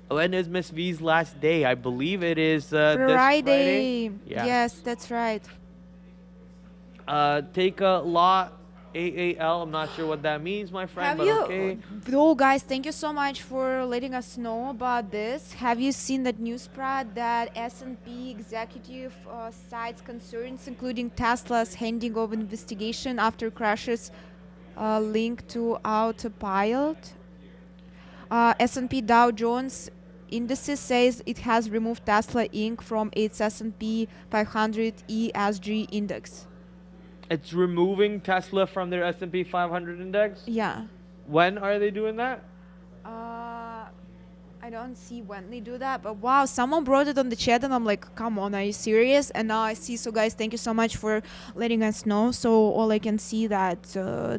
When is Miss V's last day? I believe it is this Friday. Yeah. Yes, that's right. Take a lot. AAPL, I'm not sure what that means, my friend, Have but you, okay. oh guys, thank you so much for letting us know about this. Have you seen that news, Prad, that S&P executive cites concerns, including Tesla's handing of investigation after crashes linked to AAPL? S&P Dow Jones Indices says it has removed Tesla Inc. from its S&P 500 ESG index. It's removing Tesla from their S&P 500 index? Yeah. When are they doing that? I don't see when they do that, but wow, someone brought it on the chat and I'm like, come on, are you serious? And now I see. So guys, thank you so much for letting us know. So all I can see that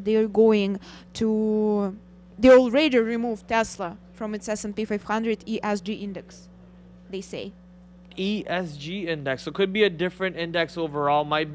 they're going to, they already removed Tesla from its S&P 500 ESG index, they say. ESG index, so could be a different index overall. Might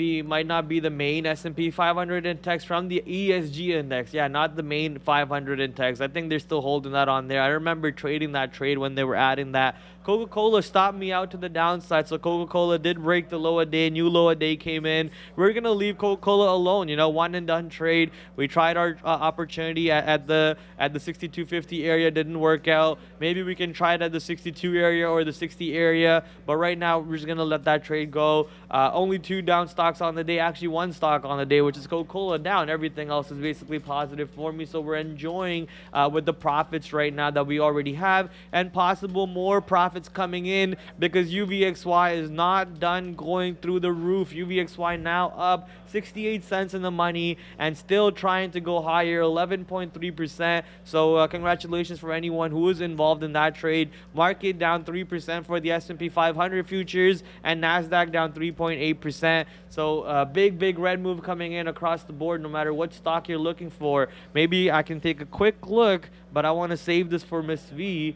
not be the main S&P 500 index from the ESG index. Yeah, not the main 500 index. I think they're still holding that on there. I remember trading that trade when they were adding that. Coca-Cola stopped me out to the downside, so Coca-Cola did break the low a day. New low a day came in. We're gonna leave Coca-Cola alone. You know, one and done trade. We tried our opportunity at the 6250 area, didn't work out. Maybe we can try it at the 62 area or the 60 area, but right now we're just gonna let that trade go. Only 2 down stocks on the day, actually 1 stock on the day, which is Coca-Cola down. Everything else is basically positive for me, so we're enjoying with the profits right now that we already have, and possible more profits coming in because UVXY is not done going through the roof. UVXY now up 68 cents in the money and still trying to go higher, 11.3%. So congratulations for anyone who was involved in that trade. Market down 3% for the S&P 500 futures and NASDAQ down 3.8%. So big red move coming in across the board no matter what stock you're looking for. Maybe I can take a quick look, but I want to save this for Miss V.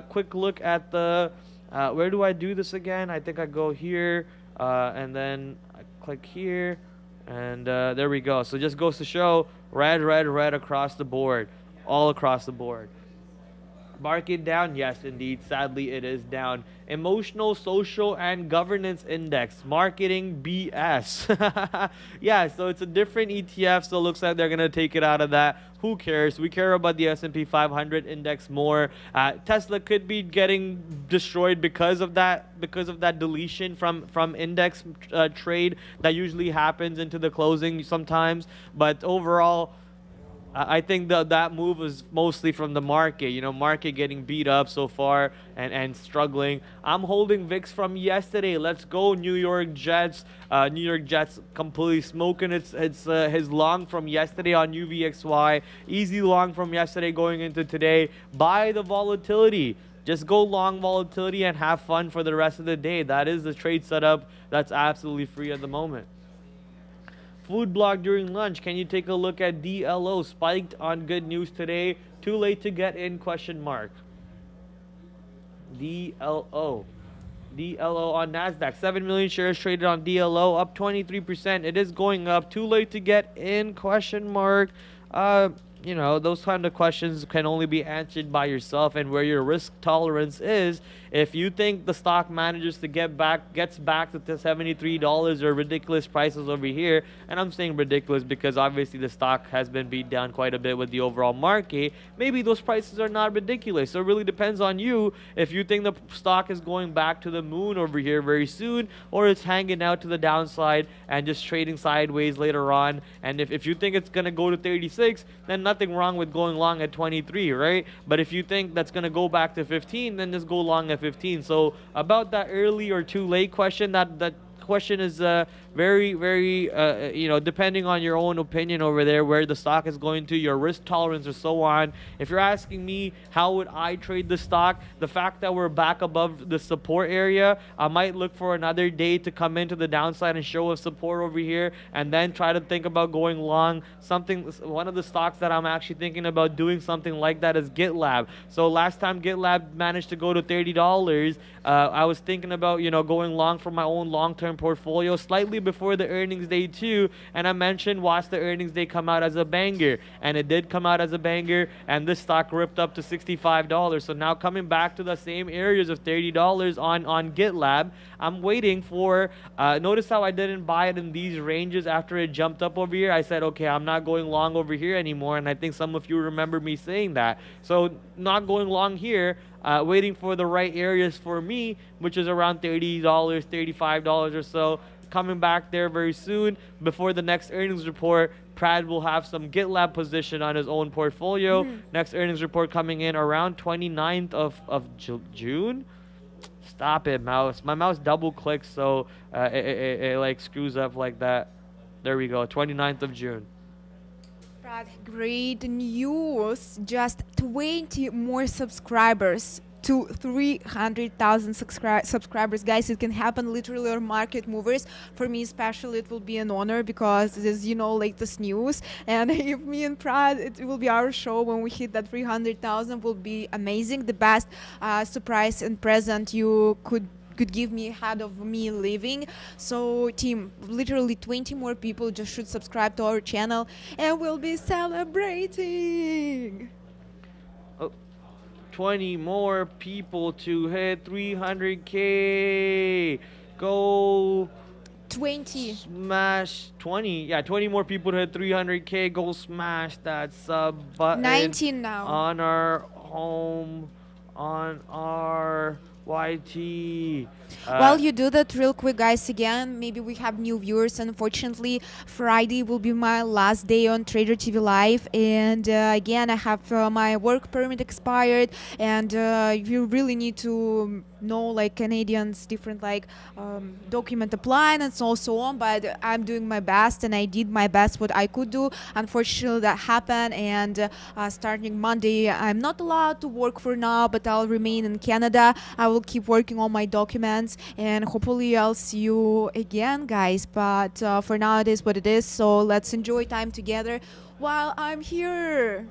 Quick look at the, where do I do this again? I think I go here and then I click here. And there we go. So just goes to show red across the board, all across the board. Market down? Yes, indeed. Sadly, it is down. Emotional, social, and governance index. Marketing BS. Yeah, so it's a different ETF, so it looks like they're going to take it out of that. Who cares? We care about the S&P 500 index more. Tesla could be getting destroyed because of that deletion from index trade that usually happens into the closing sometimes. But overall, I think that move was mostly from the market. You know, market getting beat up so far and struggling. I'm holding VIX from yesterday. Let's go, New York Jets. New York Jets completely smoking his long from yesterday on UVXY. Easy long from yesterday going into today. Buy the volatility. Just go long volatility and have fun for the rest of the day. That is the trade setup that's absolutely free at the moment. Food blog during lunch. Can you take a look at DLO? Spiked on good news today. Too late to get in? Question mark. DLO. DLO on NASDAQ. 7 million shares traded on DLO. Up 23%. It is going up. Too late to get in? Question mark. You know, those kind of questions can only be answered by yourself and where your risk tolerance is. If you think the stock manages to gets back to the $73 or ridiculous prices over here, and I'm saying ridiculous because obviously the stock has been beat down quite a bit with the overall market, maybe those prices are not ridiculous. So it really depends on you if you think the stock is going back to the moon over here very soon, or it's hanging out to the downside and just trading sideways later on. And if you think it's going to go to 36, then nothing wrong with going long at 23, right? But if you think that's going to go back to 15, then just go long at 15. So about that early or too late question, that question is very, you know, depending on your own opinion over there, where the stock is going to, your risk tolerance, or so on. If you're asking me how would I trade the stock, the fact that we're back above the support area, I might look for another day to come into the downside and show a support over here, and then try to think about going long. One of the stocks that I'm actually thinking about doing something like that is GitLab. So last time GitLab managed to go to $30, I was thinking about, you know, going long for my own long-term portfolio slightly before the earnings day too, and I mentioned watch the earnings day come out as a banger, and it did come out as a banger, and this stock ripped up to $65. So now coming back to the same areas of $30 on GitLab, I'm waiting for notice how I didn't buy it in these ranges after it jumped up over here. I said, okay, I'm not going long over here anymore, and I think some of you remember me saying that. So not going long here, waiting for the right areas for me, which is around $30, $35 or so. Coming back there very soon before the next earnings report. Prad will have some GitLab position on his own portfolio. Next earnings report coming in around 29th of June. Stop it, mouse. My mouse double clicks, so it like screws up like that. There we go, 29th of June. Prad, great news. Just 20 more subscribers to 300,000 subscribers. Guys, it can happen literally on Market Movers. For me especially, it will be an honor because this is, you know, latest news. And if me and Prad, it will be our show when we hit that 300,000, will be amazing. The best surprise and present you could give me ahead of me leaving. So team, literally 20 more people just should subscribe to our channel and we'll be celebrating. 20 more people to hit 300K. Go 20. Smash 20. Yeah, 20 more people to hit 300K. Go smash that sub button. 19 now. On our home, on our YT. While you do that, real quick, guys, again, maybe we have new viewers. Unfortunately, Friday will be my last day on TraderTV.Live, and again, I have my work permit expired, and you really need to know, like, Canadians different, like, document applying and so on. But I'm doing my best, and I did my best what I could do. Unfortunately, that happened, and starting Monday, I'm not allowed to work for now, but I'll remain in Canada. I will keep working on my documents, and hopefully I'll see you again, guys. But for now, it is what it is. So let's enjoy time together while I'm here.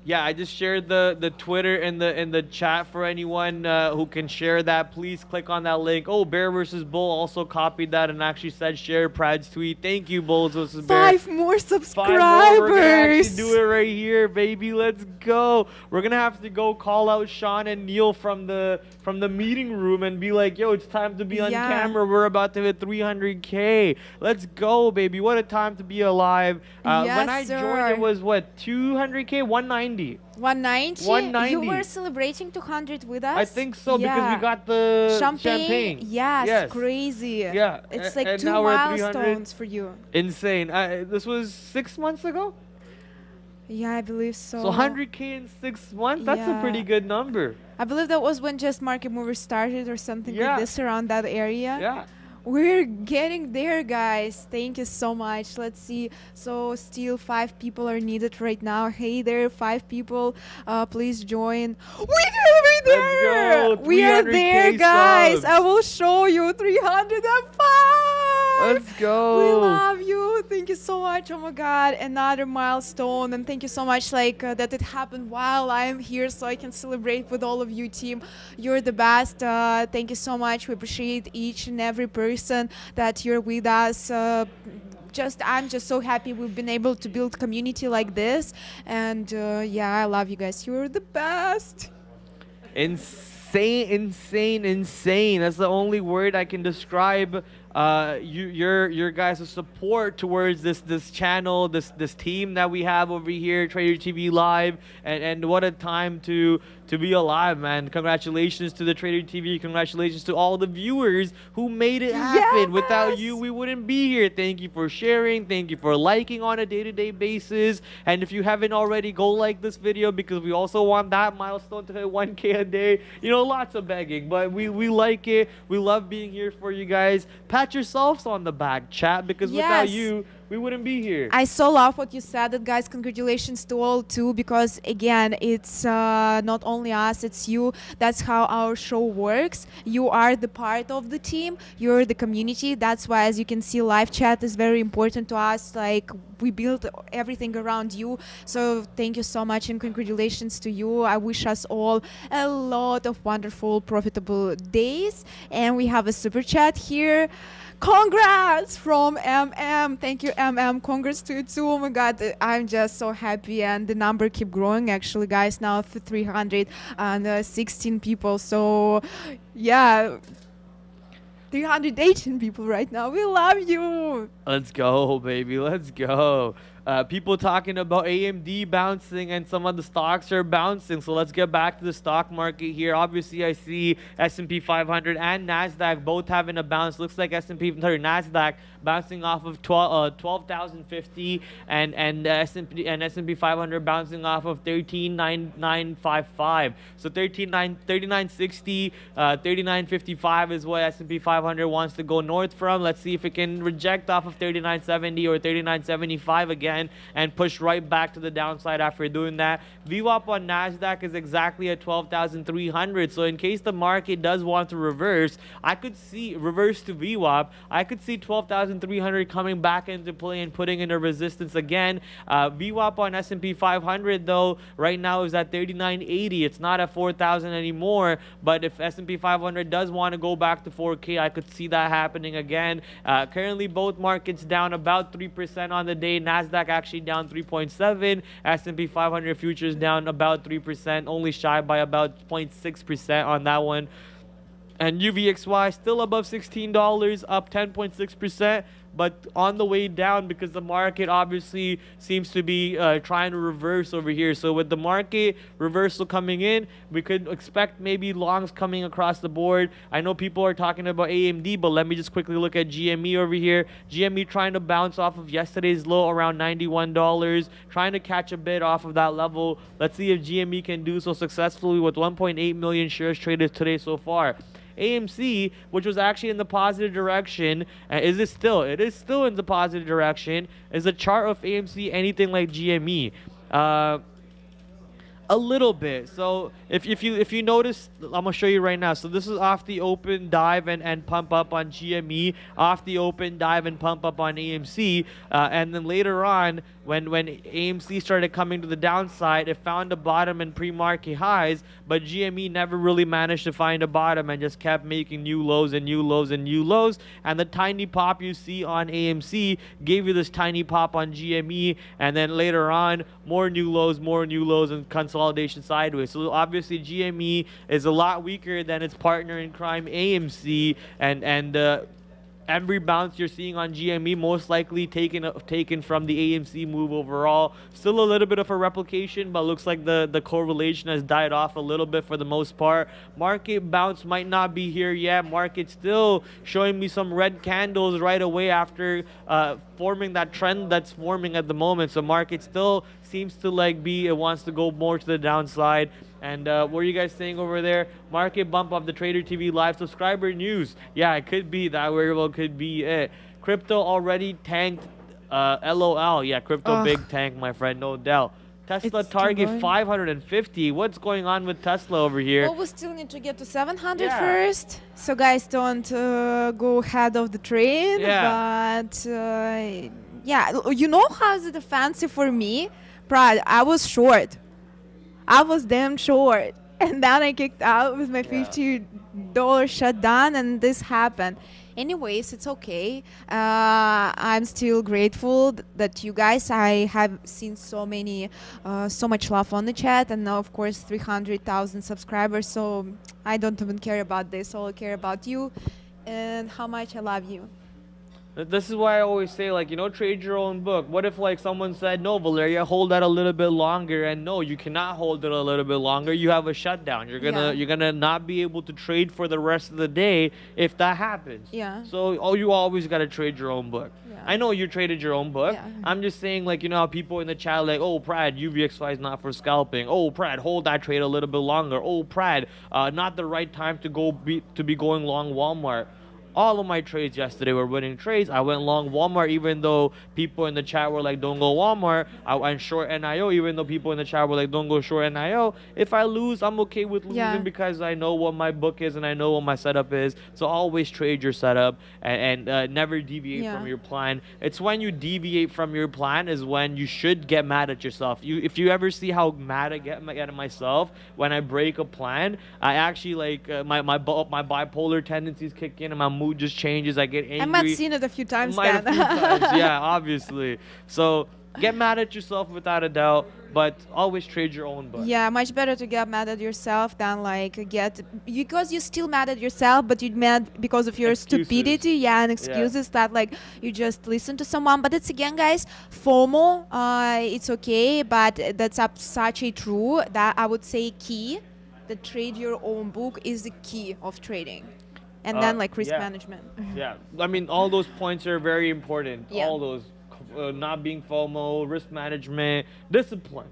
Yeah, I just shared the Twitter in the chat for anyone who can share that. Please click on that link. Oh, Bear versus Bull also copied that and actually said share Prad's tweet. Thank you, Bulls versus Bear. 5 more subscribers. 5 more. We're gonna actually do it right here, baby. Let's go. We're gonna have to go call out Sean and Neil from the meeting room and be like, yo, it's time to be on camera. We're about to hit 300K. Let's go, baby. What a time to be alive. Yes, when I joined, it was what, 200K, 190. 190? 190. You were celebrating 200 with us? I think so, because we got the champagne. Yes, crazy. Yeah. It's like and 2 now we're at milestones for you. Insane. This was 6 months ago? Yeah, I believe so. So 100K in 6 months? That's a pretty good number. I believe that was when just Market Movers started or something like this, around that area. Yeah. We're getting there, guys. Thank you so much. Let's see. So still 5 people are needed right now. Hey there, 5 people. Please join. We're there. Let's go. We are there, guys. Subs. I will show you 305. Let's go. We love you. Thank you so much. Oh my God, another milestone. And thank you so much, like that it happened while I am here, so I can celebrate with all of you, team. You're the best. Thank you so much. We appreciate each and every person that you're with us. I'm just so happy we've been able to build community like this, and yeah, I love you guys. You're the best. Insane. That's the only word I can describe your guys' support towards this channel, this team that we have over here, TraderTV.Live, and what a time to be alive, man. Congratulations to the Trader TV. Congratulations to all the viewers who made it happen. Yes! Without you, we wouldn't be here. Thank you for sharing. Thank you for liking on a day-to-day basis. And if you haven't already, go like this video, because we also want that milestone to hit 1K a day. You know, lots of begging, but we like it. We love being here for you guys. Pat yourselves on the back, chat, because without you, we wouldn't be here. I so love what you said, guys. Congratulations to all too, because again, it's not only us, it's you. That's how our show works. You are the part of the team. You're the community. That's why, as you can see, live chat is very important to us. Like, we build everything around you. So thank you so much, and congratulations to you. I wish us all a lot of wonderful, profitable days. And we have a super chat here. Congrats from MM. Thank you, MM. Congrats to you too. Oh my God, I'm just so happy, and the number keep growing. Actually, guys, now 316 people. So, yeah, 318 people right now. We love you. Let's go, baby. Let's go. People talking about AMD bouncing and some of the stocks are bouncing. So let's get back to the stock market here. Obviously, I see S&P 500 and NASDAQ both having a bounce. Looks like NASDAQ bouncing off of 12,050 and S&P 500 bouncing off of 13,955. So 3960, 3955 is what S&P 500 wants to go north from. Let's see if it can reject off of 3970 or 3975 again. again and push right back to the downside after doing that. VWAP on NASDAQ is exactly at 12,300. So in case the market does want to reverse, I could see reverse to VWAP. I could see 12,300 coming back into play and putting in a resistance again. VWAP on S&P 500 though right now is at 3980. It's not at 4,000 anymore, but if S&P 500 does want to go back to 4K, I could see that happening again. Currently both markets down about 3% on the day. NASDAQ actually down 3.7. S&P 500 futures down about 3%, only shy by about 0.6% on that one. And UVXY still above $16, up 10.6%, but on the way down because the market obviously seems to be trying to reverse over here. So with the market reversal coming in, we could expect maybe longs coming across the board. I know people are talking about AMD, but let me just quickly look at GME over here. GME trying to bounce off of yesterday's low around $91, trying to catch a bit off of that level. Let's see if GME can do so successfully with 1.8 million shares traded today so far. AMC, which was actually in the positive direction, is it still? It is still in the positive direction. Is the chart of AMC anything like GME? A little bit. So if you notice, I'm gonna show you right now. So this is off the open dive and pump up on GME, off the open dive and pump up on AMC, and then later on when AMC started coming to the downside, it found a bottom in pre-market highs, but GME never really managed to find a bottom and just kept making new lows and new lows and new lows. And the tiny pop you see on AMC gave you this tiny pop on GME, and then later on more new lows, and consolidation sideways. So obviously GME is a lot weaker than its partner in crime AMC, and every bounce you're seeing on GME most likely taken from the AMC move overall. Still a little bit of a replication, but looks like the correlation has died off a little bit for the most part. Market bounce might not be here yet. Market still showing me some red candles right away after forming that trend that's forming at the moment. So market still seems to it wants to go more to the downside. And what are you guys saying over there? Market bump of the Trader TV Live subscriber news. Yeah, it could be that very well could be it. Crypto already tanked. LOL. Yeah, crypto big tank, my friend, no doubt. Tesla target 550. What's going on with Tesla over here? Well, we still need to get to 700 first. So guys, don't go ahead of the train. Yeah. But yeah, you know how's it fancy for me? Prad, I was short. I was damn short, and then I kicked out with my $50 shut down, and this happened. Anyways, it's okay. I'm still grateful that you guys, I have seen so much love on the chat, and now of course 300,000 subscribers, so I don't even care about this. All I care about you and how much I love you. This is why I always say, trade your own book. What if, someone said, no, Valeriia, hold that a little bit longer, and no, you cannot hold it a little bit longer. You have a shutdown. You're gonna not be able to trade for the rest of the day if that happens. Yeah. So, you always gotta trade your own book. Yeah. I know you traded your own book. Yeah. I'm just saying, how people in the chat oh, Prad, UVXY is not for scalping. Oh, Prad, hold that trade a little bit longer. Oh, Prad, not the right time to be going long Walmart. All of my trades yesterday were winning trades. I went long Walmart even though people in the chat were like, don't go Walmart. I went short NIO even though people in the chat were like, don't go short NIO. If I lose, I'm okay with losing because I know what my book is and I know what my setup is. So always trade your setup and never deviate from your plan. It's when you deviate from your plan is when you should get mad at yourself. If you ever see how mad I get at myself when I break a plan, I actually my bipolar tendencies kick in and my mood just changes. I get angry. I might have seen it a few times then. Yeah, obviously. So get mad at yourself without a doubt, but always trade your own book. Yeah, much better to get mad at yourself than because you're still mad at yourself, but you're mad because of your stupidity. Yeah, and excuses that you just listen to someone. But it's again, guys, FOMO. It's okay, but that's such a true that I would say key. The trade your own book is the key of trading. And then risk management. Yeah, I mean, all those points are very important. Yeah. All those, not being FOMO, risk management, discipline.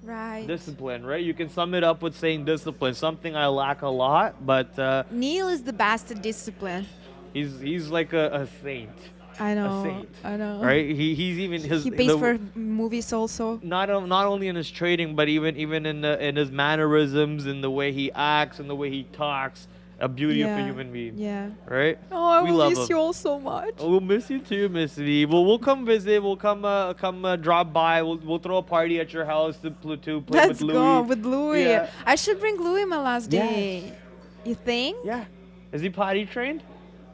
Right. Discipline, right? You can sum it up with saying discipline, something I lack a lot, but... Neil is the best at discipline. He's like a saint. I know. A saint. I know. Right? He's even his. He pays for movies also. Not only in his trading, but even in his mannerisms, in the way he acts, and the way he talks. A beauty of a human being. Yeah. Right? Oh, I We will love miss him. you all so much. Oh, we'll miss you too, Miss V. We'll come visit. We'll come drop by. We'll throw a party at your house to play Let's with Louis. go with Louis. Yeah. I should bring Louis my last day. Yes. You think? Yeah. Is he potty trained?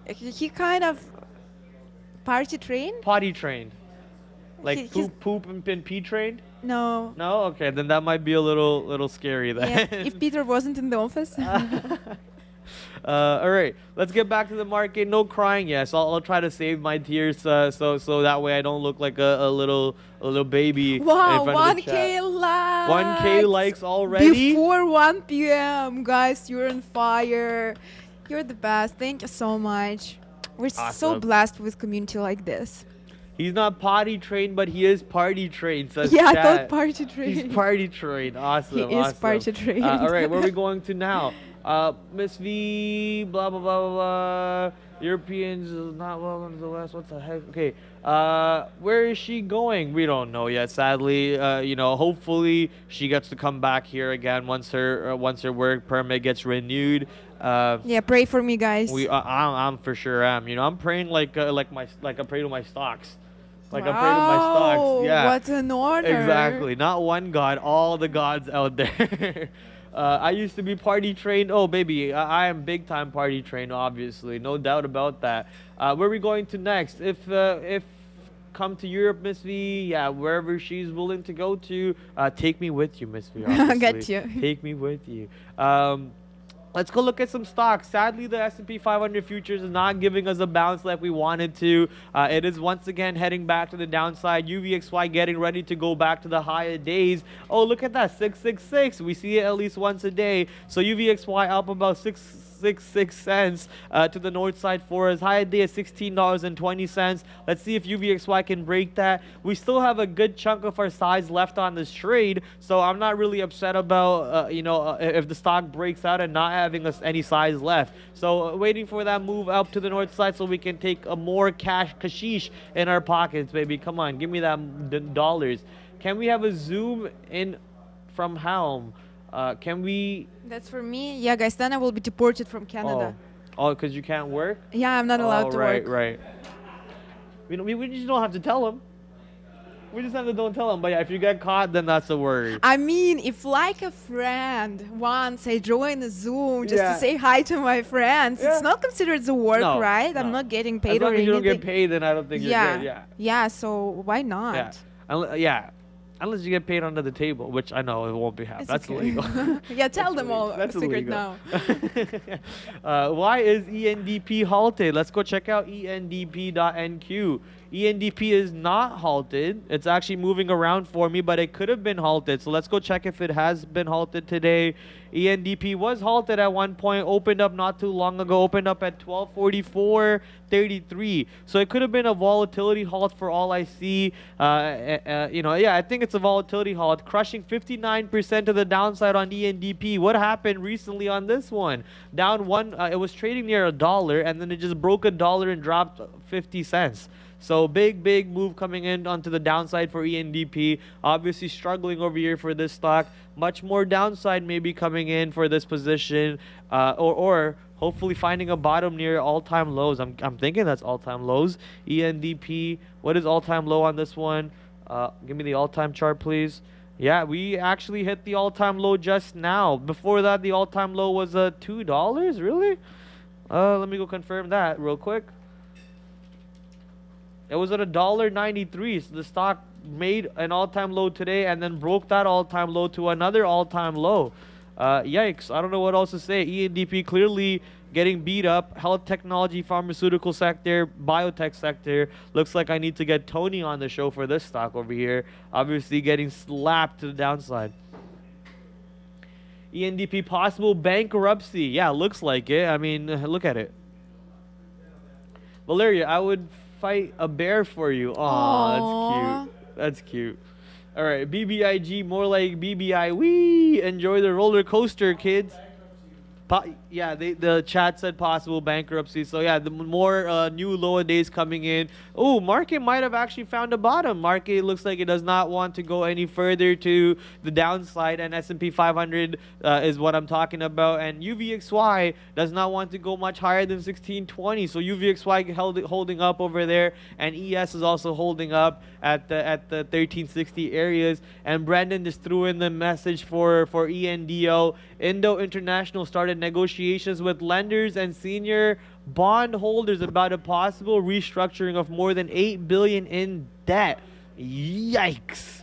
He kind of party trained? Potty trained. Like He's- poop and pee trained? No. No? Okay, then that might be a little scary then. Yeah. If Peter wasn't in the office. All right, let's get back to the market. No crying, yes. I'll try to save my tears, so that way I don't look like a little baby. Wow, in front of the 1K chat. likes. 1K likes already. Before 1 p.m. Guys, you're on fire. You're the best. Thank you so much. We're so Awesome. blessed with community like this. He's not potty trained, but he is party trained. Says Yeah, I chat. thought party trained. He's party trained. Awesome. He is awesome. party trained. All right, where are we going to now? Miss V, blah blah blah blah blah. Europeans is not welcome to the West. What the heck? Okay. Where is she going? We don't know yet. Sadly, hopefully she gets to come back here again once her work permit gets renewed. Yeah, pray for me, guys. I'm for sure am. I'm praying like I pray to my stocks. Like I pray to my stocks. Yeah. What an honor. Exactly. Not one god, all the gods out there. I used to be party trained. Oh, baby, I am big time party trained, obviously. No doubt about that. Where are we going to next? If come to Europe, Miss V, yeah, wherever she's willing to go to, take me with you, Miss V. Obviously. Got you. Take me with you. Let's go look at some stocks. Sadly, the S&P 500 futures is not giving us a bounce like we wanted to. It is once again heading back to the downside. UVXY getting ready to go back to the higher days. Oh, look at that, 666. We see it at least once a day. So UVXY up about 66 cents to the north side for us. High day at $16.20. Let's see if UVXY can break that. We still have a good chunk of our size left on this trade, so I'm not really upset about if the stock breaks out and not having us any size left. So waiting for that move up to the north side so we can take a more cashish in our pockets, baby. Come on, give me that dollars. Can we have a zoom in from Helm? Can we? That's for me. Yeah, guys, then I will be deported from Canada. Oh, because you can't work? Yeah, I'm not allowed to work. Right. We just don't have to tell them. We just have to don't tell them. But yeah, if you get caught, then that's a worry. I mean, if like a friend once I join a Zoom just to say hi to my friends, it's not considered the work, No, right? no. I'm not getting paid As long or as you anything. don't get paid, then I don't think you're good. Yeah. Yeah, so why not? Yeah. Unless you get paid under the table, which I know it won't be happening. That's okay. illegal. Yeah, tell them all That's the secret illegal. now. Why is ENDP halted? Let's go check out ENDP.NQ. ENDP is not halted. It's actually moving around for me, but it could have been halted. So let's go check if it has been halted today. ENDP was halted at one point, opened up not too long ago, opened up at 1244.33. So it could have been a volatility halt for all I see. I think it's a volatility halt, crushing 59% to the downside on ENDP. What happened recently on this one? Down one, it was trading near $1, and then it just broke $1 and dropped 50 cents. So big move coming in onto the downside for ENDP. Obviously struggling over here for this stock. Much more downside maybe coming in for this position, or hopefully finding a bottom near all-time lows. I'm thinking that's all-time lows. ENDP, what is all-time low on this one? Give me the all-time chart, please. Yeah, we actually hit the all-time low just now. Before that, the all-time low was $2. Really? Let me go confirm that real quick. It was at $1.93, so the stock made an all-time low today and then broke that all-time low to another all-time low. Yikes, I don't know what else to say. ENDP clearly getting beat up. Health technology, pharmaceutical sector, biotech sector. Looks like I need to get Tony on the show for this stock over here. Obviously getting slapped to the downside. ENDP possible bankruptcy. Yeah, looks like it. I mean, look at it. Valeriia, I would fight a bear for you. Aw, that's cute. That's cute. All right, BBIG, more like BBI. Wee! Enjoy the roller coaster, kids. Yeah, the chat said possible bankruptcy. So yeah, the more new lower days coming in. Oh, market might have actually found a bottom. Market looks like it does not want to go any further to the downside, and S&P 500 is what I'm talking about. And UVXY does not want to go much higher than 1620. So UVXY holding up over there, and ES is also holding up at the 1360 areas. And Brandon just threw in the message for ENDO. Indo International started negotiations with lenders and senior bond holders about a possible restructuring of more than $8 billion in debt. Yikes.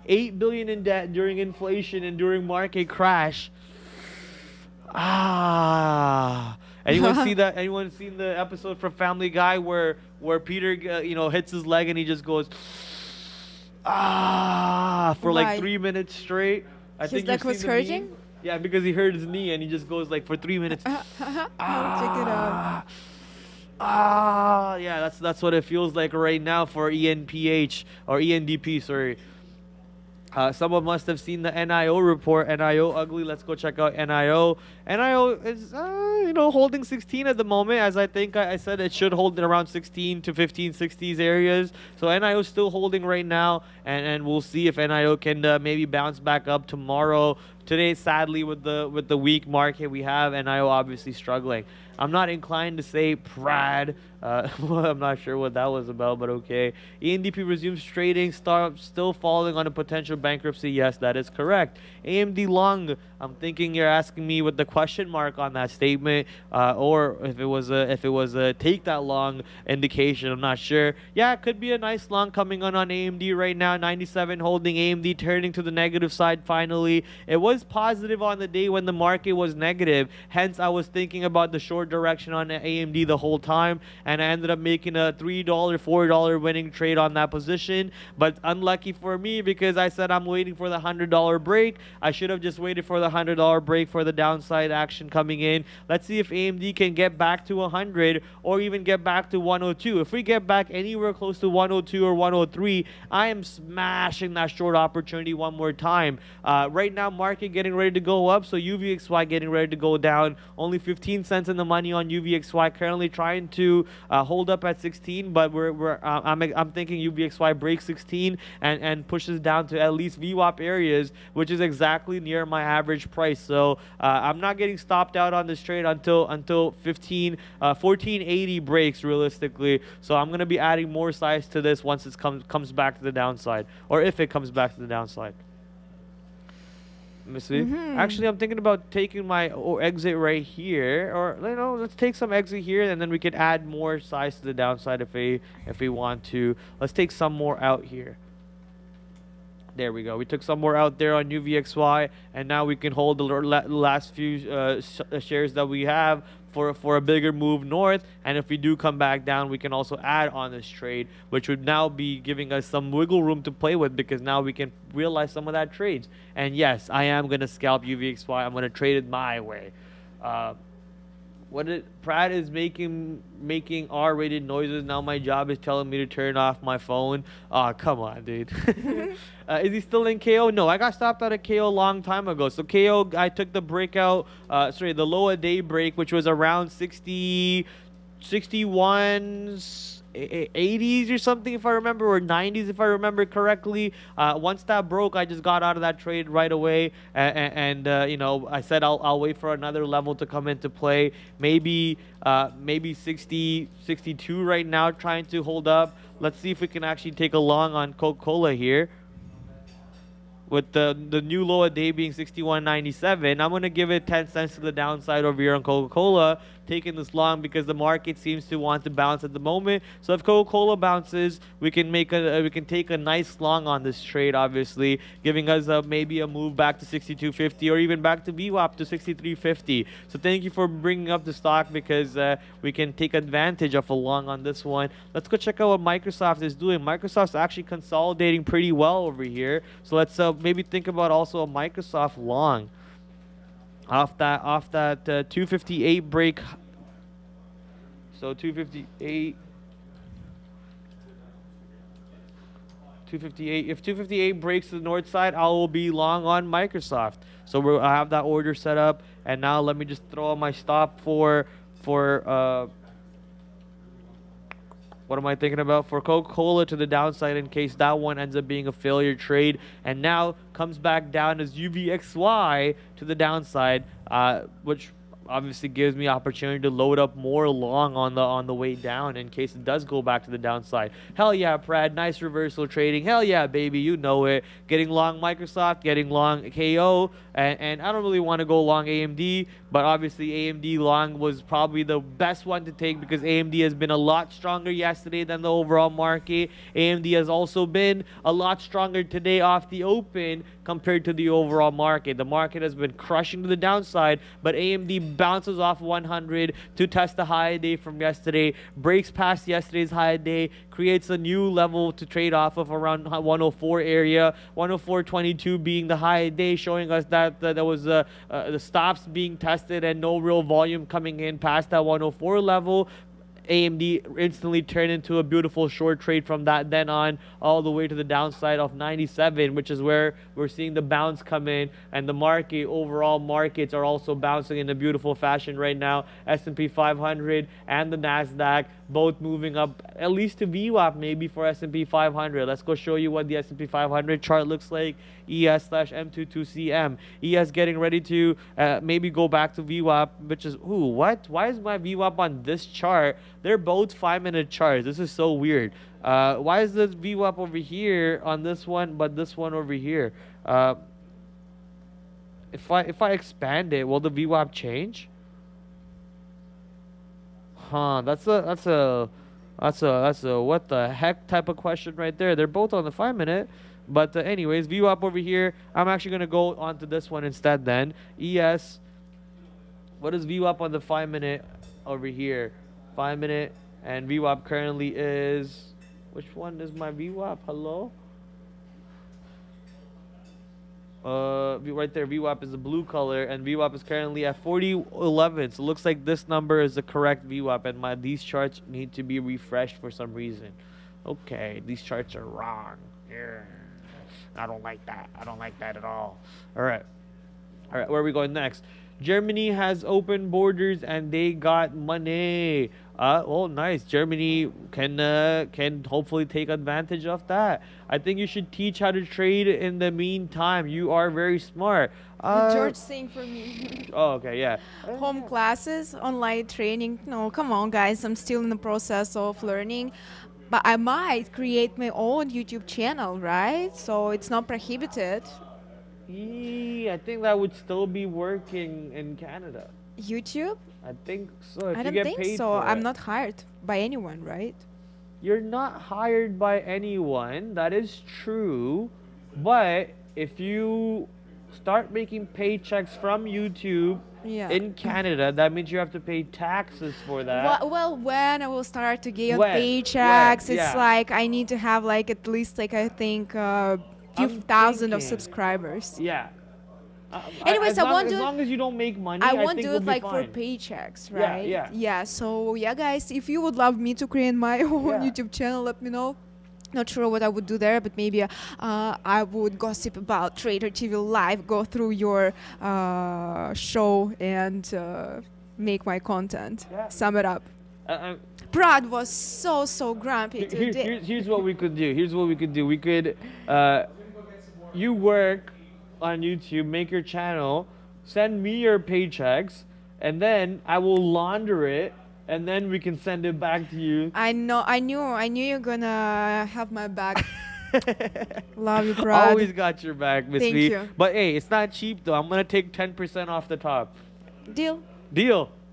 $8 billion in debt during inflation and during market crash. Anyone see that? Anyone seen the episode from Family Guy where Peter hits his leg and he just goes for like 3 minutes straight? I think his leg was hurting? Yeah, because he hurt his knee and he just goes like for 3 minutes. Check it out. Yeah, that's what it feels like right now for ENPH or ENDP, sorry. Someone must have seen the NIO report. NIO ugly. Let's go check out NIO. NIO is holding 16 at the moment, as I think I said it should hold in around 16 to 15, 60s areas. So NIO is still holding right now, and we'll see if NIO can maybe bounce back up tomorrow. Today, sadly, with the weak market we have, NIO obviously struggling. I'm not inclined to say Prad. I'm not sure what that was about, but okay. ENDP resumes trading, still falling on a potential bankruptcy. Yes, that is correct. AMD long. I'm thinking you're asking me with the question mark on that statement, or if it was a take that long indication. I'm not sure. Yeah, it could be a nice long coming on AMD right now. 97 holding. AMD turning to the negative side finally. It was positive on the day when the market was negative. Hence, I was thinking about the short direction on AMD the whole time, and I ended up making a $3, $4 winning trade on that position. But unlucky for me, because I said I'm waiting for the $100 break. I should have just waited for the $100 break for the downside action coming in. Let's see if AMD can get back to 100 or even get back to 102. If we get back anywhere close to 102 or 103, I am smashing that short opportunity one more time. Right now, market getting ready to go up, so UVXY getting ready to go down. Only 15 cents in the money on UVXY. Currently trying to hold up at 16, but I'm thinking UVXY breaks 16 and pushes down to at least VWAP areas, which is exactly near my average price. So I'm not getting stopped out on this trade until 1480 breaks realistically. So I'm gonna be adding more size to this once it comes back to the downside, or if it comes back to the downside. Let me see. Actually, I'm thinking about taking my exit right here, or let's take some exit here, and then we can add more size to the downside if we want to. Let's take some more out here. There we go. We took some more out there on UVXY, and now we can hold the last few shares that we have for a bigger move north. And if we do come back down, we can also add on this trade, which would now be giving us some wiggle room to play with, because now we can realize some of that trades. And yes, I am going to scalp UVXY. I'm going to trade it my way. Prad is making R-rated noises. Now my job is telling me to turn off my phone. Oh, come on, dude. Is he still in KO? No, I got stopped out of KO a long time ago. So KO, I took the breakout, the lower day break, which was around 60, 61s, 80s or something, if I remember, or 90s if I remember correctly. Once that broke, I just got out of that trade right away, and I said I'll wait for another level to come into play. Maybe 60, 62 right now, trying to hold up. Let's see if we can actually take a long on Coca-Cola here. With the new low a day being 61.97, I'm going to give it 10 cents to the downside over here on Coca-Cola, taking this long because the market seems to want to bounce at the moment. So if Coca-Cola bounces, we can take a nice long on this trade, obviously, giving us maybe a move back to 62.50 or even back to VWAP to 63.50. So thank you for bringing up the stock, because we can take advantage of a long on this one. Let's go check out what Microsoft is doing. Microsoft's actually consolidating pretty well over here. So let's maybe think about also a Microsoft long off that 258 break. So 258. If 258 breaks to the north side, I will be long on Microsoft. So I have that order set up, And now let me just throw my stop for what am I thinking about? For Coca-Cola to the downside in case that one ends up being a failure trade. And now comes back down as UVXY to the downside, which obviously gives me opportunity to load up more long on the way down in case it does go back to the downside. Hell yeah, Prad, nice reversal trading. Hell yeah, baby, you know it. Getting long Microsoft, getting long KO, and I don't really want to go long AMD, but obviously AMD long was probably the best one to take because AMD has been a lot stronger yesterday than the overall market. AMD has also been a lot stronger today off the open compared to the overall market. The market has been crushing to the downside, but AMD bounces off 100 to test the high day from yesterday, breaks past yesterday's high day, creates a new level to trade off of around 104 area, 104.22 being the high day, showing us that there was the stops being tested and no real volume coming in past that 104 level. AMD instantly turned into a beautiful short trade from that then on all the way to the downside of 97, which is where we're seeing the bounce come in, and the market, overall markets are also bouncing in a beautiful fashion right now. S&P 500 and the NASDAQ both moving up at least to VWAP maybe for S&P 500. Let's go show you what the S&P 500 chart looks like. ES/M22CM. ES getting ready to maybe go back to VWAP, which is, ooh, what? Why is my VWAP on this chart? They're both 5-minute charts. This is so weird. Why is this VWAP over here on this one, but this one over here? If I expand it, will the VWAP change? Huh? That's a what the heck type of question right there. They're both on the 5-minute. But anyways, VWAP over here. I'm actually going to go on to this one instead then. ES. What is VWAP on the 5-minute over here? 5-minute. And VWAP currently is... Which one is my VWAP? Hello? Right there, VWAP is the blue color, and VWAP is currently at 40.11. So it looks like this number is the correct VWAP, and these charts need to be refreshed for some reason. Okay, these charts are wrong. Yeah. I don't like that. I don't like that at all. All right, where are we going next? Germany has open borders and they got money. Well, nice. Germany can hopefully take advantage of that. I think you should teach how to trade in the meantime. You are very smart. George saying for me. Oh, okay, yeah. Home classes, online training. No, come on, guys. I'm still in the process of learning. But I might create my own YouTube channel, right? So it's not prohibited. I think that would still be working in Canada. YouTube? I think so. If I don't you get think paid so. for I'm it. not hired by anyone, right? You're not hired by anyone. That is true. But if you start making paychecks from YouTube in Canada, that means you have to pay taxes for that. Well, when I will start to get paychecks, it's like I need to have like at least like I think few thousand of subscribers. Yeah. Anyways, as long as you don't make money, I won't think do we'll it be like fine. for paychecks, right? Yeah. So yeah, guys, if you would love me to create my own YouTube channel, let me know. Not sure what I would do there, but maybe I would gossip about TraderTV.Live, go through your show and make my content. Sum it up. Prad was so grumpy today. Here's what we could do. We could, you work on YouTube, make your channel, send me your paychecks, and then I will launder it, and then we can send it back to you. I knew you're gonna have my back. Love you, Prad. Always got your back, Miss Thank V. you. But hey, it's not cheap though. I'm gonna take 10% off the top. Deal.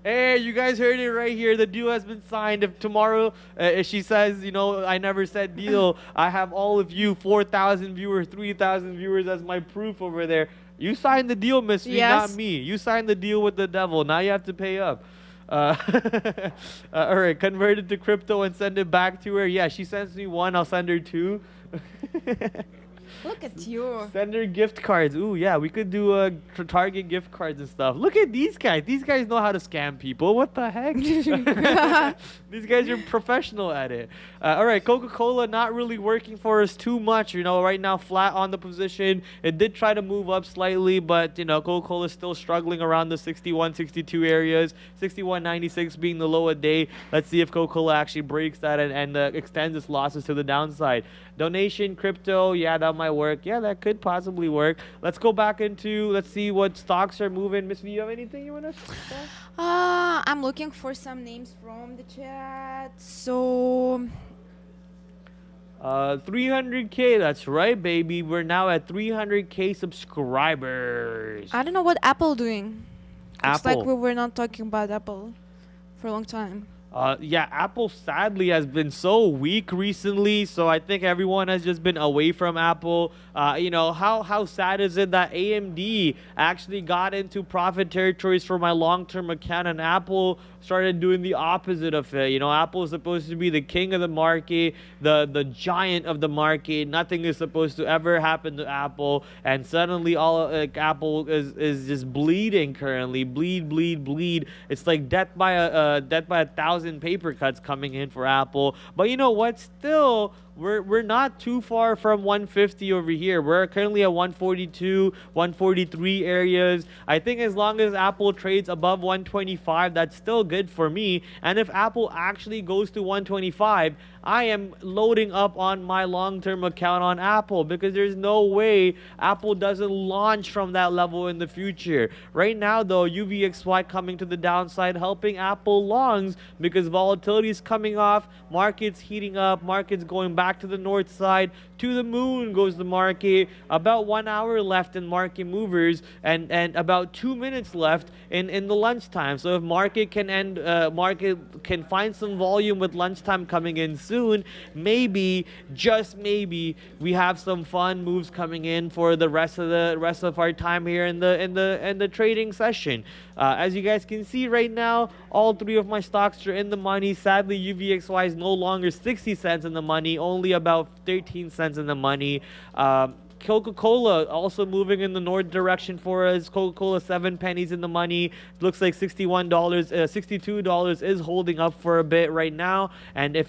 Hey, you guys heard it right here. The deal has been signed. If tomorrow, if she says, you know, I never said deal, I have all of you, 4,000 viewers, 3,000 viewers as my proof over there. You signed the deal, Miss V, not me. You signed the deal with the devil. Now you have to pay up. All right, convert it to crypto and send it back to her. Yeah, she sends me 1, I'll send her 2. Look at you. Send her gift cards. Ooh, yeah, we could do Target gift cards and stuff. Look at these guys. These guys know how to scam people. What the heck? These guys are professional at it. All right, Coca-Cola not really working for us too much. You know, right now flat on the position. It did try to move up slightly, but you know, Coca-Cola is still struggling around the 61, 62 areas. 61.96 being the low a day. Let's see if Coca-Cola actually breaks that and extends its losses to the downside. Donation, crypto, yeah, that might work. Yeah, that could possibly work. Let's go back into, let's see what stocks are moving. Miss V, you have anything you want to say? I'm looking for some names from the chat. So 300K, that's right, baby. We're now at 300K subscribers. I don't know what Apple doing. Looks Apple. like we were not talking about Apple for a long time. Yeah, Apple sadly has been so weak recently, so I think everyone has just been away from Apple. You know, how sad is it that AMD actually got into profit territories for my long-term account, and Apple started doing the opposite of it. You know, Apple is supposed to be the king of the market, the giant of the market. Nothing is supposed to ever happen to Apple, and suddenly all Apple is just bleeding currently. Bleed. It's like death by a 1,000 paper cuts coming in for Apple. But you know what? Still, we're not too far from 150 over here. We're currently at 142, 143 areas. I think as long as Apple trades above 125, that's still good for me. And if Apple actually goes to 125, I am loading up on my long-term account on Apple, because there's no way Apple doesn't launch from that level in the future. Right now, though, UVXY coming to the downside, helping Apple longs because volatility is coming off, markets heating up, markets going back to the north side. To the moon goes the market. About 1 hour left in market movers, and about 2 minutes left in the lunchtime. So if market can find some volume with lunchtime coming in soon, maybe, just maybe, we have some fun moves coming in for the rest of our time here in the trading session. As you guys can see right now, all three of my stocks are in the money. Sadly, UVXY is no longer 60 cents in the money, only about 13 cents in the money. Coca-Cola also moving in the north direction for us. Coca-Cola 7 pennies in the money. Looks like $62 is holding up for a bit right now. And if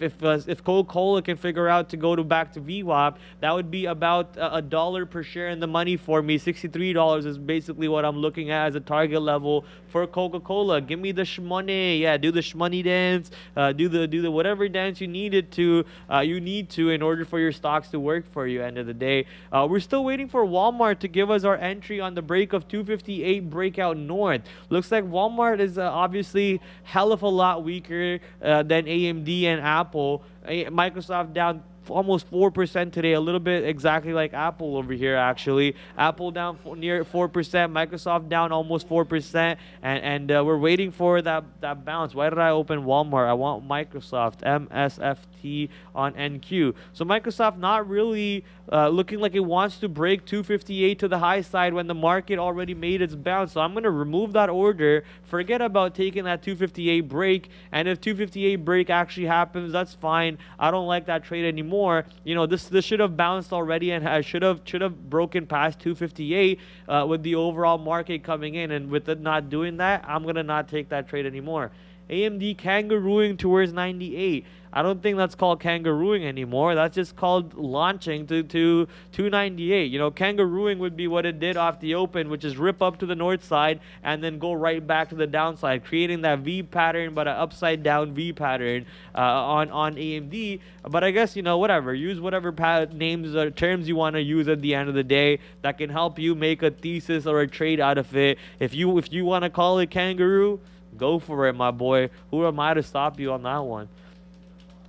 Coca-Cola can figure out to go back to VWAP, that would be about $1 per share in the money for me. $63 is basically what I'm looking at as a target level for Coca-Cola. Give me the shmoney. Yeah, do the shmoney dance. Do the whatever dance you need to in order for your stocks to work for you. End of the day, we're still waiting for Walmart to give us our entry on the break of 258 breakout north. Looks like Walmart is obviously hell of a lot weaker than AMD and Apple. Microsoft down almost 4% today, a little bit exactly like Apple over here actually. Apple down near 4%, Microsoft down almost 4%, and we're waiting for that bounce. Why did I open Walmart? I want Microsoft, MSFT on NQ. So Microsoft not really looking like it wants to break 258 to the high side when the market already made its bounce. So I'm going to remove that order, forget about taking that 258 break, and if 258 break actually happens, that's fine. I don't like that trade anymore. You know, this should have bounced already, and I should have broken past 258 with the overall market coming in, and with it not doing that, I'm going to not take that trade anymore. AMD kangarooing towards 98. I don't think that's called kangarooing anymore. That's just called launching to 298. You know, kangarooing would be what it did off the open, which is rip up to the north side and then go right back to the downside, creating that V pattern, but an upside down V pattern on AMD. But I guess, you know, whatever. Use whatever names or terms you want to use at the end of the day that can help you make a thesis or a trade out of it. If you want to call it kangaroo, go for it, my boy. Who am I to stop you on that one?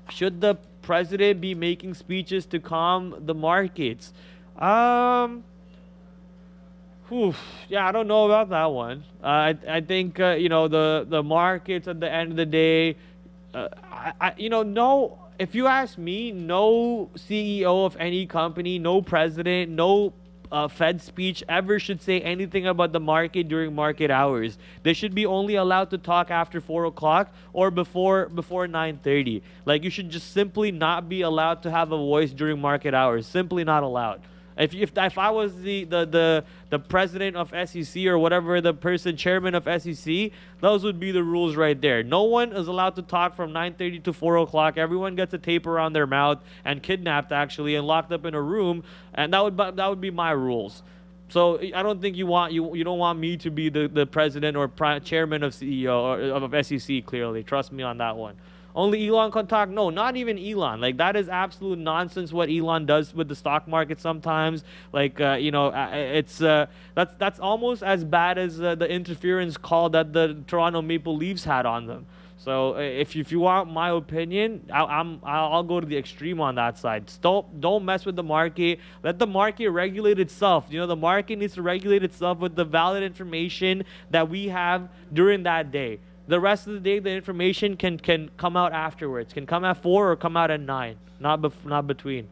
Should the president be making speeches to calm the markets? Yeah, I don't know about that one. I think you know, the markets at the end of the day, no. If you ask me, no CEO of any company, no president, no Fed speech ever should say anything about the market during market hours. They should be only allowed to talk after 4 o'clock or before 9:30. Like, you should just simply not be allowed to have a voice during market hours. Simply not allowed. If I was the president of SEC or whatever, the person chairman of SEC, those would be the rules right there. No one is allowed to talk from 9:30 to 4 o'clock. Everyone gets a tape around their mouth and kidnapped actually and locked up in a room, and that would be my rules. So I don't think you don't want me to be the president or chairman of CEO or of SEC. Clearly, trust me on that one. Only Elon can talk. No, not even Elon. Like, that is absolute nonsense what Elon does with the stock market sometimes. Like, it's that's almost as bad as the interference call that the Toronto Maple Leafs had on them. So if you want my opinion, I'll go to the extreme on that side. Don't mess with the market. Let the market regulate itself. You know, the market needs to regulate itself with the valid information that we have during that day. The rest of the day, the information can come out afterwards. Can come at 4 or come out at 9. Not between.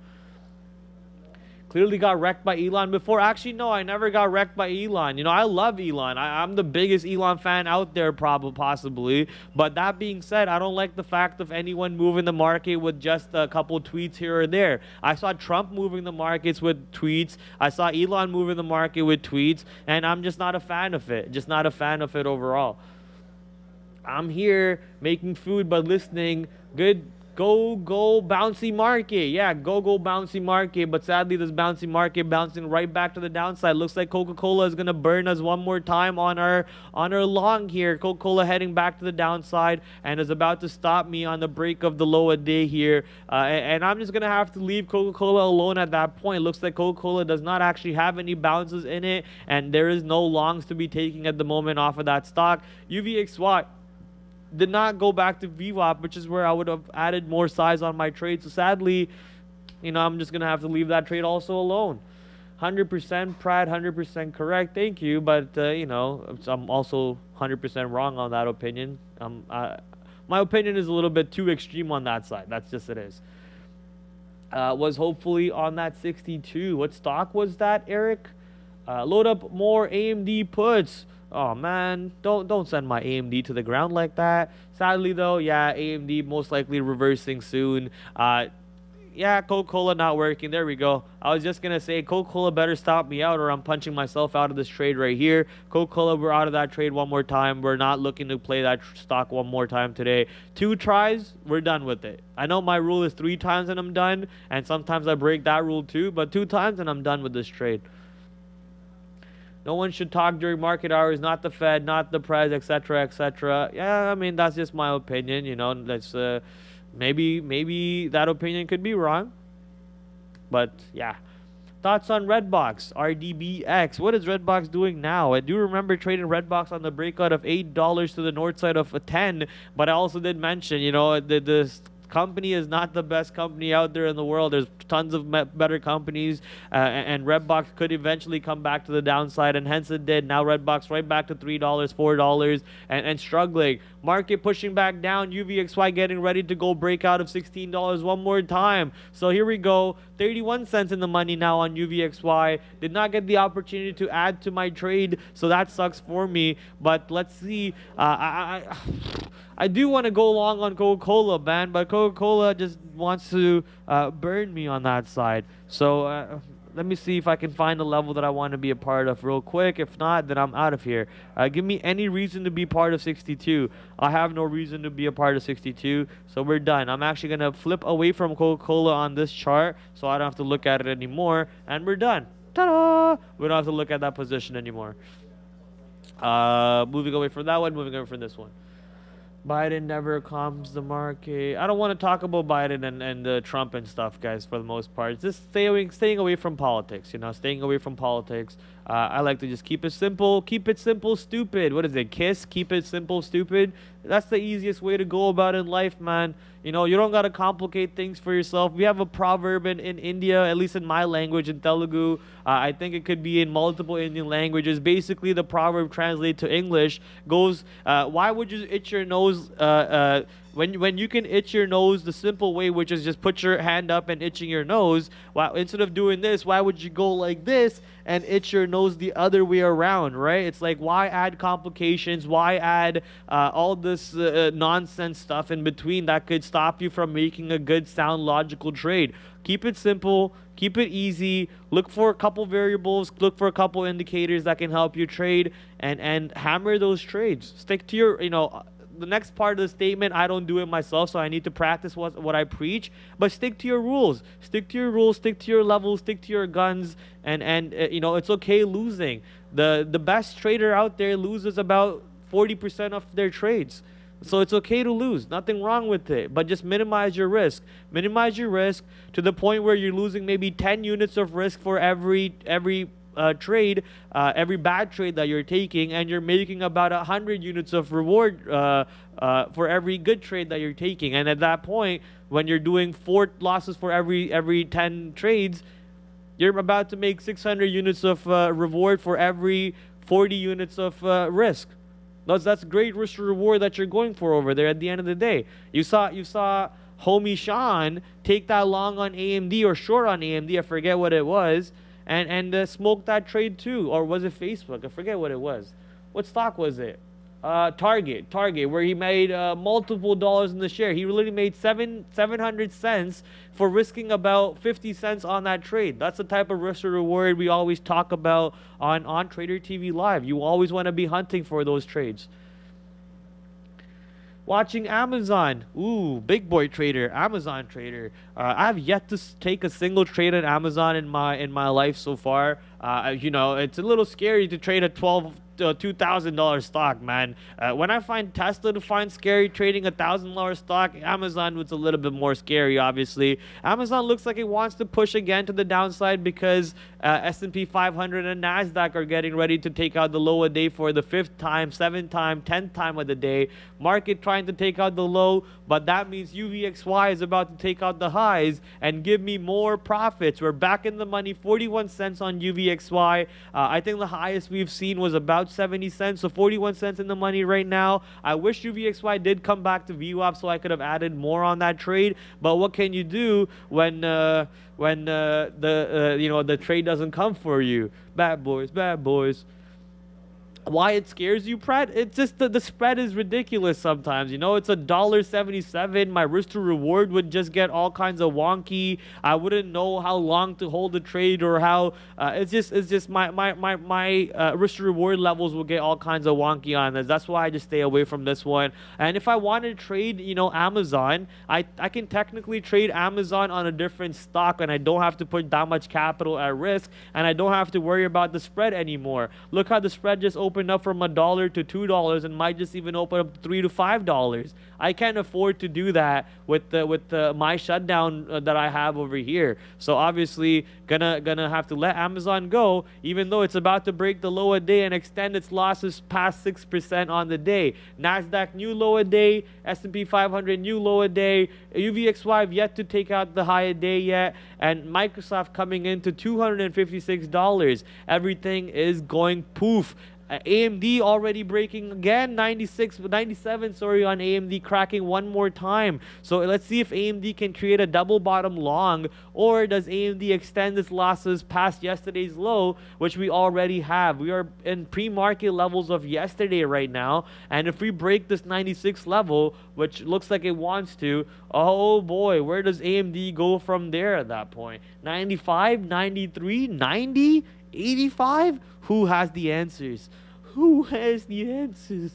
Clearly got wrecked by Elon before. Actually, no, I never got wrecked by Elon. You know, I love Elon. I'm the biggest Elon fan out there, possibly. But that being said, I don't like the fact of anyone moving the market with just a couple tweets here or there. I saw Trump moving the markets with tweets. I saw Elon moving the market with tweets. And I'm just not a fan of it. Just not a fan of it overall. I'm here making food but listening. Good. Go bouncy market. Yeah, go bouncy market. But sadly, this bouncy market bouncing right back to the downside. Looks like Coca-Cola is gonna burn us one more time on our long here. Coca-Cola heading back to the downside and is about to stop me on the break of the low a day here. And I'm just gonna have to leave Coca-Cola alone at that point. Looks like Coca-Cola does not actually have any bounces in it, and there is no longs to be taking at the moment off of that stock. UVXY did not go back to VWAP, which is where I would have added more size on my trade. So sadly, you know, I'm just going to have to leave that trade also alone. 100% Prad, 100% correct. Thank you. But, you know, I'm also 100% wrong on that opinion. My opinion is a little bit too extreme on that side. That's just it is. Was hopefully on that 62. What stock was that, Eric? Load up more AMD puts. Oh man, don't send my AMD to the ground like that. Sadly though, yeah, AMD most likely reversing soon. Yeah, Coca-Cola not working. There we go. I was just gonna say Coca-Cola better stop me out or I'm punching myself out of this trade right here. Coca-Cola, we're out of that trade one more time. We're not looking to play that stock one more time today. 2 tries, we're done with it. I know my rule is 3 times and I'm done, and sometimes I break that rule too, but 2 times and I'm done with this trade. No one should talk during market hours, not the Fed, not the press, etc., etc. Yeah, I mean, that's just my opinion, you know. That's maybe that opinion could be wrong. But yeah. Thoughts on Redbox, RDBX. What is Redbox doing now? I do remember trading Redbox on the breakout of $8 to the north side of 10, but I also did mention, you know, this company is not the best company out there in the world. There's tons of better companies, and Redbox could eventually come back to the downside, and hence it did. Now Redbox right back to $3, $4, and struggling. Market pushing back down. UVXY getting ready to go break out of $16 one more time. So here we go. 31 cents in the money now on UVXY. Did not get the opportunity to add to my trade, so that sucks for me. But let's see. I do want to go long on Coca-Cola, man, but Coca-Cola just wants to burn me on that side. So let me see if I can find a level that I want to be a part of real quick. If not, then I'm out of here. Give me any reason to be part of 62. I have no reason to be a part of 62, so we're done. I'm actually going to flip away from Coca-Cola on this chart, so I don't have to look at it anymore, and we're done. Ta-da! We don't have to look at that position anymore. Moving away from that one, moving over from this one. Biden never calms the market. I don't want to talk about Biden and Trump and stuff, guys, for the most part. Just staying away from politics, you know, staying away from politics. I like to just keep it simple. Keep it simple, stupid. What is it? KISS? Keep it simple, stupid. That's the easiest way to go about in life, man. You know, you don't got to complicate things for yourself. We have a proverb in India, at least in my language, in Telugu. I think it could be in multiple Indian languages. Basically, the proverb translated to English goes, why would you itch your nose When you can itch your nose the simple way, which is just put your hand up and itching your nose, instead of doing this, why would you go like this and itch your nose the other way around, right? It's like, why add complications? Why add all this nonsense stuff in between that could stop you from making a good, sound, logical trade? Keep it simple. Keep it easy. Look for a couple variables. Look for a couple indicators that can help you trade, and hammer those trades. Stick to your, the next part of the statement, I don't do it myself, so I need to practice what I preach. But stick to your rules. Stick to your rules. Stick to your levels. Stick to your guns. And it's okay losing. The best trader out there loses about 40% of their trades. So it's okay to lose. Nothing wrong with it. But just minimize your risk. Minimize your risk to the point where you're losing maybe 10 units of risk for every trade, every bad trade that you're taking, and you're making about 100 units of reward for every good trade that you're taking. And at that point, when you're doing 4 losses for every 10 trades, you're about to make 600 units of reward for every 40 units of risk. That's great risk to reward that you're going for over there at the end of the day. You saw homie Sean take that long on AMD or short on AMD, I forget what it was, and smoke that trade too. Or was it Facebook? I forget what it was. What stock was it? Target, where he made multiple dollars in the share. He really made 700 cents for risking about 50 cents on that trade. That's the type of risk to reward we always talk about on Trader TV Live. You always want to be hunting for those trades. Watching Amazon. Ooh, big boy trader, Amazon trader. I've yet to take a single trade on Amazon in my life so far. It's a little scary to trade a $2,000 stock, man. When I find Tesla to find scary trading a $1,000 stock, Amazon was a little bit more scary, obviously. Amazon looks like it wants to push again to the downside because S&P 500 and NASDAQ are getting ready to take out the low a day for the 5th time, 7th time, 10th time of the day. Market trying to take out the low, but that means UVXY is about to take out the highs and give me more profits. We're back in the money, 41 cents on UVXY. I think the highest we've seen was about 70 cents, so 41 cents in the money right now. I wish UVXY did come back to VWAP so I could have added more on that trade, but what can you do when the trade doesn't come for you? Bad boys. Why it scares you, Prad? It's just the spread is ridiculous sometimes. It's $1.77. My risk to reward would just get all kinds of wonky. I wouldn't know how long to hold the trade or how. It's just my risk to reward levels will get all kinds of wonky on this. That's why I just stay away from this one. And if I want to trade, Amazon, I can technically trade Amazon on a different stock, and I don't have to put that much capital at risk, and I don't have to worry about the spread anymore. Look how the spread just opened up from $1 to $2 and might just even open up to $3 to $5. I can't afford to do that with my shutdown that I have over here. So obviously gonna have to let Amazon go, even though it's about to break the low a day and extend its losses past 6% on the day. NASDAQ new low a day, S&P 500 new low a day, UVXY have yet to take out the high a day yet, and Microsoft coming into $256. Everything is going poof. AMD already breaking again, 97 on AMD, cracking one more time. So let's see if AMD can create a double bottom long, or does AMD extend its losses past yesterday's low, which we already have. We are in pre-market levels of yesterday right now, and if we break this 96 level, which looks like it wants to, oh boy, where does AMD go from there at that point? 95, 93, 90, 85? Who has the answers? Who has the answers?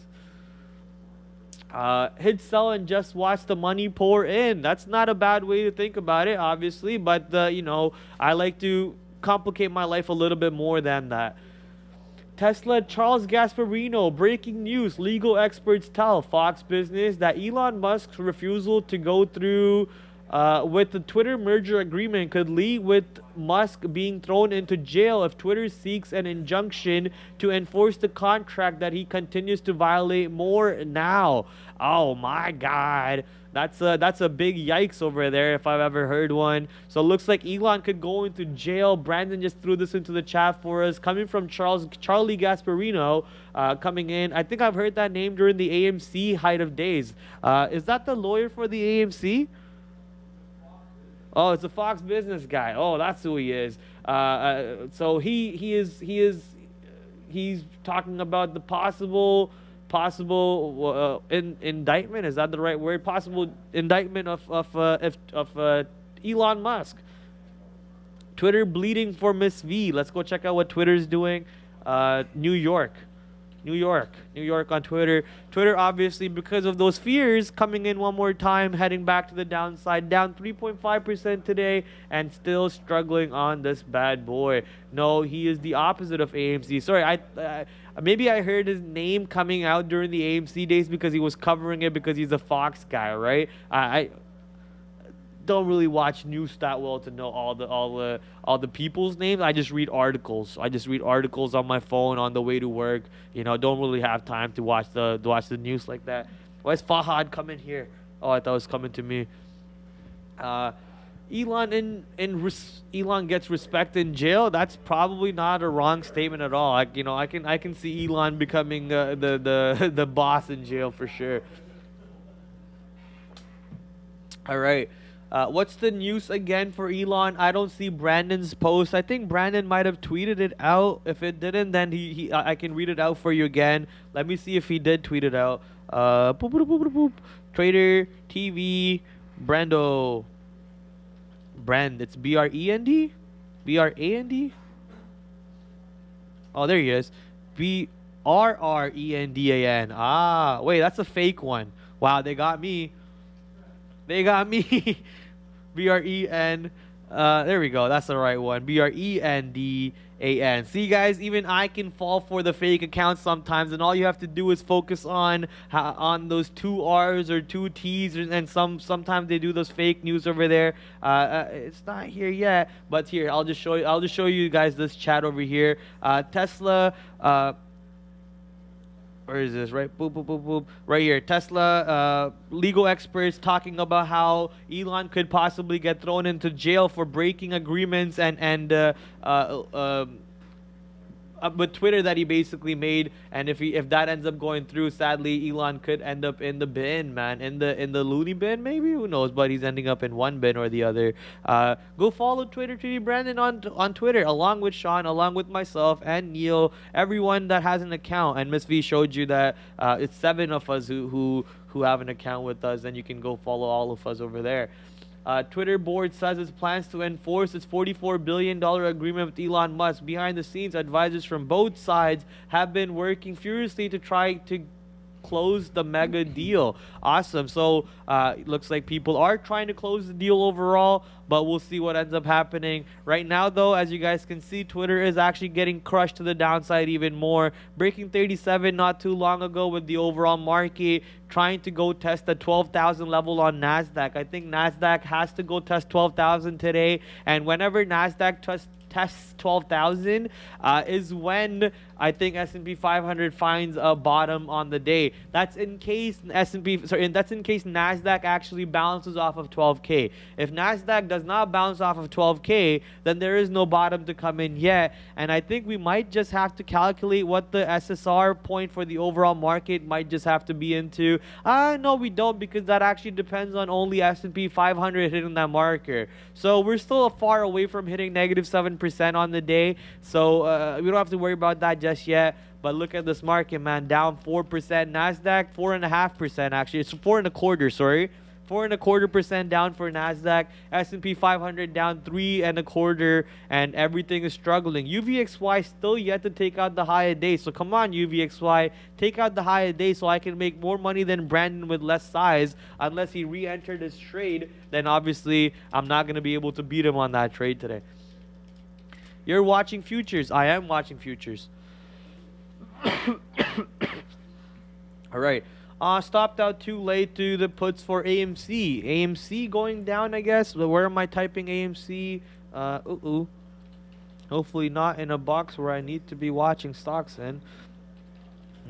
Hit sell and just watch the money pour in. That's not a bad way to think about it, obviously, but I like to complicate my life a little bit more than that. Tesla Charles Gasparino, breaking news. Legal experts tell Fox Business that Elon Musk's refusal to go through with the Twitter merger agreement could lead with Musk being thrown into jail if Twitter seeks an injunction to enforce the contract that he continues to violate more now. Oh my God. That's a big yikes over there if I've ever heard one. So it looks like Elon could go into jail. Brandon just threw this into the chat for us. Coming from Charlie Gasparino, coming in. I think I've heard that name during the AMC height of days. Is that the lawyer for the AMC? Oh, it's a Fox Business guy. Oh, that's who he is. So he's talking about the possible indictment. Is that the right word? Possible indictment of Elon Musk. Twitter bleeding for Miss V. Let's go check out what Twitter's doing. New York on Twitter. Twitter, obviously, because of those fears, coming in one more time, heading back to the downside, down 3.5% today, and still struggling on this bad boy. No, he is the opposite of AMC. Sorry, maybe I heard his name coming out during the AMC days because he was covering it because he's a Fox guy, right? I don't really watch news that well to know all the people's names. I just read articles. I just read articles on my phone on the way to work. You know, don't really have time to watch the news like that. Why is Fahad coming here? Oh, I thought it was coming to me. Elon gets respect in jail. That's probably not a wrong statement at all. I can see Elon becoming the boss in jail for sure. All right. What's the news again for Elon? I don't see Brandon's post. I think Brandon might have tweeted it out. If it didn't, then I can read it out for you again. Let me see if he did tweet it out. Trader TV Brando. Brand. It's BREND? BRAND? Oh, there he is. BRRENDAN. Ah, wait, that's a fake one. Wow, they got me. They got me. BREN. There we go. That's the right one. BRENDAN. See, guys, even I can fall for the fake account sometimes, and all you have to do is focus on those two R's or two T's, and sometimes they do those fake news over there. It's not here yet, but here I'll just show you. I'll just show you guys this chat over here. Tesla. Where is this? Right, boop, boop, boop, boop. Right here. Tesla legal experts talking about how Elon could possibly get thrown into jail for breaking agreements and with Twitter that he basically made, and if that ends up going through, sadly Elon could end up in the bin, man, in the loony bin, maybe, who knows, but he's ending up in one bin or the other. Go follow TwitterTV Brandon on Twitter, along with Sean, along with myself and Neil, everyone that has an account. And Miss V showed you that it's 7 of us who have an account with us, and you can go follow all of us over there. Twitter board says it plans to enforce its $44 billion agreement with Elon Musk. Behind the scenes, advisors from both sides have been working furiously to try to close the mega deal. Awesome. So looks like people are trying to close the deal overall, but we'll see what ends up happening. Right now, though, as you guys can see, Twitter is actually getting crushed to the downside even more, breaking 37 not too long ago, with the overall market trying to go test the 12,000 level on NASDAQ. I think NASDAQ has to go test 12,000 today, and whenever NASDAQ tests 12,000 is when I think S&P 500 finds a bottom on the day. That's in case that's in case NASDAQ actually bounces off of 12K. If NASDAQ does not bounce off of 12K, then there is no bottom to come in yet. And I think we might just have to calculate what the SSR point for the overall market might just have to be into. No, we don't, because that actually depends on only S&P 500 hitting that marker. So we're still far away from hitting negative 7% on the day. So we don't have to worry about that just yet. But look at this market, man, down 4%. NASDAQ 4.5% actually. It's 4.25%, sorry. 4.25% down for NASDAQ. S&P 500 down 3.25%, and everything is struggling. UVXY still yet to take out the high a day. So come on, UVXY, take out the high a day so I can make more money than Brandon with less size. Unless he re-entered his trade, then obviously I'm not going to be able to beat him on that trade today. You're watching futures. I am watching futures. All right. Stopped out too late to the puts for AMC. AMC going down, I guess. Where am I typing AMC? Hopefully not in a box where I need to be watching stocks in.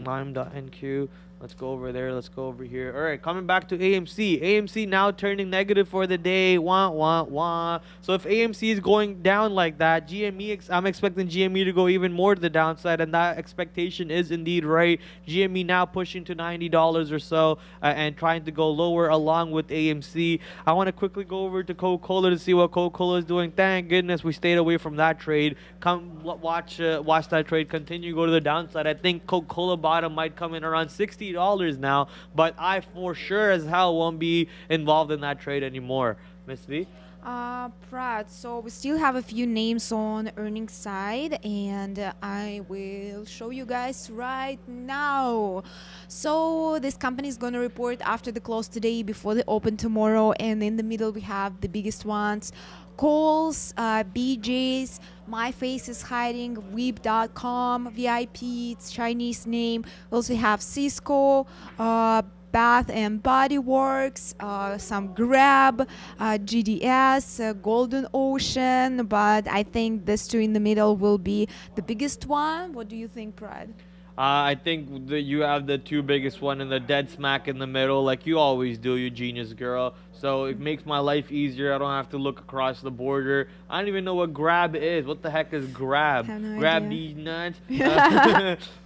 Mime.nq. Let's go over there. Let's go over here. All right, coming back to AMC. AMC now turning negative for the day. Wah, wah, wah. So if AMC is going down like that, GME, I'm expecting GME to go even more to the downside, and that expectation is indeed right. GME now pushing to $90 or so and trying to go lower along with AMC. I want to quickly go over to Coca-Cola to see what Coca-Cola is doing. Thank goodness we stayed away from that trade. Come watch that trade continue go to the downside. I think Coca-Cola bottom might come in around $60 now, but I for sure as hell won't be involved in that trade anymore. Miss V? Prad, so we still have a few names on earnings side, and I will show you guys right now. So this company is going to report after the close today, before the open tomorrow, and in the middle we have the biggest ones: Kohl's, BJ's, My Face is Hiding, Weeb.com, VIP, it's Chinese name. We also have Cisco, Bath and Body Works, some Grab, GDS, Golden Ocean, but I think these two in the middle will be the biggest one. What do you think, Prad? I think that you have the two biggest one in the dead smack in the middle, like you always do, you genius girl. So it makes my life easier. I don't have to look across the border. I don't even know what Grab is. What the heck is Grab? No Grab idea. these nuts.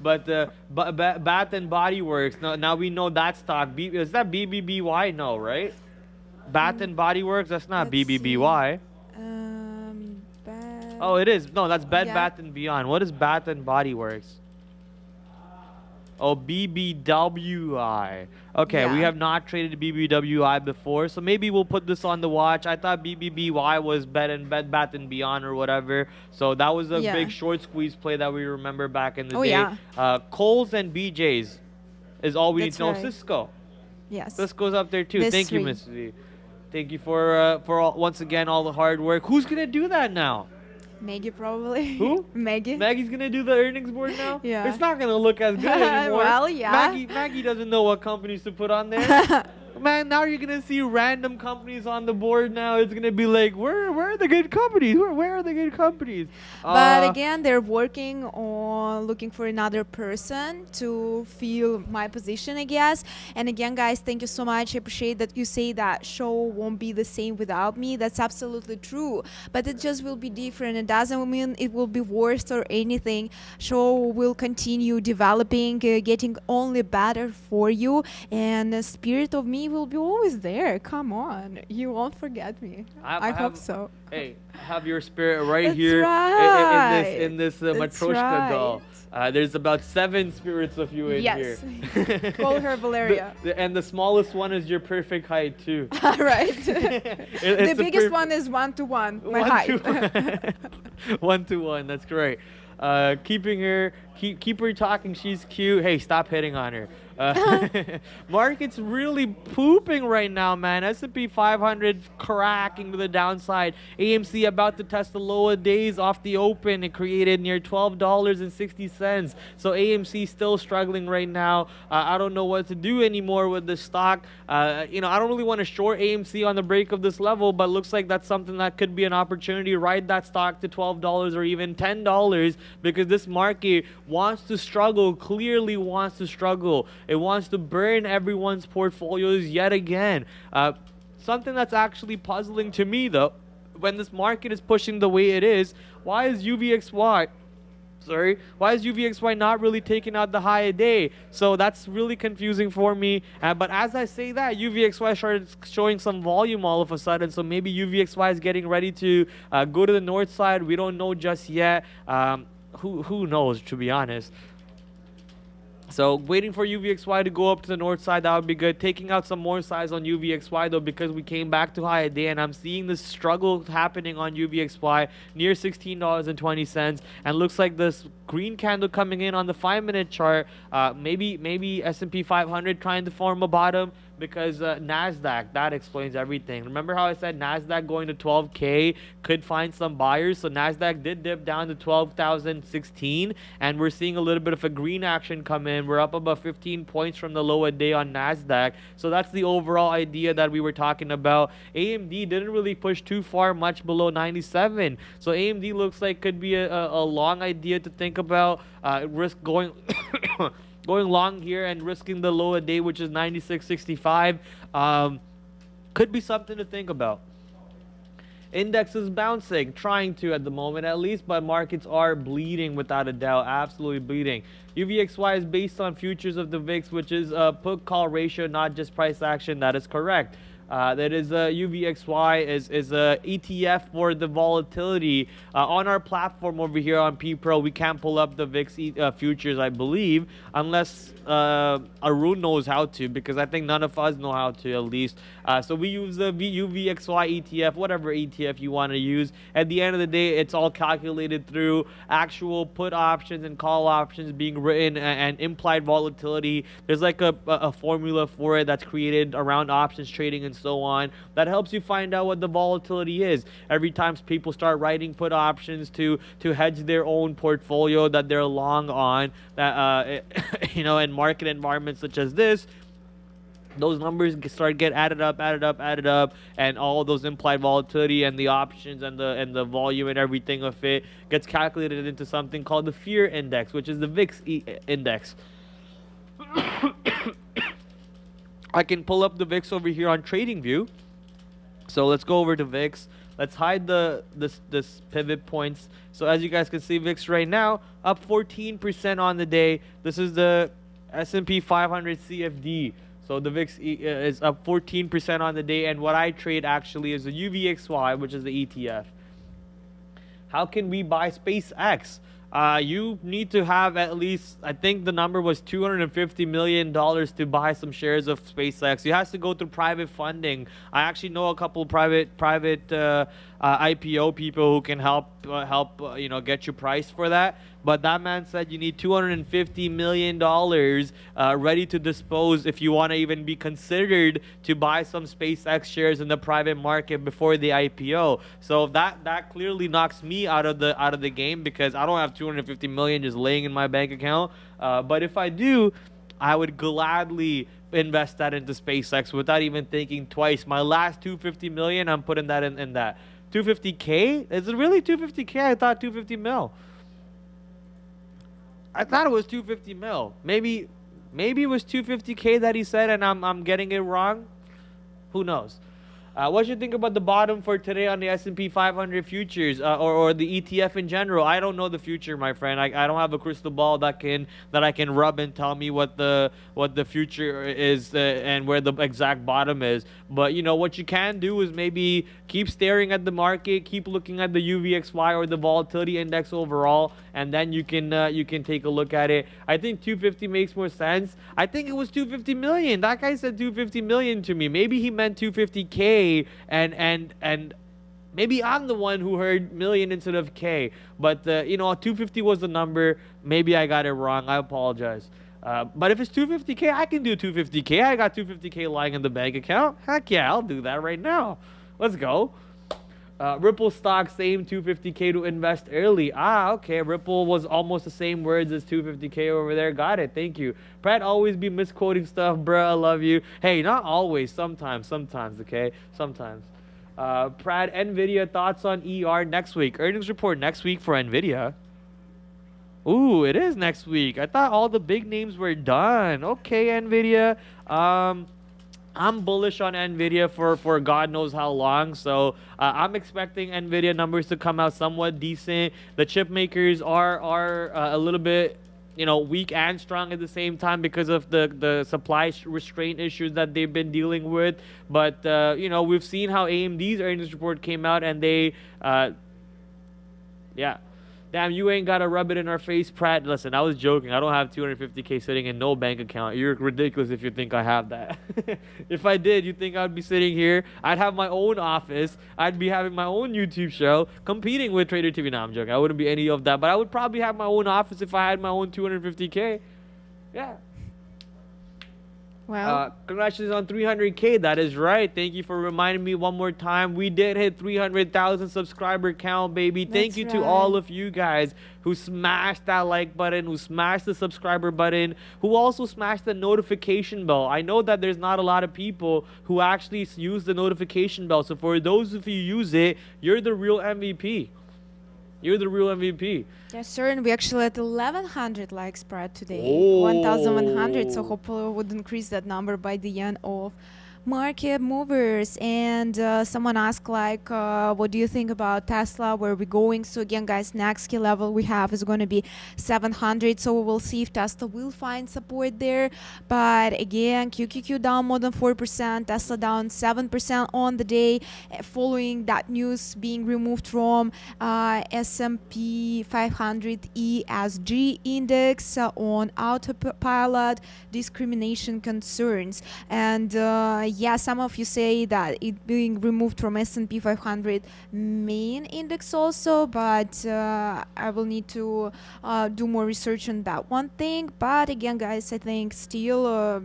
But Bath and Body Works. Now we know that stock. Is that BBBY? No, right? Bath and Body Works. That's not Let's BBBY. Oh, it is. No, that's Bed Yeah. Bath and Beyond. What is Bath and Body Works? Oh, BBWI. Okay, we Yeah. have not traded BBWI before, so maybe we'll put this on the watch. I thought BBBY was Bed Bath and Beyond or whatever. So that was a Yeah. big short squeeze play that we remember back in the Oh, day. yeah. Kohl's and BJ's is all we need That's to know. right. Cisco. Yes. Cisco's up there too. This Thank you, three. Miss V. Thank you for all, once again all the hard work. Who's gonna do that now? Maggie probably. Who? Maggie. Maggie's gonna do the earnings board now? Yeah. It's not gonna look as good anymore. Well, yeah. Maggie doesn't know what companies to put on there. Man, now you're gonna see random companies on the board now. It's gonna be like, where are the good companies? Where are the good companies? But again, they're working on looking for another person to fill my position, I guess. And again, guys, thank you so much. I appreciate that you say that show won't be the same without me. That's absolutely true. But it just will be different. It doesn't mean it will be worse or anything. Show will continue developing, getting only better for you. And the spirit of me will be always there. Come on. You won't forget me. I hope so. Hey, have your spirit right That's here right. in this That's Matryoshka right. doll. There's about 7 spirits of you in Yes. here. Call her Valeriia. And the smallest one is your perfect height too. Right. The It's a biggest one is 1-to-1, my height. 1-to-1. That's great. Keeping her, keep her talking. She's cute. Hey, stop hitting on her. Market's really pooping right now, man. S&P 500 cracking to the downside. AMC about to test the lower days off the open. It created near $12.60. So AMC still struggling right now. I don't know what to do anymore with this stock. I don't really want to short AMC on the break of this level, but looks like that's something that could be an opportunity. Ride that stock to $12 or even $10 because this market wants to struggle, clearly wants to struggle. It wants to burn everyone's portfolios yet again. Something that's actually puzzling to me, though, when this market is pushing the way it is, why is UVXY not really taking out the high a day? So that's really confusing for me. But as I say that, UVXY started showing some volume all of a sudden. So maybe UVXY is getting ready to go to the north side. We don't know just yet. Who knows, to be honest. So waiting for UVXY to go up to the north side, that would be good. Taking out some more size on UVXY though, because we came back to high a day, and I'm seeing this struggle happening on UVXY near $16.20, and looks like this green candle coming in on the 5-minute chart. Maybe S&P 500 trying to form a bottom. because NASDAQ, that explains everything. Remember how I said NASDAQ going to 12K could find some buyers? So NASDAQ did dip down to 12,016, and we're seeing a little bit of a green action come in. We're up about 15 points from the low a day on NASDAQ. So that's the overall idea that we were talking about. AMD didn't really push too far, much below 97. So AMD looks like could be a long idea to think about. Risk going going long here and risking the low a day, which is 96.65. Could be something to think about. Index is bouncing, trying to at the moment at least, but markets are bleeding without a doubt, absolutely bleeding. UVXY is based on futures of the VIX, which is a put-call ratio, not just price action. That is correct. That is UVXY is a ETF for the volatility. On our platform over here on P-Pro, we can't pull up the VIX futures, I believe, unless Arun knows how to, because I think none of us know how to, at least. So we use the UVXY ETF, whatever ETF you want to use. At the end of the day, it's all calculated through actual put options and call options being written and implied volatility. There's like a formula for it that's created around options trading and so on that helps you find out what the volatility is. Every time people start writing put options to hedge their own portfolio that they're long on, that you know, in market environments such as this, those numbers start get added up, and all those implied volatility and the options and the volume and everything of it gets calculated into something called the fear index, which is the VIX index. I can pull up the VIX over here on TradingView. So let's go over to VIX. Let's hide this pivot points. So as you guys can see, VIX right now up 14% on the day. This is the S&P 500 CFD. So the VIX is up 14% on the day, and what I trade actually is the UVXY, which is the ETF. How can we buy SpaceX? You need to have at least, I think the number was $250 million to buy some shares of SpaceX. You have to go through private funding. I actually know a couple private IPO people who can help you know, get you priced for that. But that man said you need $250 million ready to dispose if you want to even be considered to buy some SpaceX shares in the private market before the IPO. So that clearly knocks me out of the game, because I don't have $250 million just laying in my bank account. But if I do, I would gladly invest that into SpaceX without even thinking twice. My last $250 million, I'm putting that in that. 250K? Is it really 250K? I thought 250 mil. I thought it was 250 mil. Maybe it was 250K that he said, and I'm getting it wrong. Who knows? What do you think about the bottom for today on the S&P 500 futures or the ETF in general? I don't know the future, my friend. I don't have a crystal ball that I can rub and tell me what the future is and where the exact bottom is. But you know what you can do is maybe keep staring at the market, keep looking at the UVXY or the volatility index overall, and then you can take a look at it. I think 250 makes more sense. I think it was 250 million. That guy said 250 million to me. Maybe he meant 250K. And maybe I'm the one who heard million instead of K, but you know, 250 was the number. Maybe I got it wrong. I apologize. But if it's 250K, I can do 250K. I got 250K lying in the bank account. Heck yeah, I'll do that right now. Let's go. Ripple stock, same 250K to invest early. Okay. Ripple was almost the same words as 250K over there. Got it. Thank you. Prad always be misquoting stuff, bruh. I love you. Hey, not always. Sometimes, okay? Sometimes. Prad, NVIDIA, thoughts on ER next week. Earnings report next week for NVIDIA. Ooh, it is next week. I thought all the big names were done. Okay, NVIDIA. I'm bullish on NVIDIA for God knows how long, so I'm expecting NVIDIA numbers to come out somewhat decent. The chip makers are a little bit, you know, weak and strong at the same time because of the supply restraint issues that they've been dealing with. But you know, we've seen how AMD's earnings report came out, and they, yeah. Damn, you ain't got to rub it in our face, Pratt. Listen, I was joking. I don't have 250K sitting in no bank account. You're ridiculous if you think I have that. If I did, you think I'd be sitting here? I'd have my own office. I'd be having my own YouTube show, competing with Trader TV. No, I'm joking. I wouldn't be any of that. But I would probably have my own office if I had my own 250K. Yeah. Well, congratulations on 300K. That is right. Thank you for reminding me one more time. We did hit 300,000 subscriber count, baby. Thank you to all of you guys who smashed that like button, who smashed the subscriber button, who also smashed the notification bell. I know that there's not a lot of people who actually use the notification bell. So for those of you who use it, you're the real MVP. You're the real MVP. Yes, sir. And we actually at 1,100 likes Prad today. Oh. 1,100. So hopefully we would increase that number by the end of market movers. And someone asked like, what do you think about Tesla? Where are we going? So again, guys, next key level we have is going to be 700. So we will see if Tesla will find support there. But again, QQQ down more than 4%, Tesla down 7% on the day, following that news being removed from S&P 500 ESG index on autopilot discrimination concerns. And yeah, some of you say that it being removed from S&P 500 main index also, but I will need to do more research on that one thing. But again, guys, I think still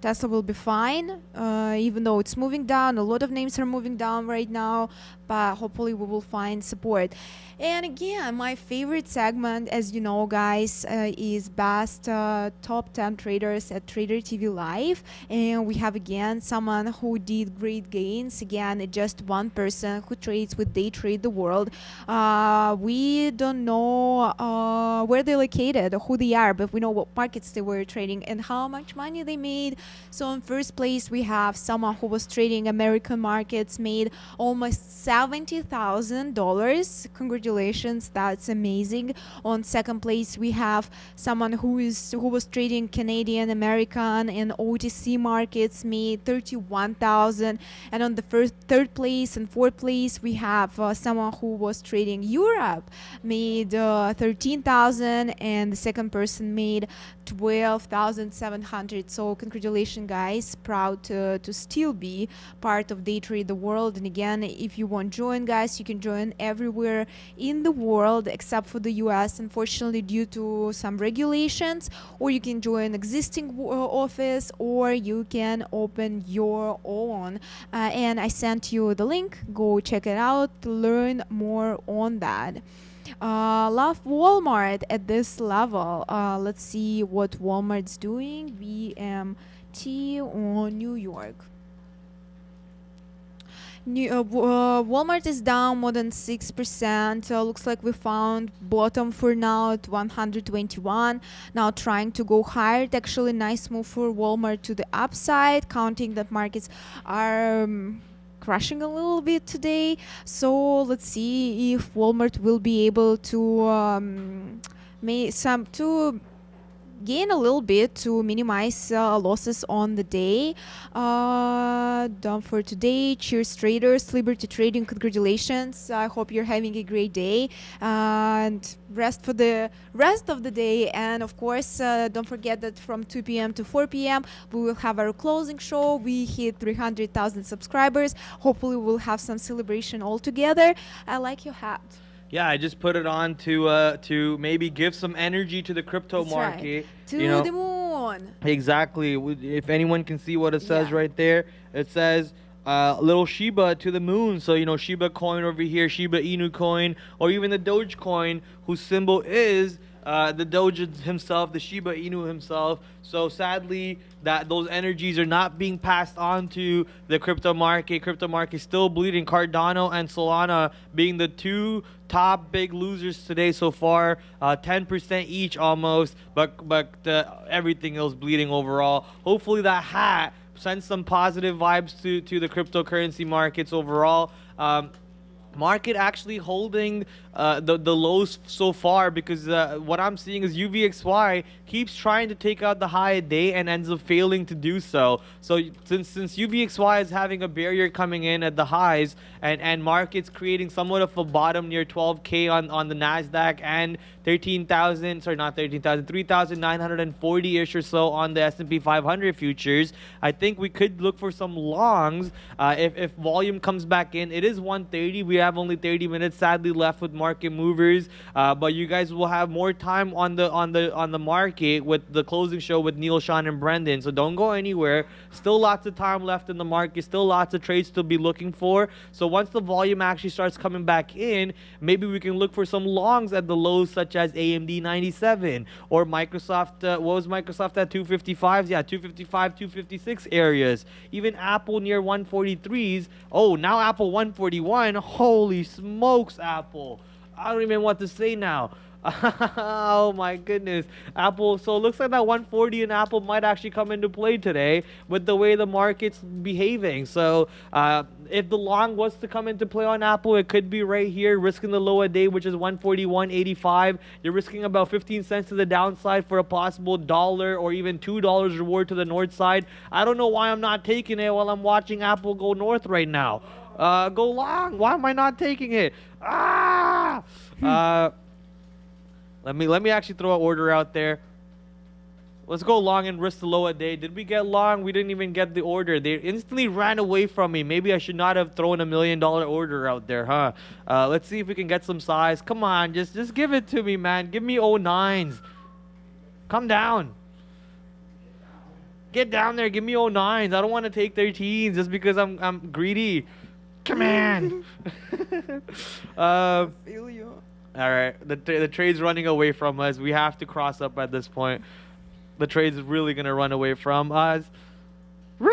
Tesla will be fine, even though it's moving down. A lot of names are moving down right now, but hopefully we will find support. And again, my favorite segment, as you know, guys, is best top 10 traders at TraderTV.Live. And we have again someone who did great gains. Again, just one person who trades with Day Trade the World. We don't know where they're located or who they are, but we know what markets they were trading and how much money they made. So in first place, we have someone who was trading American markets, made almost $70,000. Congratulations, that's amazing. On second place, we have someone who was trading Canadian, American, and OTC markets, made $31,000. And on the third place and fourth place, we have someone who was trading Europe, made $13,000, and the second person made $12,700. So congratulations, guys. Proud to still be part of Day Trade the World. And again, if you want to join, guys, you can join everywhere in the world except for the US, unfortunately, due to some regulations. Or you can join existing office, or you can open your own. And I sent you the link. Go check it out to learn more on that. Love Walmart at this level. Let's see what Walmart's doing. VMT on New York. Walmart is down more than 6%. Looks like we found bottom for now at 121. Now trying to go higher. It's actually a nice move for Walmart to the upside, counting that markets are crashing a little bit today. So let's see if Walmart will be able to gain a little bit to minimize losses on the day. Done for today. Cheers, traders. Liberty Trading, congratulations. I hope you're having a great day, and rest for the rest of the day. And of course, don't forget that from 2 p.m. to 4 p.m. we will have our closing show. We hit 300,000 subscribers. Hopefully we'll have some celebration all together. I like your hat. Yeah, I just put it on to maybe give some energy to the crypto market. Right. To the moon. Exactly. If anyone can see what it says right there, it says little Shiba to the moon. So, Shiba coin over here, Shiba Inu coin, or even the Doge coin, whose symbol is the Doge himself, the Shiba Inu himself. So sadly, that those energies are not being passed on to the crypto market. Crypto market still bleeding. Cardano and Solana being the two top big losers today so far, 10% each almost. But everything else bleeding overall. Hopefully that hat sends some positive vibes to the cryptocurrency markets overall. Market actually holding the lows so far, because what I'm seeing is UVXY keeps trying to take out the high a day and ends up failing to do so. So since UVXY is having a barrier coming in at the highs, and markets creating somewhat of a bottom near 12K on the Nasdaq, and 3,940-ish or so on the S&P 500 futures, I think we could look for some longs if volume comes back in. It is 130. We have only 30 minutes sadly left with market movers, but you guys will have more time on the market with the closing show with Neil, Sean, and Brendan. So don't go anywhere. Still lots of time left in the market. Still lots of trades to be looking for. So once the volume actually starts coming back in, maybe we can look for some longs at the lows, such as AMD 97 or Microsoft. What was Microsoft at 255s? Yeah, 255, 256 areas. Even Apple near 143s. Oh, now Apple 141. Holy smokes, Apple. I don't even know what to say now. Oh my goodness, Apple. So it looks like that 140 in Apple might actually come into play today with the way the market's behaving. So if the long was to come into play on Apple, it could be right here, risking the low a day, which is 141.85. You're risking about 15 cents to the downside for a possible $1 or even $2 reward to the north side. I don't know why I'm not taking it while I'm watching Apple go north right now. Go long. Why am I not taking it? Let me actually throw an order out there. Let's go long and risk the low a day. Did we get long? We didn't even get the order. They instantly ran away from me. Maybe I should not have thrown $1 million order out there, huh? Let's see if we can get some size. Come on, just give it to me, man. Give me 09s. Come down. Get down there. Give me 09s. I don't want to take 13s just because I'm greedy. Come on. Feel you. All right, the trade's running away from us. We have to cross up at this point. The trade's really gonna run away from us. All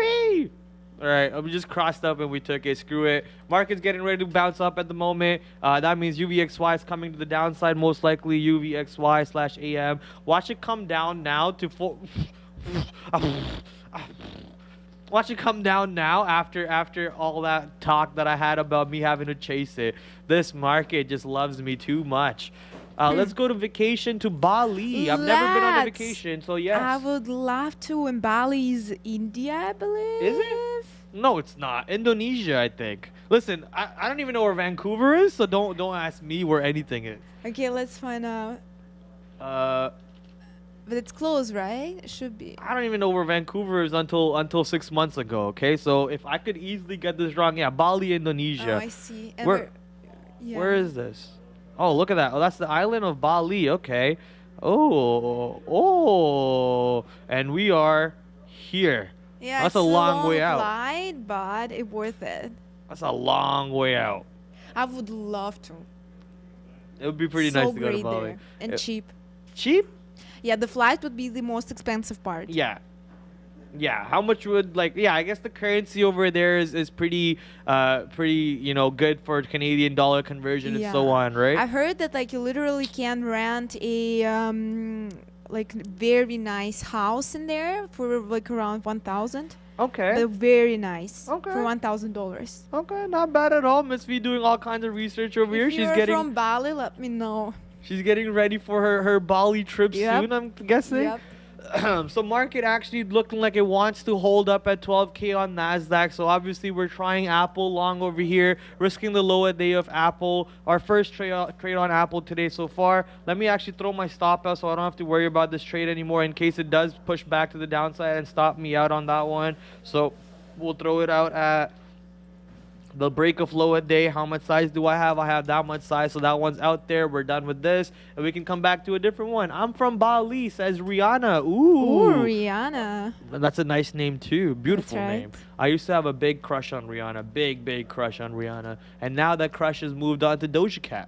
right, we just crossed up and we took it. Screw it. Market's getting ready to bounce up at the moment. That means UVXY is coming to the downside, most likely UVXY/AM. Watch it come down now to Watch it come down now after all that talk that I had about me having to chase it. This market just loves me too much. Let's go to vacation to Bali. I've never been on a vacation, so yes. I would love to. And Bali is India, I believe. Is it? No, it's not. Indonesia, I think. Listen, I don't even know where Vancouver is, so don't ask me where anything is. Okay, let's find out. But it's close, right? It should be. I don't even know where Vancouver is until 6 months ago, okay? So if I could easily get this wrong, yeah, Bali, Indonesia. Oh, I see. And where is this? Oh, look at that. Oh, that's the island of Bali, okay. Oh. And we are here. Yeah, that's a long way out. Flight, but it's worth it. That's a long way out. I would love to. It would be pretty nice to go to Bali. There. And cheap. Cheap? Yeah, the flight would be the most expensive part. Yeah. Yeah, how much would, like, yeah, I guess the currency over there is pretty, good for Canadian dollar conversion and so on, right? I heard that, like, you literally can rent a, very nice house in there for, like, around 1,000. Okay. They're very nice. Okay. For $1,000. Okay, not bad at all. Miss V doing all kinds of research over here. If you're from Bali, let me know. She's getting ready for her Bali trip soon, I'm guessing. Yep. So market actually looking like it wants to hold up at 12K on NASDAQ. So obviously we're trying Apple long over here, risking the low a day of Apple. Our first trade on Apple today so far. Let me actually throw my stop out so I don't have to worry about this trade anymore in case it does push back to the downside and stop me out on that one. So we'll throw it out at the break of low a day. How much size do I have? I have that much size, so that one's out there. We're done with this, and we can come back to a different one. I'm from Bali, says Rihanna. Ooh, Rihanna. That's a nice name too. Beautiful right. name. I used to have a big crush on Rihanna. Big crush on Rihanna. And now that crush has moved on to Doja Cat.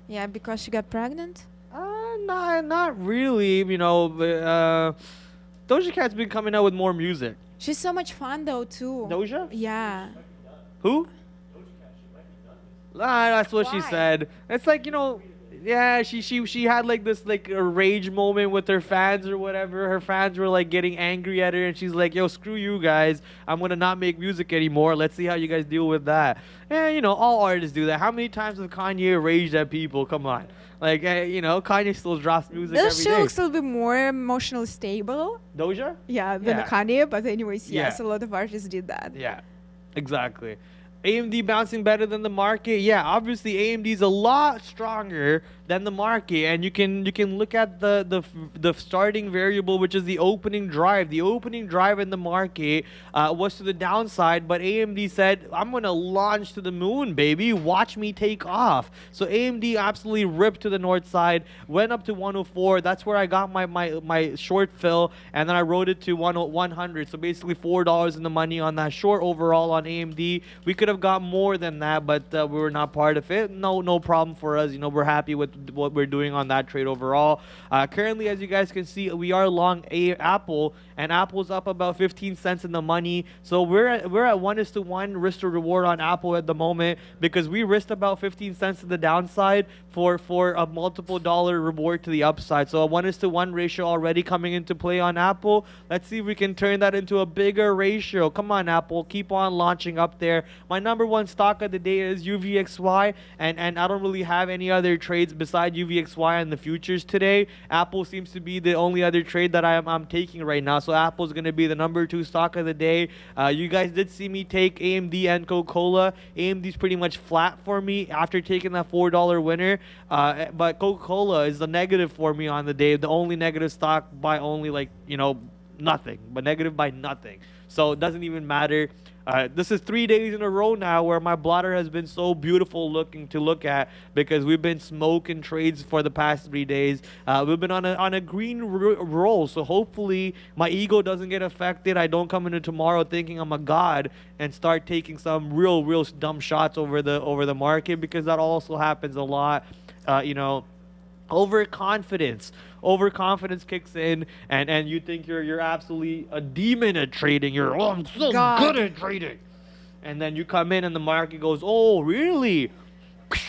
Yeah, because she got pregnant? Not really. Doja Cat's been coming out with more music. She's so much fun though too. Doja? Yeah. Who? That's what she said. It's like, yeah, she had like this like a rage moment with her fans or whatever. Her fans were like getting angry at her and she's like, yo, screw you guys. I'm going to not make music anymore. Let's see how you guys deal with that. And, all artists do that. How many times has Kanye raged at people? Come on. Like, Kanye still drops music every day. She looks a little bit more emotionally stable. Doja? Yeah, than Kanye. But anyways, yes, a lot of artists did that. Yeah, exactly. AMD bouncing better than the market. Yeah, obviously AMD is a lot stronger than the market. And you can look at the starting variable, which is the opening drive. The opening drive in the market was to the downside, but AMD said, I'm going to launch to the moon, baby. Watch me take off. So AMD absolutely ripped to the north side, went up to 104. That's where I got my short fill, and then I rode it to 100. So basically $4 in the money on that short overall on AMD. We could have got more than that, but we were not part of it. No problem for us. You know, we're happy with what we're doing on that trade overall. Currently, as you guys can see, we are long Apple, and Apple's up about 15 cents in the money. So we're at 1:1 risk to reward on Apple at the moment, because we risked about 15 cents to the downside for a multiple dollar reward to the upside. So a 1:1 ratio already coming into play on Apple. Let's see if we can turn that into a bigger ratio. Come on, Apple, keep on launching up there. My number one stock of the day is UVXY, and I don't really have any other trades beside UVXY and the futures today. Apple seems to be the only other trade that I'm taking right now. So Apple's going to be the number 2 stock of the day. You guys did see me take AMD and Coca-Cola. AMD's pretty much flat for me after taking that $4 winner. But Coca-Cola is the negative for me on the day. The only negative stock by only, like, you know, nothing, but negative by nothing. So it doesn't even matter. This is 3 days in a row now where my blotter has been so beautiful looking to look at, because we've been smoking trades for the past 3 days. We've been on a green roll, so hopefully my ego doesn't get affected. I don't come into tomorrow thinking I'm a god and start taking some real dumb shots over the market, because that also happens a lot. You know, overconfidence kicks in, and you think you're absolutely a demon at trading. You're, oh, I'm so good at trading, and then you come in and the market goes, oh, really?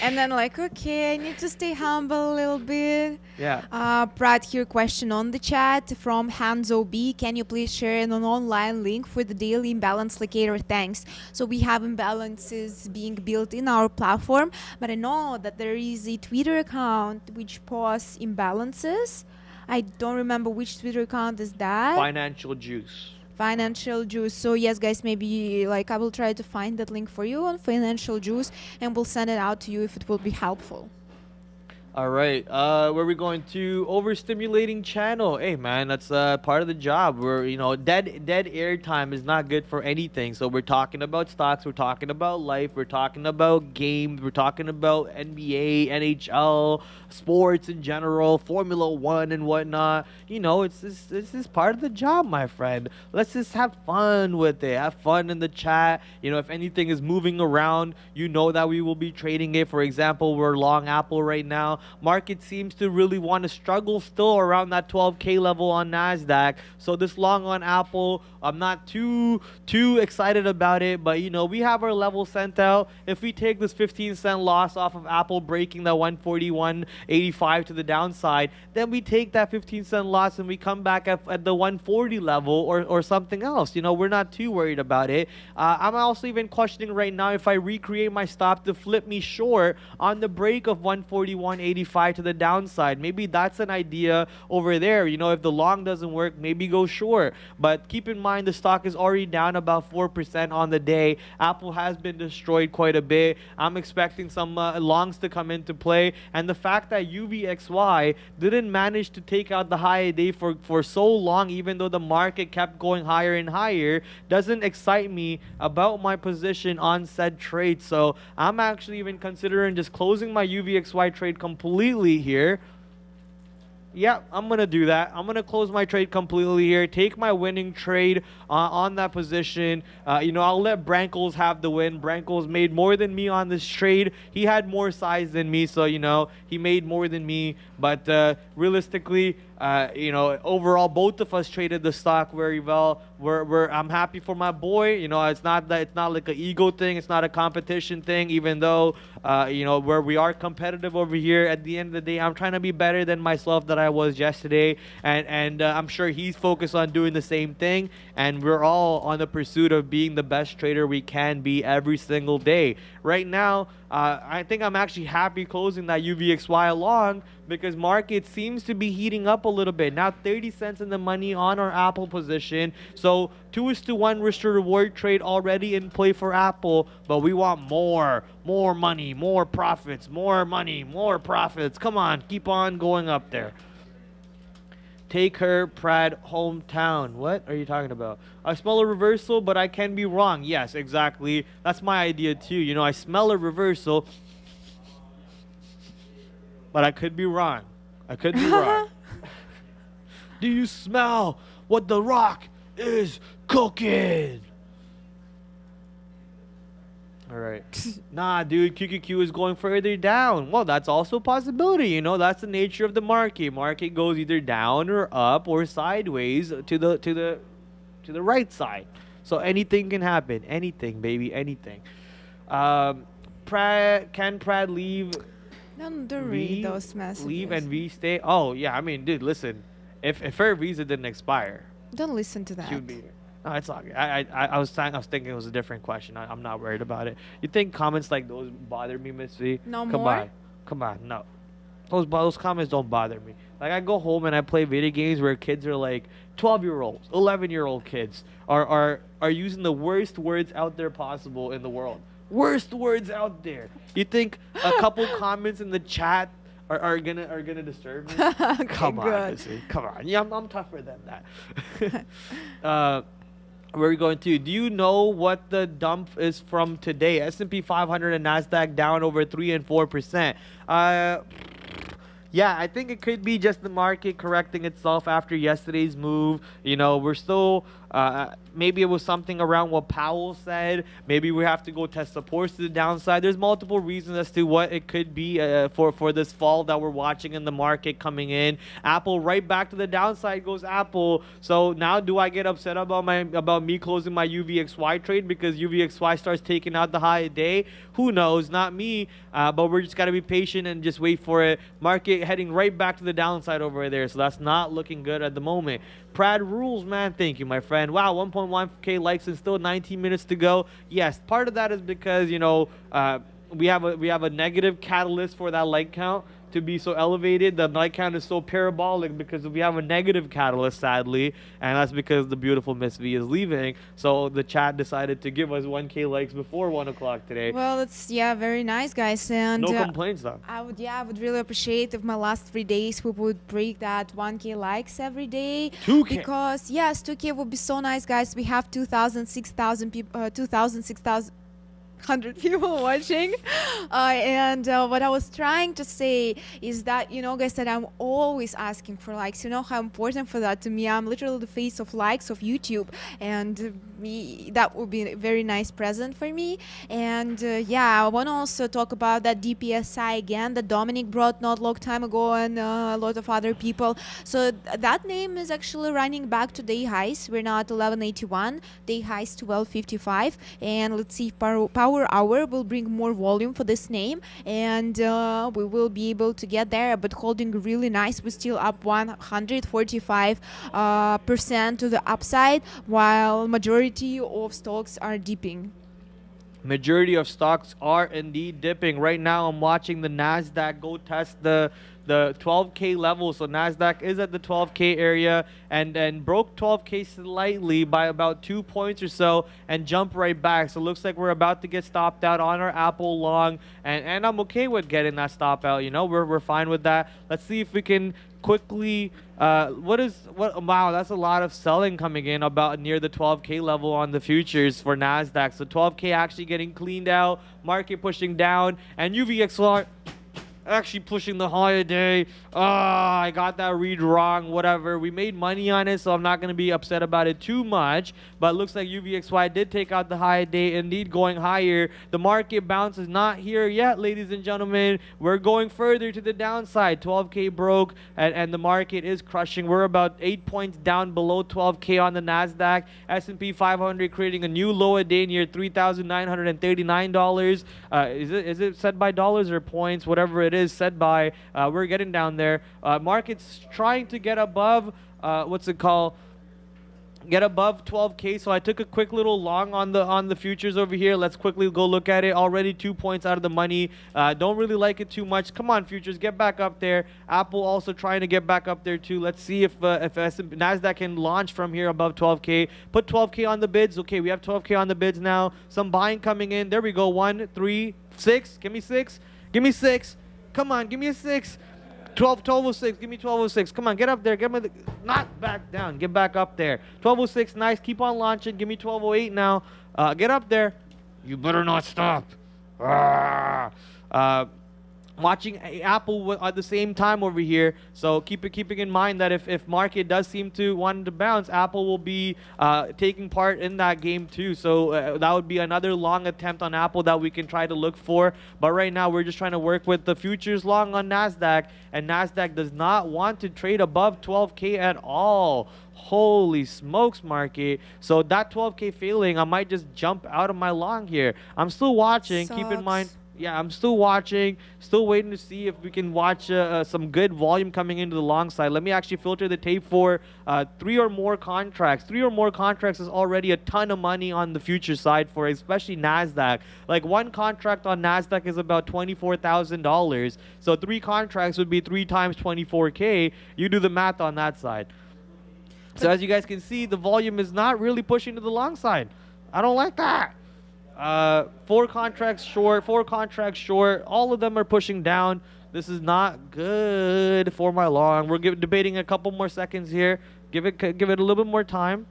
And then like, okay, I need to stay humble a little bit. Yeah. Prad, here question on the chat from Hanzo B. Can you please share an online link for the daily imbalance locator? Thanks. So we have imbalances being built in our platform, but I know that there is a Twitter account which posts imbalances. I don't remember which Twitter account is that. Financial Juice. Financial Juice. So yes, guys, maybe like I will try to find that link for you on Financial Juice, and we'll send it out to you if it will be helpful. All right, where we going to? Overstimulating channel. Hey man, that's part of the job. We're, you know, dead air time is not good for anything. So we're talking about stocks, we're talking about life, we're talking about games, we're talking about NBA, NHL, sports in general, Formula 1 and whatnot. You know, it's just part of the job, my friend. Let's just have fun with it. Have fun in the chat. You know, if anything is moving around, you know that we will be trading it. For example, we're long Apple right now. Market seems to really want to struggle still around that 12K level on NASDAQ. So this long on Apple, I'm not too excited about it, but you know, we have our level sent out. If we take this 15-cent loss off of Apple breaking that 141.85 to the downside, then we take that 15-cent loss and we come back at the 140 level or something else. You know, we're not too worried about it. I'm also even questioning right now if I recreate my stop to flip me short on the break of 141.85 to the downside. Maybe that's an idea over there. You know, if the long doesn't work, maybe go short. But keep in mind, the stock is already down about 4% on the day. Apple has been destroyed quite a bit. I'm expecting some longs to come into play. And the fact that UVXY didn't manage to take out the high day for so long, even though the market kept going higher and higher, doesn't excite me about my position on said trade. So I'm actually even considering just closing my UVXY trade completely here. Yeah, I'm going to do that. I'm going to close my trade completely here, take my winning trade on that position. You know, I'll let Brankles have the win. Brankles made more than me on this trade. He had more size than me, so, you know, he made more than me. But realistically, you know, overall, both of us traded the stock very well. I'm happy for my boy. You know, it's not like an ego thing. It's not a competition thing, even though, you know, where we are competitive over here. At the end of the day, I'm trying to be better than myself that I was yesterday. And I'm sure he's focused on doing the same thing. And we're all on the pursuit of being the best trader we can be every single day. Right now, I think I'm actually happy closing that UVXY along, because market seems to be heating up a little bit. Now 30 cents in the money on our Apple position. So 2:1 risk to reward trade already in play for Apple, but we want more money, more profits, more money, more profits. Come on, keep on going up there. Take her Prad hometown. What are you talking about? I smell a reversal, but I can be wrong. Yes, exactly. That's my idea too. You know, I smell a reversal, but I could be wrong. I could be wrong. Do you smell what the Rock is cooking? All right. Nah, dude, QQQ is going further down. Well, that's also a possibility. You know, that's the nature of the market. Market goes either down or up or sideways to the right side. So anything can happen. Anything, baby, anything. Can Prad leave? Don't read those messages. Leave and V stay. Oh yeah, I mean, dude, listen. If her visa didn't expire, don't listen to that. She would be. No, it's all good. I was thinking it was a different question. I'm not worried about it. You think comments like those bother me, Miss V? No Come more? Come on, no. Those comments don't bother me. Like, I go home and I play video games where kids are like 12-year-olds, 11-year-old kids are using the worst words out there possible in the world. Worst words out there. You think a couple comments in the chat are gonna disturb me? Okay, come on, good. Missy. Come on. Yeah, I'm tougher than that. Where are we going to? Do you know what the dump is from today? S&P 500 and NASDAQ down over 3 and 4%. Yeah, I think it could be just the market correcting itself after yesterday's move. You know, we're still, maybe it was something around what Powell said. Maybe we have to go test supports to the downside. There's multiple reasons as to what it could be for this fall that we're watching in the market coming in. Apple right back to the downside goes Apple. So now do I get upset about me closing my UVXY trade because UVXY starts taking out the high day? Who knows? Not me. But we're just got to be patient and just wait for it. Market heading right back to the downside over there. So that's not looking good at the moment. Prad rules, man. Thank you, my friend. Wow, 1.1K likes and still 19 minutes to go. Yes, part of that is because, you know, we have a negative catalyst for that like count to be so elevated. The like count is so parabolic because we have a negative catalyst, sadly, and that's because the beautiful Miss V is leaving. So the chat decided to give us 1K likes before 1 o'clock today. Well, it's very nice, guys, and no complaints though. I would really appreciate if my last 3 days we would break that 1K likes every day. 2K. Because yes, 2K would be so nice, guys. We have 2,000, 6,000 people, 2,000, 6,000. 100 people watching, and what I was trying to say is that, you know, guys, that I'm always asking for likes. You know how important for that to me. I'm literally the face of likes of YouTube, and that would be a very nice present for me. And yeah, I want to also talk about that DPSI again that Dominic brought not long time ago, and a lot of other people. So that name is actually running back to day highs. We're now at 1181, day highs 1255, and let's see if Power Hour will bring more volume for this name, and we will be able to get there, but holding really nice. We're still up 145% to the upside, while majority of stocks are dipping. Majority of stocks are indeed dipping. Right now, I'm watching the NASDAQ go test the 12K level. So NASDAQ is at the 12K area and broke 12K slightly by about 2 points or so and jump right back. So it looks like we're about to get stopped out on our Apple long, and I'm okay with getting that stop out. You know, we're fine with that. Let's see if we can quickly wow, that's a lot of selling coming in about near the 12K level on the futures for NASDAQ. So 12K actually getting cleaned out, market pushing down, and UVXY actually pushing the higher day. I got that read wrong, whatever. We made money on it, so I'm not going to be upset about it too much, but it looks like UVXY did take out the higher day, indeed going higher. The market bounce is not here yet, ladies and gentlemen. We're going further to the downside. 12K broke, and the market is crushing. We're about 8 points down below 12K on the NASDAQ. S&P 500 creating a new low a day near $3,939. Is it set by dollars or points? Whatever it is set by, we're getting down there. Market's trying to get above what's it called, get above 12K. So I took a quick little long on the futures over here. Let's quickly go look at it. Already 2 points out of the money. Don't really like it too much. Come on, futures, get back up there. Apple also trying to get back up there too. Let's see if Nasdaq can launch from here above 12K. Put 12K on the bids. Okay, we have 12K on the bids now. Some buying coming in. There we go. 1, 3, 6. Give me 6. Give me 6. Come on, give me a 6. 1206, give me 1206. Come on, get up there. Get me not back down. Get back up there. 1206, nice. Keep on launching. Give me 1208 now. Get up there. You better not stop. Watching Apple at the same time over here, so keeping in mind that if market does seem to want to bounce, Apple will be taking part in that game too. So that would be another long attempt on Apple that we can try to look for. But right now we're just trying to work with the futures long on Nasdaq, and Nasdaq does not want to trade above 12K at all. Holy smokes, market. So that 12K failing, I might just jump out of my long here. I'm still watching. Keep in mind. Yeah, I'm still watching, still waiting to see if we can watch some good volume coming into the long side. Let me actually filter the tape for 3 or more contracts. 3 or more contracts is already a ton of money on the future side for especially NASDAQ. Like one contract on NASDAQ is about $24,000. So 3 contracts would be 3 times 24K. You do the math on that side. So as you guys can see, the volume is not really pushing to the long side. I don't like that. 4 contracts short, 4 contracts short. All of them are pushing down. This is not good for my long. We're debating a couple more seconds here. Give it a little bit more time.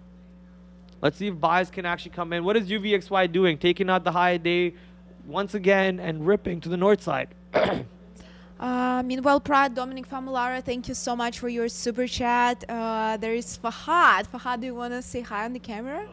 Let's see if buys can actually come in. What is UVXY doing? Taking out the high day once again and ripping to the north side. Meanwhile, Prad, Dominic Famulara, thank you so much for your super chat. There is Fahad. Fahad, do you want to say hi on the camera?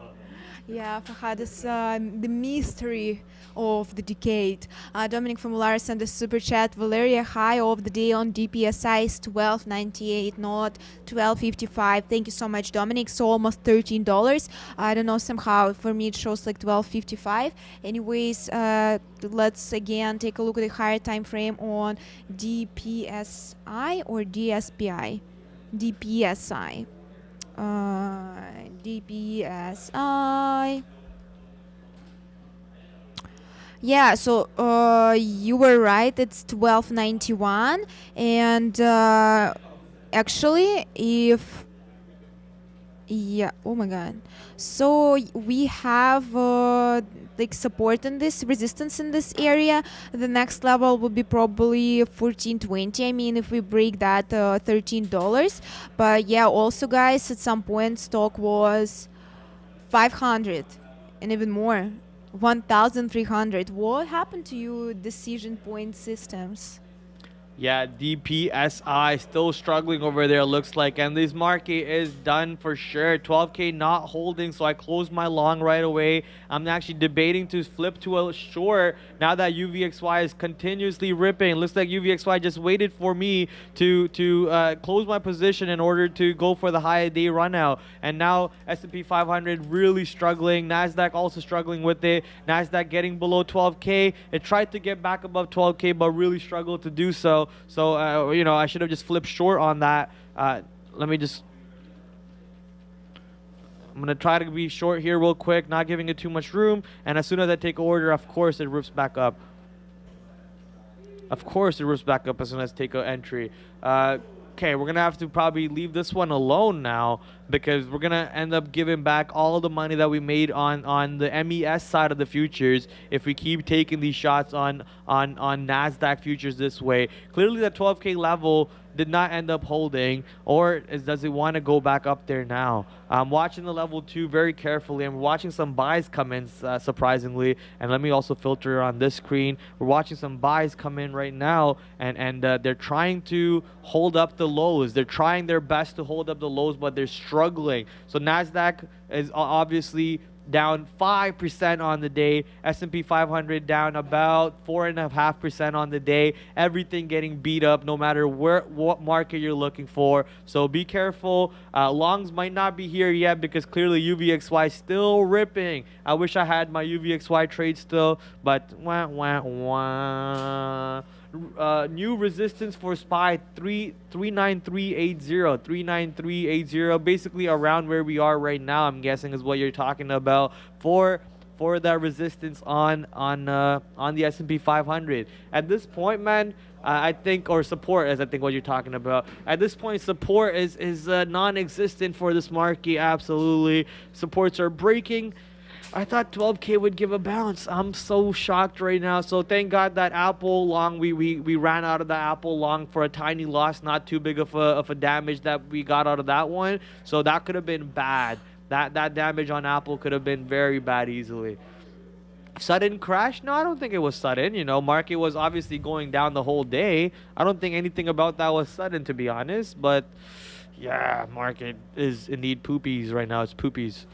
Yeah, Fahad is the mystery of the decade. Dominic Famulara sent a super chat. Valeriia high of the day on DPSI is 12.98, not 12.55. Thank you so much, Dominic. So almost $13. I don't know, somehow for me it shows like 12.55. Anyways, let's again take a look at the higher time frame on DPSI or DSPI. DPSI. DPSI. Yeah, so you were right, it's 12.91, and actually if oh my god, so we have like support in this, resistance in this area. The next level will be probably 14.20. I mean, if we break that, $13. But yeah, also guys, at some point stock was 500 and even more, 1,300. What happened to you decision point systems? Yeah, DPSI still struggling over there, looks like. And this market is done for sure. 12K not holding, so I closed my long right away. I'm actually debating to flip to a short now that UVXY is continuously ripping. Looks like UVXY just waited for me to close my position in order to go for the high day run out. And now S&P 500 really struggling. NASDAQ also struggling with it. NASDAQ getting below 12K. It tried to get back above 12K, but really struggled to do so. So, you know, I should have just flipped short on that. Let me just... I'm going to try to be short here real quick, not giving it too much room. And as soon as I take order, of course, it rips back up. Of course, it rips back up as soon as I take an entry. Okay, we're going to have to probably leave this one alone now because we're going to end up giving back all the money that we made on the MES side of the futures if we keep taking these shots on NASDAQ futures this way. Clearly, the 12K level did not end up holding, or does it want to go back up there now? I'm watching the level 2 very carefully. I'm watching some buys come in, surprisingly. And let me also filter on this screen. We're watching some buys come in right now, and they're trying to hold up the lows. They're trying their best to hold up the lows, but they're struggling. So NASDAQ is obviously down 5% on the day. S&P 500 down about 4.5% on the day. Everything getting beat up no matter what market you're looking for. So be careful. Longs might not be here yet because clearly UVXY still ripping. I wish I had my UVXY trade still, but new resistance for SPY 39380, basically around where we are right now. I'm guessing is what you're talking about for that resistance on the S&P 500. At this point, man, I think, or support, as I think what you're talking about. At this point, support is non-existent for this market. Absolutely, supports are breaking. I thought 12K would give a bounce. I'm so shocked right now. So thank God that Apple long, we ran out of the Apple long for a tiny loss, not too big of a damage that we got out of that one. So that could have been bad. That damage on Apple could have been very bad easily. Sudden crash? No, I don't think it was sudden. You know, market was obviously going down the whole day. I don't think anything about that was sudden, to be honest. But yeah, market is indeed poopies right now. It's poopies.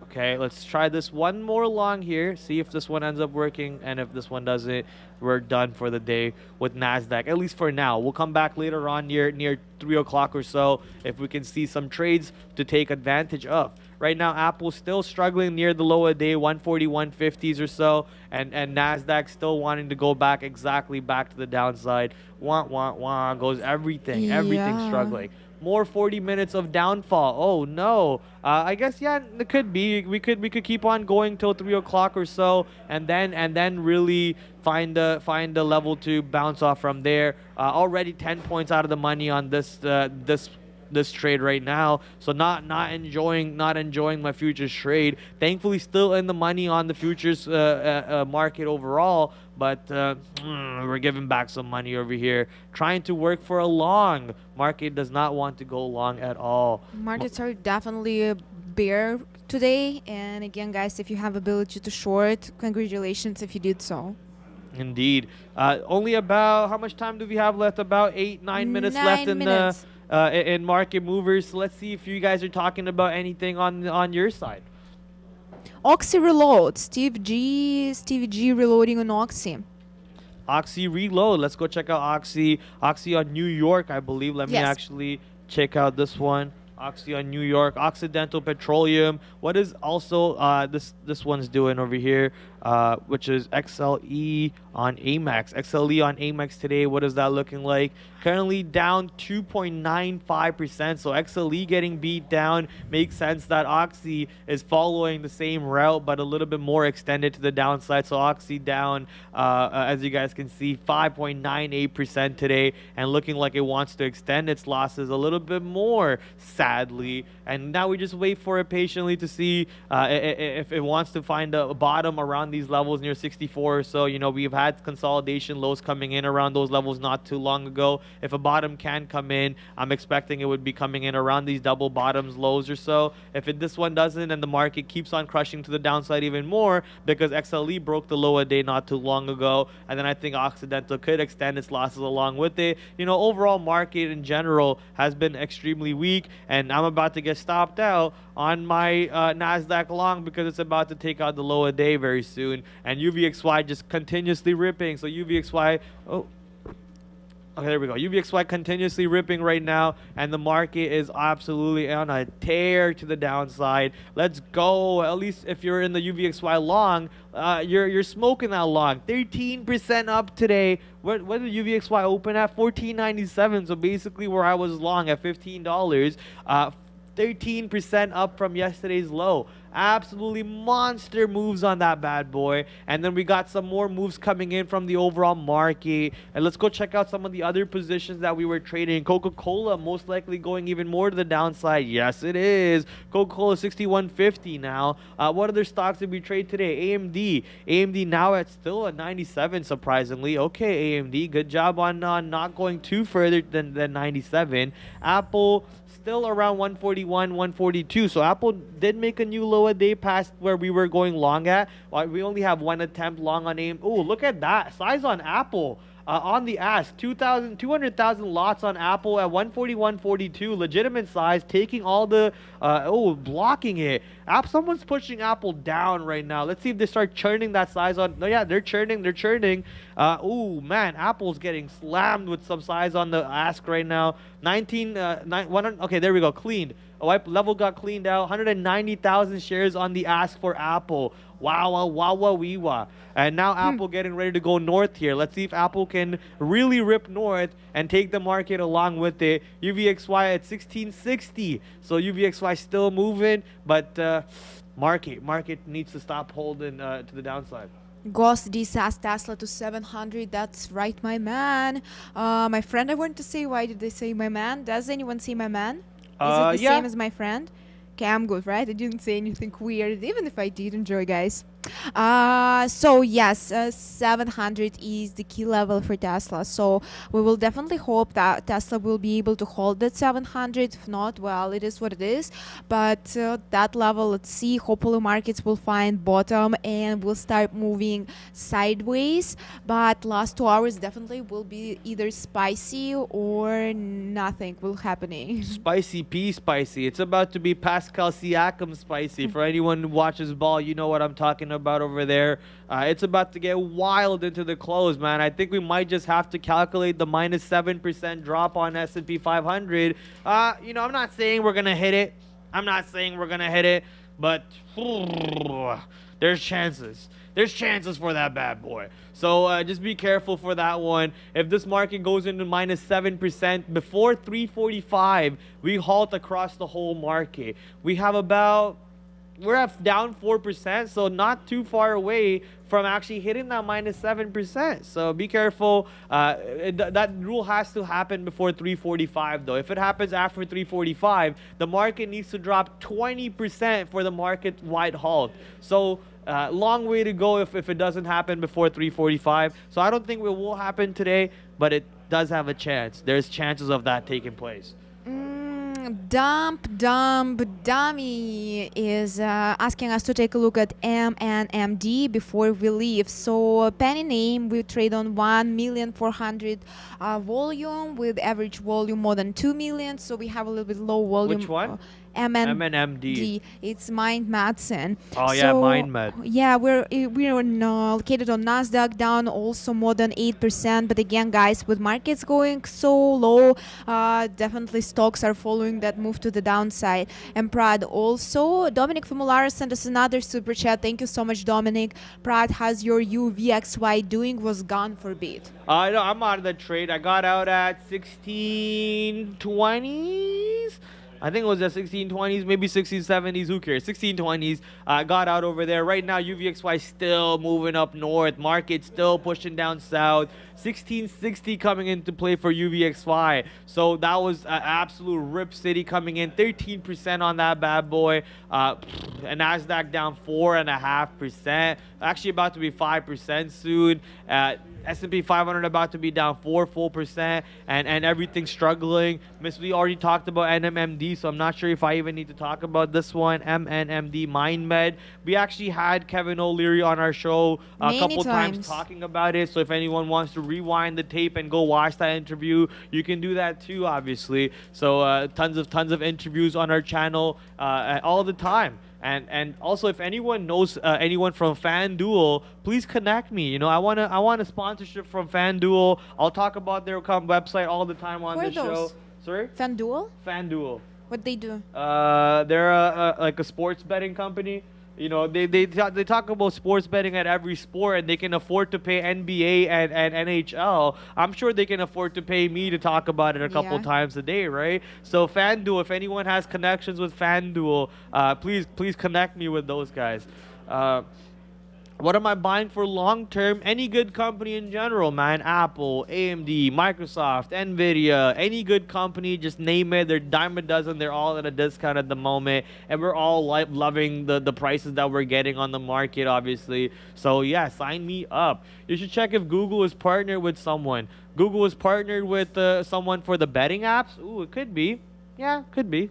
Okay, let's try this one more long here. See if this one ends up working. And if this one doesn't, we're done for the day with NASDAQ, at least for now. We'll come back later on near 3 o'clock or so if we can see some trades to take advantage of. Right now, Apple's still struggling near the low of the day, 140, 150s or so. And NASDAQ still wanting to go back exactly back to the downside. Goes everything struggling. More 40 minutes of downfall. Oh no. I guess yeah, it could be. We could keep on going till 3 o'clock or so, and then really find the level to bounce off from there. Already 10 points out of the money on this trade right now, so not enjoying my futures trade. Thankfully still in the money on the futures market overall, but we're giving back some money over here, trying to work for a long. Market does not want to go long at all. Markets are definitely a bear today, and again guys, if you have ability to short, congratulations if you did so. Indeed. Only about, how much time do we have left? About 8-9 minutes left in the in market movers. So let's see if you guys are talking about anything on your side. Oxy reload. Steve G reloading on Oxy. Oxy reload. Let's go check out Oxy. Oxy on New York, I believe. Let me actually check out this one. Oxy on New York. Occidental Petroleum. What is also this one's doing over here, which is XLE on Amex. XLE on Amex today. What is that looking like? Currently down 2.95%. So XLE getting beat down. Makes sense that Oxy is following the same route, but a little bit more extended to the downside. So Oxy down, as you guys can see, 5.98% today, and looking like it wants to extend its losses a little bit more, sadly. And now we just wait for it patiently to see if it wants to find a bottom around these levels near 64 or so. You know, we've had consolidation lows coming in around those levels not too long ago. If a bottom can come in, I'm expecting it would be coming in around these double bottoms lows or so. If this one doesn't, and the market keeps on crushing to the downside even more, because XLE broke the low a day not too long ago, and then I think Occidental could extend its losses along with it. You know, overall market in general has been extremely weak, and I'm about to get stopped out on my NASDAQ long because it's about to take out the low a day very soon, and UVXY just continuously ripping. So UVXY, okay, there we go. UVXY continuously ripping right now, and the market is absolutely on a tear to the downside. Let's go. At least if you're in the UVXY long, you're smoking that long. 13% up today. What did UVXY open at? 14.97. So basically where I was long at $15. 13% up from yesterday's low. Absolutely monster moves on that bad boy. And then we got some more moves coming in from the overall market. And let's go check out some of the other positions that we were trading. Coca-Cola most likely going even more to the downside. Yes, it is. Coca-Cola 61.50 now. What other stocks did we trade today? AMD. AMD now at still at 97, surprisingly. Okay, AMD, good job on not going too further than 97. Apple still around 141, 142. So Apple did make a new low a day past where we were going long at. We only have one attempt long on AIM. Oh, look at that size on Apple. On the ask, 200,000 lots on Apple at 141.42, legitimate size, taking all the, blocking it. Someone's pushing Apple down right now. Let's see if they start churning that size on. No, yeah, they're churning. Man, Apple's getting slammed with some size on the ask right now. 100, okay, there we go, cleaned. Level got cleaned out. 190,000 shares on the ask for Apple. Wow. And now Apple getting ready to go north here. Let's see if Apple can really rip north and take the market along with it. UVXY at 1660. So UVXY still moving, but market needs to stop holding to the downside. Ghost D says Tesla to 700. That's right, my man. My friend, I want to say, why did they say my man? Does anyone say my man? Is it the same as my friend? Okay, I'm good, right? I didn't say anything weird, even if I did. Enjoy, guys. So yes, 700 is the key level for Tesla. So we will definitely hope that Tesla will be able to hold that 700. If not, well, it is what it is. But that level, let's see. Hopefully, markets will find bottom and will start moving sideways. But last 2 hours definitely will be either spicy or nothing will happening. Spicy P spicy. It's about to be Pascal Siakam spicy. For anyone who watches ball, you know what I'm talking about over there. It's about to get wild into the close, man. I think we might just have to calculate the minus 7% drop on S&P 500. I'm not saying we're gonna hit it. But there's chances. There's chances for that bad boy. So just be careful for that one. If this market goes into minus 7% before 345, we halt across the whole market. We're at down 4%, so not too far away from actually hitting that minus 7%. So be careful. That rule has to happen before 345, though. If it happens after 345, the market needs to drop 20% for the market-wide halt. So long way to go if it doesn't happen before 345. So I don't think it will happen today, but it does have a chance. There's chances of that taking place. Dummy is asking us to take a look at MNMD before we leave. So penny name, we trade on 1,400,000 volume with average volume more than 2 million. So we have a little bit low volume. Which one? MNMD. It's Mind Madsen. Oh yeah, Mind Med. Yeah, we're located on Nasdaq, down also more than 8%. But again, guys, with markets going so low, definitely stocks are following that move to the downside. And Prad also. Dominic Famularis sent us another super chat. Thank you so much, Dominic. Prad, how's your UVXY doing? Was gone for a bit. No, I'm out of the trade. I got out at 1620s. I think it was at 1620s, maybe 1670s, who cares? 1620s, got out over there. Right now, UVXY still moving up north. Market still pushing down south. 1660 coming into play for UVXY. So that was an absolute rip city coming in. 13% on that bad boy. And Nasdaq down 4.5%. Actually about to be 5% soon. S&P 500 about to be down 4 full percent, and everything struggling. We already talked about NMMD, so I'm not sure if I even need to talk about this one. MNMD, MindMed. We actually had Kevin O'Leary on our show a couple times talking about it. So if anyone wants to rewind the tape and go watch that interview, you can do that too, obviously. So tons of interviews on our channel all the time. And also, if anyone knows anyone from FanDuel, please connect me. I want a sponsorship from FanDuel. I'll talk about their website all the time on the show. Sorry? FanDuel? FanDuel. What they do? They're like a sports betting company. They talk about sports betting at every sport, and they can afford to pay NBA and NHL. I'm sure they can afford to pay me to talk about it a couple times a day, right? So FanDuel, if anyone has connections with FanDuel, please connect me with those guys. What am I buying for long term? Any good company in general, man. Apple, AMD, Microsoft, Nvidia, any good company, just name it. They're dime a dozen. They're all at a discount at the moment, and we're all loving the prices that we're getting on the market, obviously. So yeah, sign me up. You should check if Google is partnered with someone. Google is partnered with someone for the betting apps. Ooh, it could be. Yeah, could be.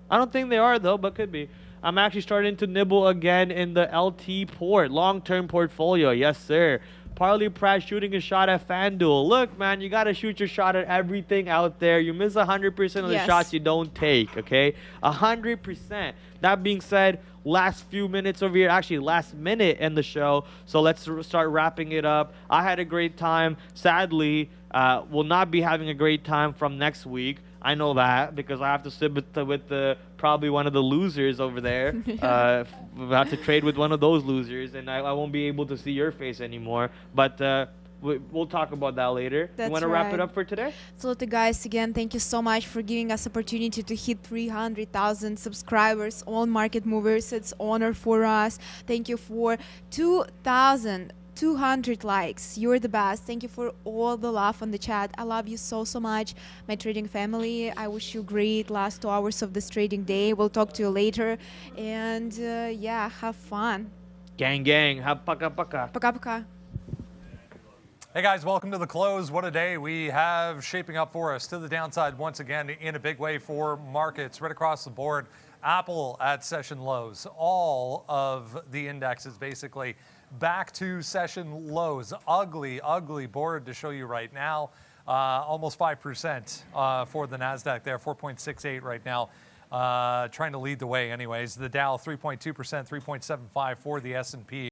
I don't think they are though, but could be. I'm actually starting to nibble again in the LT port, long-term portfolio. Yes, sir. Parlay Prad shooting a shot at FanDuel. Look, man, you got to shoot your shot at everything out there. You miss 100% of the shots you don't take, okay? 100%. That being said, last few minutes over here, actually last minute in the show, so let's start wrapping it up. I had a great time. Sadly, will not be having a great time from next week. I know that because I have to sit with the probably one of the losers over there. I have to trade with one of those losers, and I won't be able to see your face anymore. But we'll talk about that later. You want to wrap it up for today? Absolutely, guys. Again, thank you so much for giving us opportunity to hit 300,000 subscribers on Market Movers. It's honor for us. Thank you for 2,200 likes. You're the best. Thank you for all the love on the chat. I love you so much, my trading family. I wish you great last 2 hours of this trading day. We'll talk to you later, and yeah, have fun. Gang gang. Have paka paka. Пока пока. Hey guys, welcome to the close. What a day we have shaping up for us. To the downside once again in a big way for markets right across the board. Apple at session lows. All of the indexes basically back to session lows. Ugly, ugly board to show you right now. Almost 5% for the NASDAQ there, 4.68 right now. Trying to lead the way anyways. The Dow 3.2%, 3.75 for the S&P.